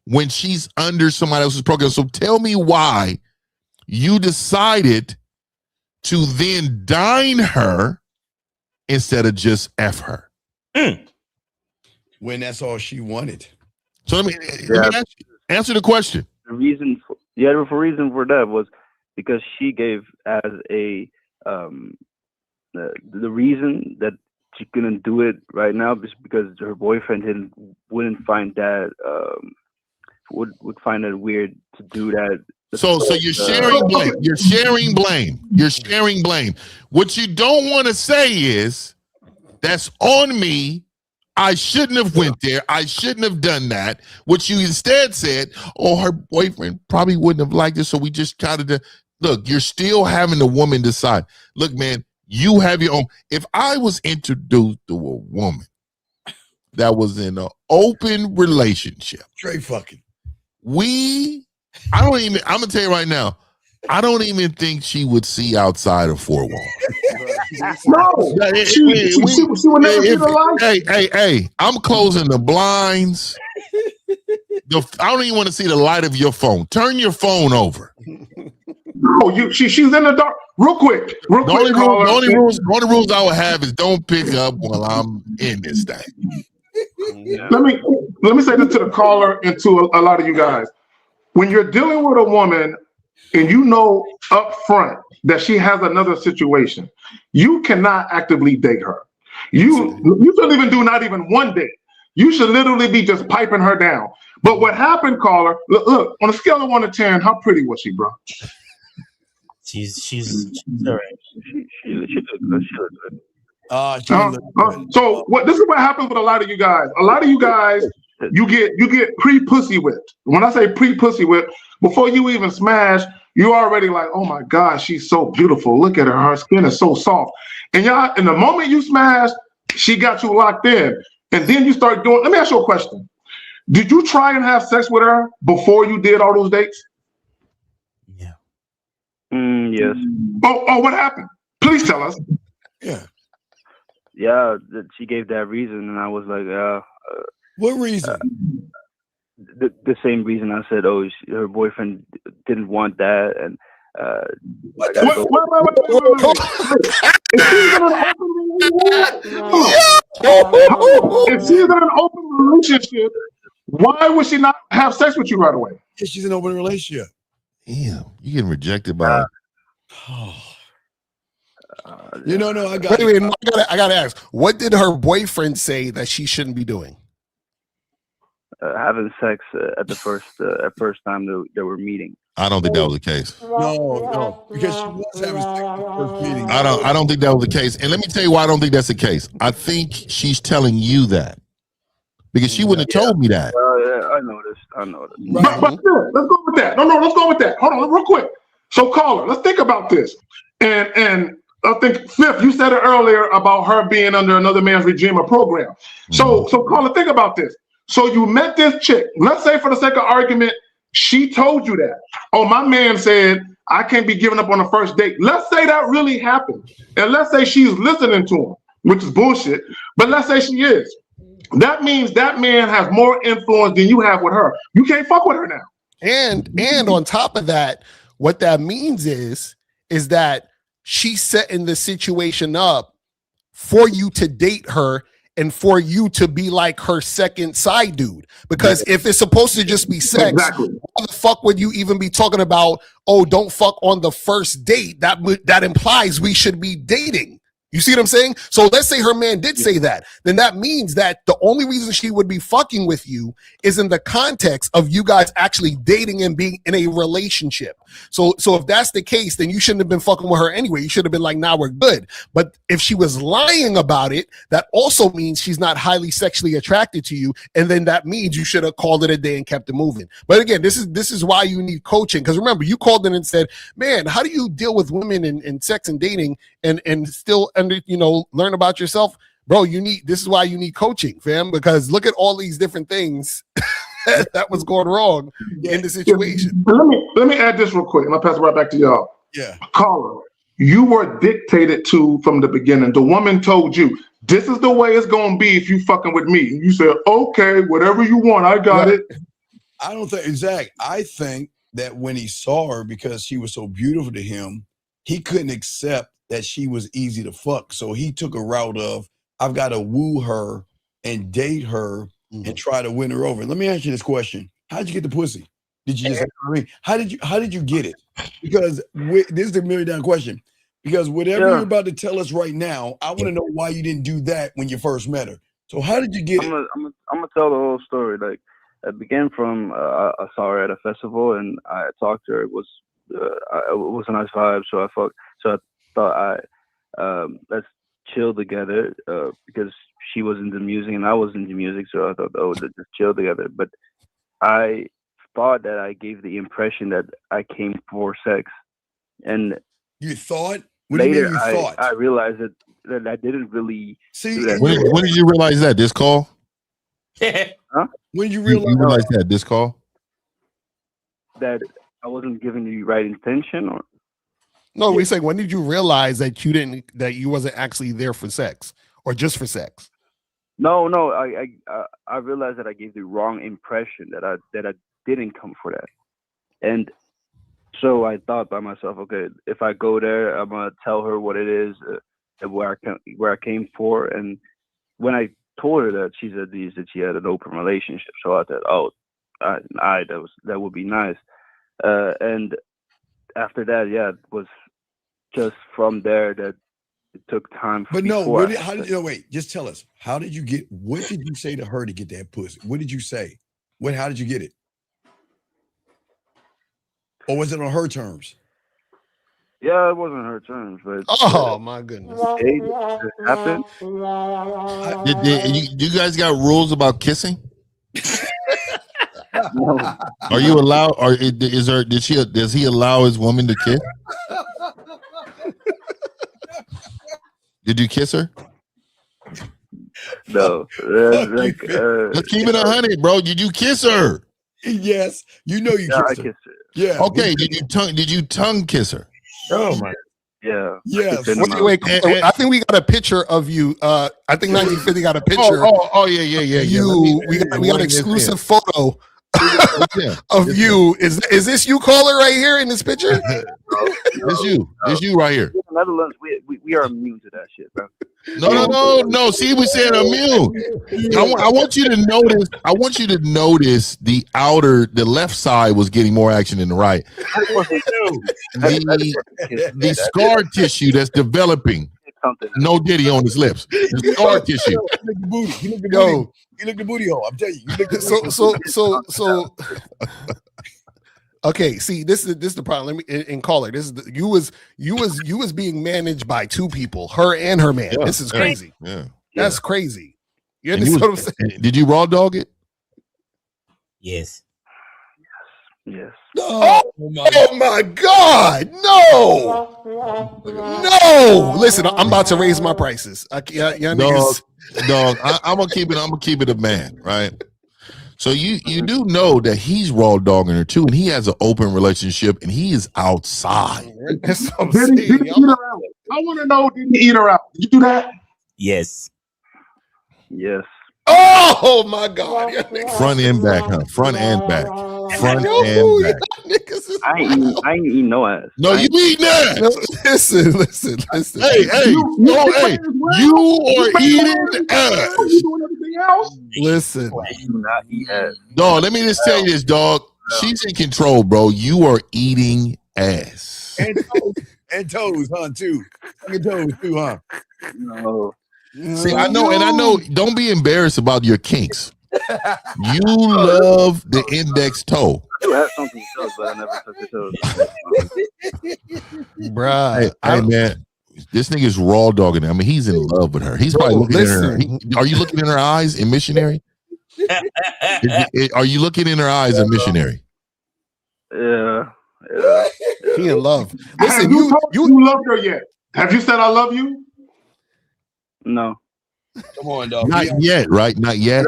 when she's under somebody else's program. So tell me why you decided to then dine her instead of just F her. When that's all she wanted. So let me answer the question. The reason for that was because she gave as a the reason that she couldn't do it right now is because her boyfriend wouldn't find that would find it weird to do that. So you're sharing blame. You're sharing blame. You're sharing blame. What you don't want to say is that's on me. I shouldn't have went there. I shouldn't have done that. What you instead said, oh, her boyfriend probably wouldn't have liked it, so we just kind of look, you're still having the woman decide. Look, man, you have your own. If I was introduced to a woman that was in an open relationship, straight fucking, I'm gonna tell you right now, I don't even think she would see outside of four walls. No, she would never see the light. Hey, I'm closing the blinds. I don't even want to see the light of your phone. Turn your phone over. No, she's in the dark. Real quick. The only rules I would have is don't pick up while I'm in this thing. Let me say this to the caller and to a lot of you guys. When you're dealing with a woman and you know up front that she has another situation, you cannot actively date her. You shouldn't even do not even one date. You should literally be just piping her down. But what happened, caller? Look, on a scale of 1 to 10, how pretty was she, bro? She's all right. She looked good. So this is what happens with a lot of you guys. A lot of you guys, you get pre-pussy whipped. When I say pre-pussy whipped, before you even smash, you're already like, oh my God, she's so beautiful. Look at her. Her skin is so soft. And y'all, in the moment you smash, she got you locked in. And then you start doing, let me ask you a question. Did you try and have sex with her before you did all those dates? Yeah. Yes. Oh, what happened? Please tell us. Yeah. Yeah, she gave that reason, and I was like, what reason? The same reason I said, oh, her boyfriend didn't want that, and Wait. If she's in an open relationship, why would she not have sex with you right away? If she's in an open relationship. Damn, you getting rejected by. No, I got. Wait, I gotta ask. What did her boyfriend say that she shouldn't be doing? Having sex at the first time they were meeting. I don't think that was the case. No, because she was having sex at the first meeting. I don't think that was the case. And let me tell you why I don't think that's the case. I think she's telling you that because she wouldn't have told me that. Yeah, I noticed. But still, let's go with that. No, let's go with that. Hold on, real quick. So, caller, let's think about this. And I think Fifth, you said it earlier about her being under another man's regime or program. So caller, think about this. So you met this chick. Let's say, for the sake of argument, she told you that. Oh, my man said I can't be giving up on the first date. Let's say that really happened, and let's say she's listening to him, which is bullshit. But let's say she is. That means that man has more influence than you have with her. You can't fuck with her now. And on top of that, what that means is that she's setting the situation up for you to date her and for you to be like her second side dude. Because if it's supposed to just be sex, exactly. Why the fuck would you even be talking about, oh, don't fuck on the first date? That implies we should be dating. You see what I'm saying? So let's say her man did say that. Then that means that the only reason she would be fucking with you is in the context of you guys actually dating and being in a relationship. So if that's the case, then you shouldn't have been fucking with her anyway. You should have been like, nah, we're good. But if she was lying about it, that also means she's not highly sexually attracted to you. And then that means you should have called it a day and kept it moving. But again, this is why you need coaching. Because remember, you called in and said, man, how do you deal with women in sex and dating and still learn about yourself? Bro, this is why you need coaching, fam, because look at all these different things that was going wrong in the situation. Let me add this real quick, and I'll pass it right back to y'all. Yeah. Caller, you were dictated to from the beginning. The woman told you, this is the way it's going to be if you fucking with me. And you said, okay, whatever you want, I got it. I don't think, Zach, I think that when he saw her, because she was so beautiful to him, he couldn't accept that she was easy to fuck. So he took a route of, I've got to woo her and date her and try to win her over. Let me ask you this question. How'd you get the pussy? Did you just, how did you get it? Because this is the $1 million question. Because whatever you're about to tell us right now, I want to know why you didn't do that when you first met her. So how did you get it? I'm gonna tell the whole story. Like, it began from I saw her at a festival and I talked to her. It was a nice vibe. So I thought let's chill together because she was into music and I was into music. So I thought, let's just chill together. But I thought that I gave the impression that I came for sex, and you thought. What later, do you mean you thought? I realized that I didn't really see. When did you realize that? This call? Huh? When did you You realize that this call? That I wasn't giving the right intention, or no, we're saying when did you realize that you wasn't actually there for sex or just for sex? No, I realized that I gave the wrong impression, that I didn't come for that, and so I thought by myself, okay, if I go there, I'm gonna tell her what it is, where I came for, and when I told her that, she said that she had an open relationship. So I thought, that would be nice. And after that, it was just from there that it took time. But no, wait, just tell us, how did you get? What did you say to her to get that pussy? What did you say? How did you get it? Or was it on her terms? Yeah, it wasn't her terms, but my goodness, it happened. Did you guys got rules about kissing? No. Are you allowed? Or does he allow his woman to kiss? Did you kiss her? No. Let's keep it 100, bro. Did you kiss her? Yes, you know you kissed her. I kissed her. Yeah. Okay. Did you tongue kiss her? Oh my. Yeah. Yes. Wait, I think we got a picture of you. I think 1950 got a picture. Yeah. We got an exclusive photo of you. Is this you, caller, right here in this picture? This you right here. In the Netherlands, we are immune to that shit, bro. No. See, we said immune. I want you to notice. I want you to notice the left side was getting more action than the right. The scar tissue that's developing. No Diddy on his lips. The scar tissue. You look the booty hole. I'm telling you. So. Okay, see, this is the problem. Let me and caller. This is you was being managed by two people, her and her man. This is crazy. Yeah, that's crazy. You understand what I'm saying? Did you raw dog it? Yes. Yes. Oh my God! No! Listen, I'm about to raise my prices. Dog, I'm gonna keep it a man, right? So you do know that he's raw dogging her too, and he has an open relationship, and he is outside. Did he eat her out? I want to know, did he eat her out? Did you do that? Yes. Yes. Oh my God! Front and back, huh? Front and back. Front and back. I ain't eating no ass. No, you eating ass. No, listen. Hey, you are eating ass. You doing everything else? Listen. I do not eat ass. Dog, let me just tell you this, dog. She's in control, bro. You are eating ass. And toes, huh, too. Fucking toes too, huh? No. See, I know. Don't be embarrassed about your kinks. You love the index toe. I do have something to toes, but I never took the toes. Bruh. Hey man, this nigga's raw dogging it. I mean, he's in love with her. He's probably looking in her. Are you looking in her eyes in missionary? Are you looking in her eyes in missionary? Yeah. He in love. Listen, you loved her yet? Have you said I love you? No. Come on, dog. Not yet, right? Not yet.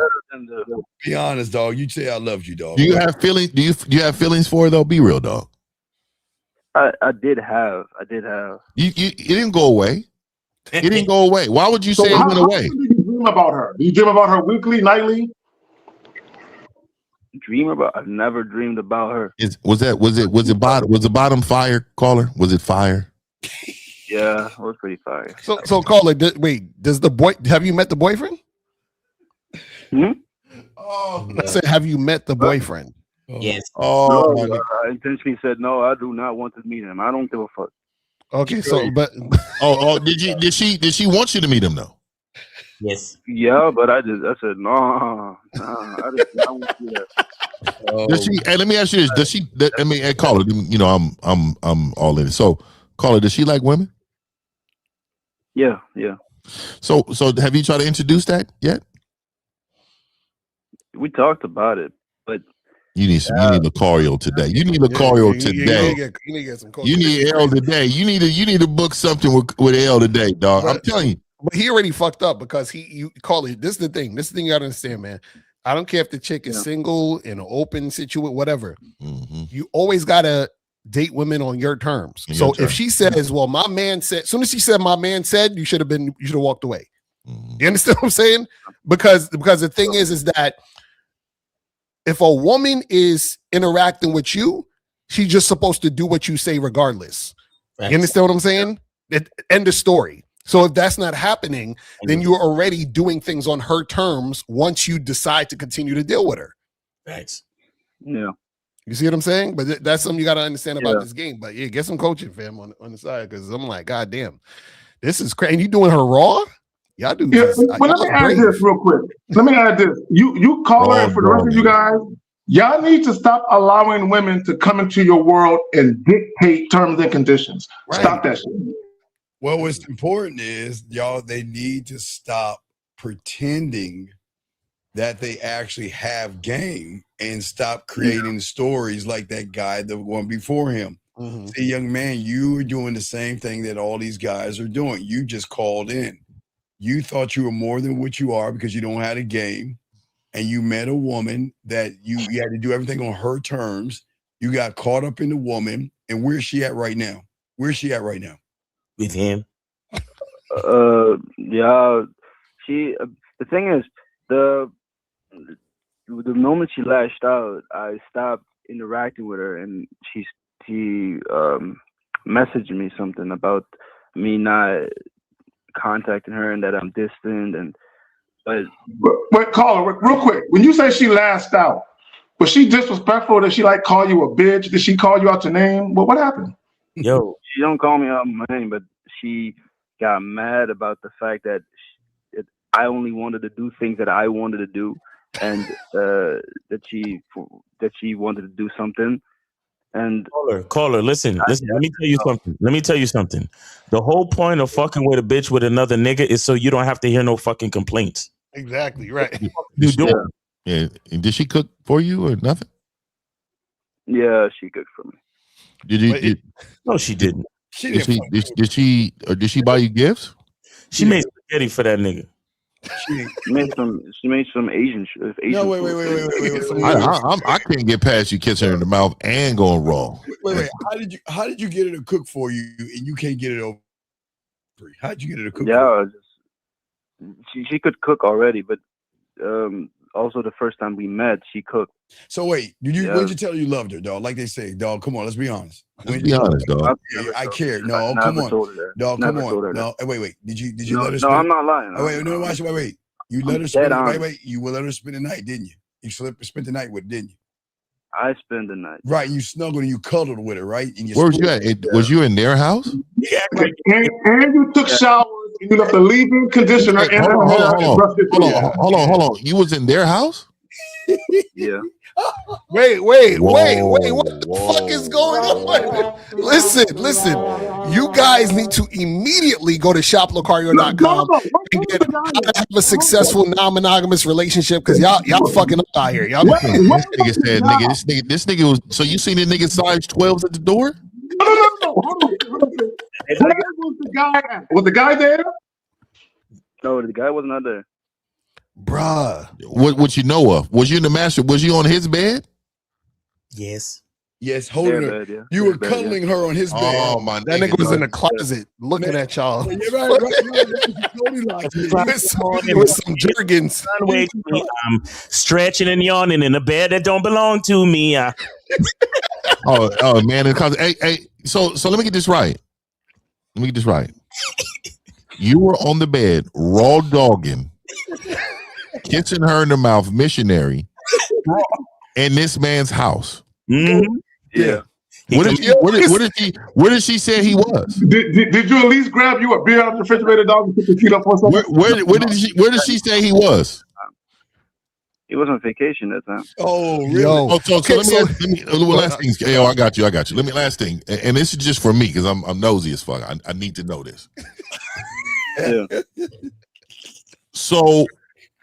Be honest, dog. You say I loved you, dog. Do you have feelings? Do you have feelings for her though? Be real, dog. I did have. You it didn't go away. It didn't go away. Why would you say it went away? Do you dream about her? Do you dream about her weekly, nightly? I've never dreamed about her. Was the bottom fire, caller? Was it fire? Yeah, it was pretty fire. So caller, have you met the boyfriend? I said, have you met the boyfriend? Yes. Oh, no, I intentionally said no. I do not want to meet him. I don't give a fuck. Okay, so but did she want you to meet him though? Yes. Yeah, but I said no. I did not want to do that. Does she? Hey, let me ask you this: does she? I mean, hey, caller, you know, I'm all in it. So, caller, does she like women? Yeah. So have you tried to introduce that yet? We talked about it, but you need Lucario today. You need Lucario today. You need to get some You need L today. You need to book something with L today, dog. I'm telling you. But he already fucked up because you call it. This is the thing. This is the thing you gotta understand, man. I don't care if the chick is single, in an open situation, whatever. Mm-hmm. You always gotta date women on your terms. If she says, "Well, my man said," as soon as she said, "My man said," you should have walked away. Mm-hmm. You understand what I'm saying? Because the thing is that if a woman is interacting with you, she's just supposed to do what you say regardless. You understand what I'm saying? End of story. So if that's not happening, then you're already doing things on her terms once you decide to continue to deal with her. Thanks. Yeah. You see what I'm saying? But that's something you got to understand about this game. But yeah, get some coaching, fam, on the side, because I'm like, God damn, this is crazy. And you doing her raw? Y'all do. Yeah, let me add this real quick. You call her, and for the rest of you guys, y'all need to stop allowing women to come into your world and dictate terms and conditions. Right. Stop that shit. Well, what's important is, y'all, they need to stop pretending that they actually have game and stop creating stories like that guy, the one before him. Mm-hmm. See, young man, you are doing the same thing that all these guys are doing. You just called in. You thought you were more than what you are because you don't have a game, and you met a woman that you had to do everything on her terms. You got caught up in the woman, and where's she at right now? Where's she at right now? With him. Yeah. The thing is, the moment she lashed out, I stopped interacting with her, and she messaged me something about me not contacting her and that I'm distant. But caller, real quick, when you say she lashed out, was she disrespectful? Did she call you a bitch? Did she call you out your name? What happened? Yo, she don't call me out my name, but she got mad about the fact that I only wanted to do things that I wanted to do, and that she wanted to do something. And caller, listen. Let me tell you something. The whole point of fucking with a bitch with another nigga is so you don't have to hear no fucking complaints. Exactly right. You do. Yeah. And did she cook for you or nothing? Yeah, she cooked for me. No, she didn't. Did she buy you gifts? She made spaghetti for that nigga. She made some Asian. No, wait. I can't get past you kissing her in the mouth and going raw. Wait. How did you get her to cook for you and you can't get it over? How did you get her to cook? Yeah, she could cook already, but also the first time we met, she cooked. So wait, when did you tell her you loved her, dog? Like they say, dog. Come on, let's be honest. Let's be honest, dog. I care. No, come on, dog. Come on. No, wait. Did you let her? No, I'm not lying. Wait. You let her spend. Wait. You let her spend the night, didn't you? You spent the night with her, didn't you? I spend the night. Right, you snuggled and you cuddled with her, right? And Where was you at? Was you in their house? Yeah, and you took showers. And you left the leave-in conditioner in her hair and brushed your teeth. Hold on. You was in their house? Yeah. Wait. What the fuck is going on? Listen. You guys need to immediately go to shoplocario.com and get how to have a successful non-monogamous relationship because y'all fucking up out here. Y'all this nigga was. So you seen the nigga size 12s at the door? No. Was the guy there? No, the guy was not there. Bruh. What you know of? Was you in the master? Was you on his bed? Yes. Yes, holding her. Bed, yeah. You were cuddling her on his bed. Oh my! That nigga was in the closet looking at y'all. Right. with some jergens. I'm stretching and yawning in a bed that don't belong to me. Oh man! Hey. So let me get this right. You were on the bed, raw dogging, kissing her in the mouth, missionary, in this man's house. Mm-hmm. Yeah. Where did she say he was? Did you at least grab you a beer out of the refrigerator, dog, and put your feet up on something? Where did she say he was? He was on vacation that time. Oh, really? Yo. Let me last thing. Yo, I got you. Let me last thing, and this is just for me because I'm nosy as fuck. I need to know this. Yeah. So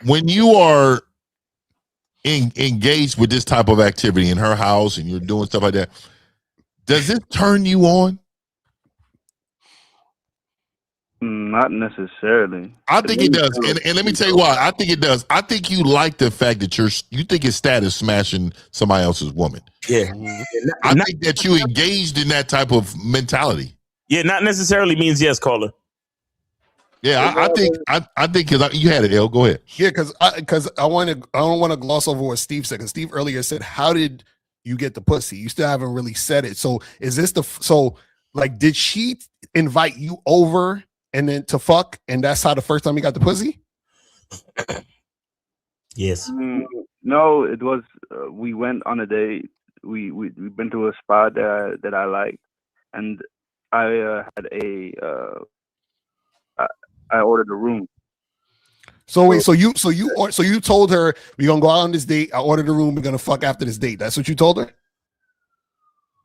when you are engaged with this type of activity in her house and you're doing stuff like that, does it turn you on? Not necessarily. I think it does, and let me tell you why. I think it does. I think you like the fact that you think it's status smashing somebody else's woman. Yeah. I think that you engaged in that type of mentality. Yeah, not necessarily means yes, caller. Yeah, I think because you had it, L. Go ahead. Yeah, because I don't want to gloss over what Steve said. Because Steve earlier said, "How did you get the pussy?" You still haven't really said it. So is this did she invite you over and then to fuck, and that's how the first time you got the pussy? Yes. No, it was. We went on a date. We went to a spot that I liked, and I had I ordered a room. So wait, so you told her we're gonna go out on this date. I ordered a room. We're gonna fuck after this date. That's what you told her?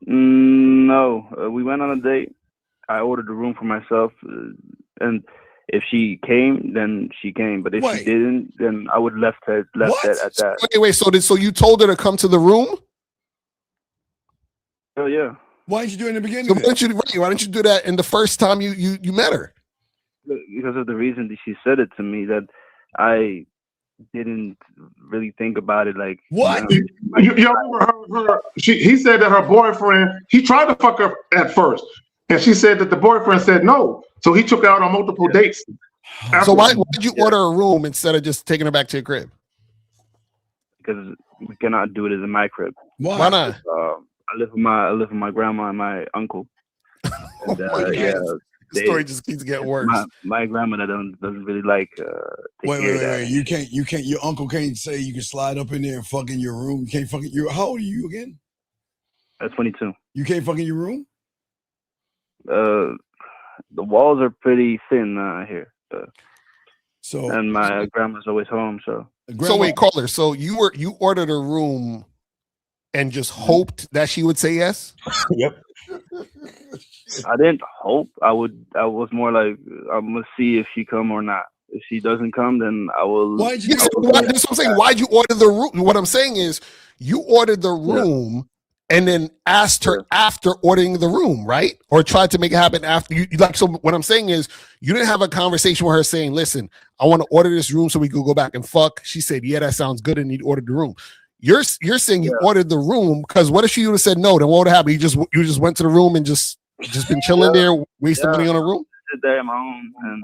No, we went on a date. I ordered a room for myself, and if she came, then she came. But if she didn't, then I would left it at that. Wait. So you told her to come to the room? Oh yeah. Why didn't you do it in the beginning? So why didn't you do that in the first time you met her? Because of the reason that she said it to me, that I didn't really think about it. Like what? You remember he said that her boyfriend, he tried to fuck her at first, and she said that the boyfriend said no, so he took her out on multiple dates. So why did you order a room instead of just taking her back to your crib? Because we cannot do it as in my crib. Why not? I live with my grandma and my uncle. And, the story just keeps getting worse. My grandmother doesn't really like. Wait. You can't. Your uncle can't say you can slide up in there and fuck in your room. You can't fuck in your. How old are you again? 22. You can't fuck in your room. The walls are pretty thin here. And my grandma's always home. So wait, caller. So you ordered a room and just hoped that she would say yes? Yep. I didn't hope. I was more like, I'm gonna see if she come or not. If she doesn't come, then I will. That's what I'm saying. Why'd you order the room? What I'm saying is, you ordered the room and then asked her after ordering the room, right? Or tried to make it happen after you. Like, so what I'm saying is, you didn't have a conversation with her saying, "Listen, I want to order this room so we could go back and fuck." She said, "Yeah, that sounds good," and you ordered the room. You're saying you ordered the room because what if she would have said no? Then what would have happened? You just went to the room and just been chilling there, wasting money on a room. I did that at my own and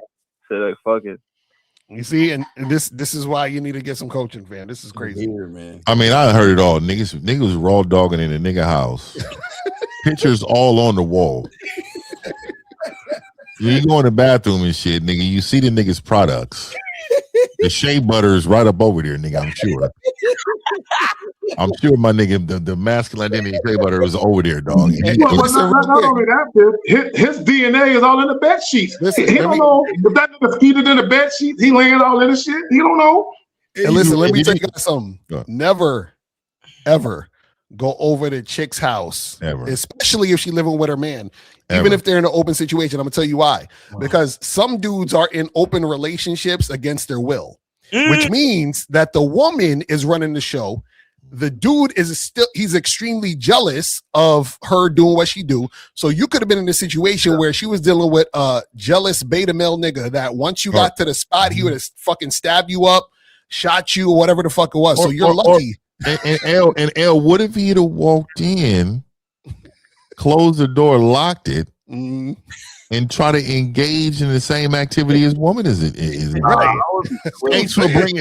said like, "Fuck it." You see, and this is why you need to get some coaching, man. This is crazy, man. I mean, I heard it all. Niggas was raw dogging in a nigga house. Pictures all on the wall. You go in the bathroom and shit, nigga. You see the niggas' products. The shea butter is right up over there, nigga. I'm sure. I'm sure my nigga, the masculine identity play butter was over there, dog. Well, not only that, his DNA is all in the bed sheets. He don't know if that nigga skeeted in the bed sheets. He laying all in the shit. He don't know. And listen, let me tell you guys something. Never, ever go over to chick's house, especially if she's living with her man. Even if they're in an open situation, I'm gonna tell you why. Because some dudes are in open relationships against their will, which means that the woman is running the show. The dude he's extremely jealous of her doing what she do. So you could have been in a situation where she was dealing with a jealous beta male nigga that once you got to the spot, he would have fucking stabbed you up, shot you, or whatever the fuck it was. So you're lucky. And L, what if he'd have walked in, closed the door, locked it, and try to engage in the same activity as woman is it? Right. Thanks for bringing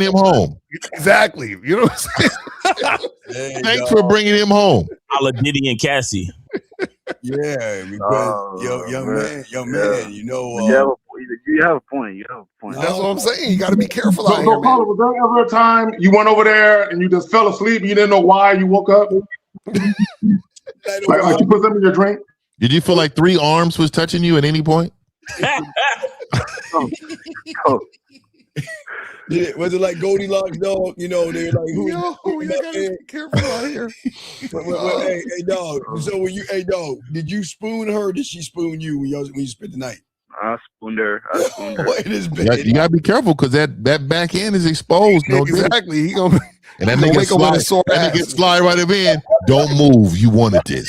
him home. Exactly. You know what I'm saying? Thanks for bringing him home. A la Diddy and Cassie. Yeah, because young man, you know. You have a point. That's what I'm saying. You got to be careful out here, man. Paula, was there ever a time you went over there and you just fell asleep? You didn't know why you woke up? like you put something in your drink? Did you feel like 3 arms was touching you at any point? Was it like Goldilocks, dog? You know, they're like, you gotta be careful out here. Hey, dog. So dog, did you spoon her? Or did she spoon you when you spent the night? I spooned her. You gotta be careful because that back end is exposed. No exactly. He gonna and that nigga slide right up in. Don't move. You wanted this.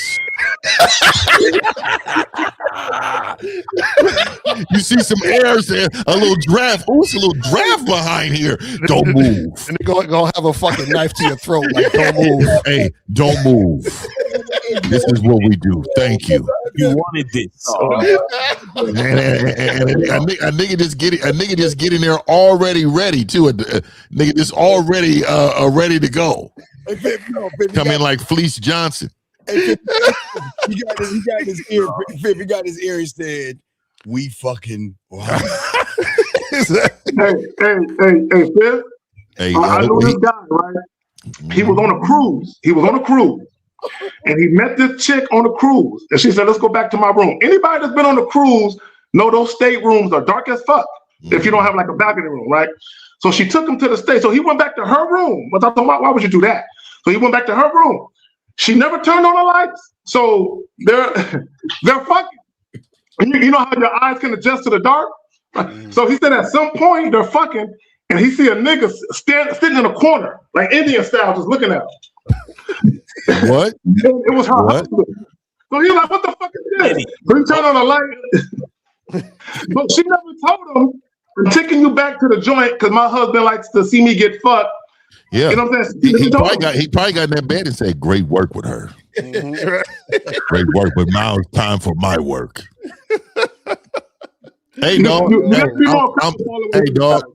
You see some air there, a little draft. Oh, it's a little draft behind here. Don't move. And they're gonna have a fucking knife to your throat. Like, don't move. Hey, don't move. This is what we do. Thank you. You wanted this. And a nigga just get in there already ready too. A nigga just already ready to go. Come in like Fleece Johnson. He got his ear. He got his ear. He said, "We fucking." Wow. hey, Fifth. Hey, I know this guy, right? He was on a cruise. And he met this chick on the cruise. And she said, let's go back to my room. Anybody that's been on the cruise know those staterooms are dark as fuck if you don't have like a balcony room, right? So she took him to the state. So he went back to her room. But I thought, why would you do that? So he went back to her room. She never turned on the lights. So they're fucking. And you know how your eyes can adjust to the dark? So he said at some point they're fucking and he see a nigga sitting in a corner, like Indian style, just looking at him. What? It was her husband. So he's like, what the fuck is this? So he turned on the light. But she never told him, I'm taking you back to the joint because my husband likes to see me get fucked. Yeah. You know what I'm saying? He probably got in that bed and said, great work with her. Great work, but now it's time for my work. Hey, dog.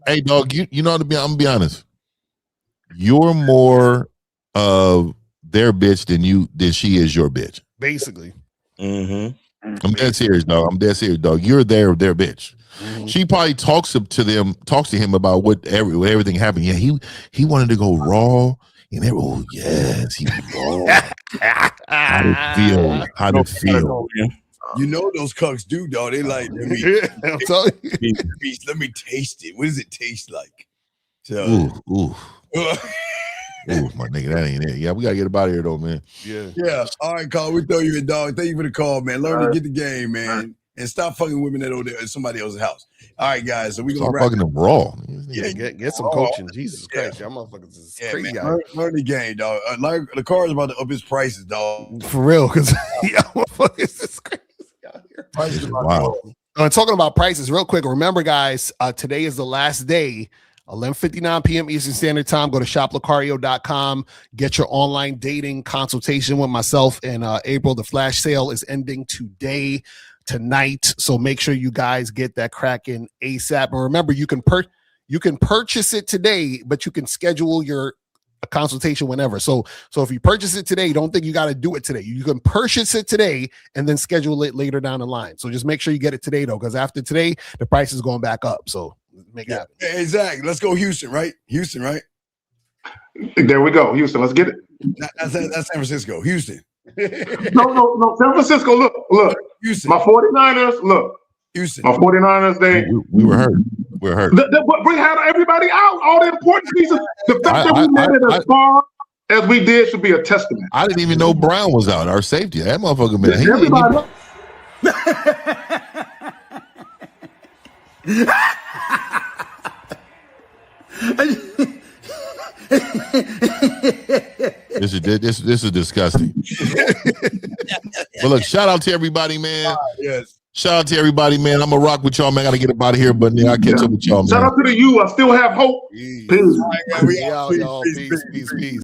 Hey, dog. You know, I'm gonna be honest. You're more of their bitch than she is your bitch. Basically. Mm-hmm. I'm dead serious, dog. You're their bitch. Mm-hmm. She probably talks to him about what everything happened. Yeah, he wanted to go raw. And they were, oh yes, he was raw. How to feel. You know those cucks do, dog. They like, let me taste it. What does it taste like? So, ooh, my nigga, that ain't it. Yeah, we gotta get up out of here though, man. Yeah. All right, Carl, we throw you in, dog. Thank you for the call, man. Learn to get the game, man, and stop fucking women at somebody else's house. All right, guys. So we gonna start fucking them raw. Yeah, get some coaching. Jesus Christ, y'all motherfuckers is crazy. Man, learn the game, dog. The car is about to up its prices, dog. For real, because motherfuckers is crazy out here. Wow. And talking about prices, real quick. Remember, guys, today is the last day. 11:59 p.m. Eastern Standard Time. Go to shoplocario.com. Get your online dating consultation with myself in April. The flash sale is ending tonight. So make sure you guys get that cracking ASAP. And remember, you can purchase it today, but you can schedule your consultation whenever. So if you purchase it today, don't think you got to do it today. You can purchase it today and then schedule it later down the line. So just make sure you get it today, though, because after today, the price is going back up. So make it happen. Exactly. Let's go Houston, right? There we go, Houston. Let's get it. That's San Francisco. Houston. No. San Francisco. Look. Houston. My 49ers. Look. Houston. My 49ers. We were hurt. We're hurt. We had everybody out. All the important pieces. The fact that we made it as far as we did should be a testament. I didn't even know Brown was out. Our safety. That motherfucker man. Everybody. This is disgusting. But look, shout out to everybody, man. Yes. Shout out to everybody, man. I'm gonna rock with y'all, man. I gotta get up out of here, but I'll catch up with y'all, man. Shout out to the U. I still have hope. Peace. Peace. We out, y'all. Peace.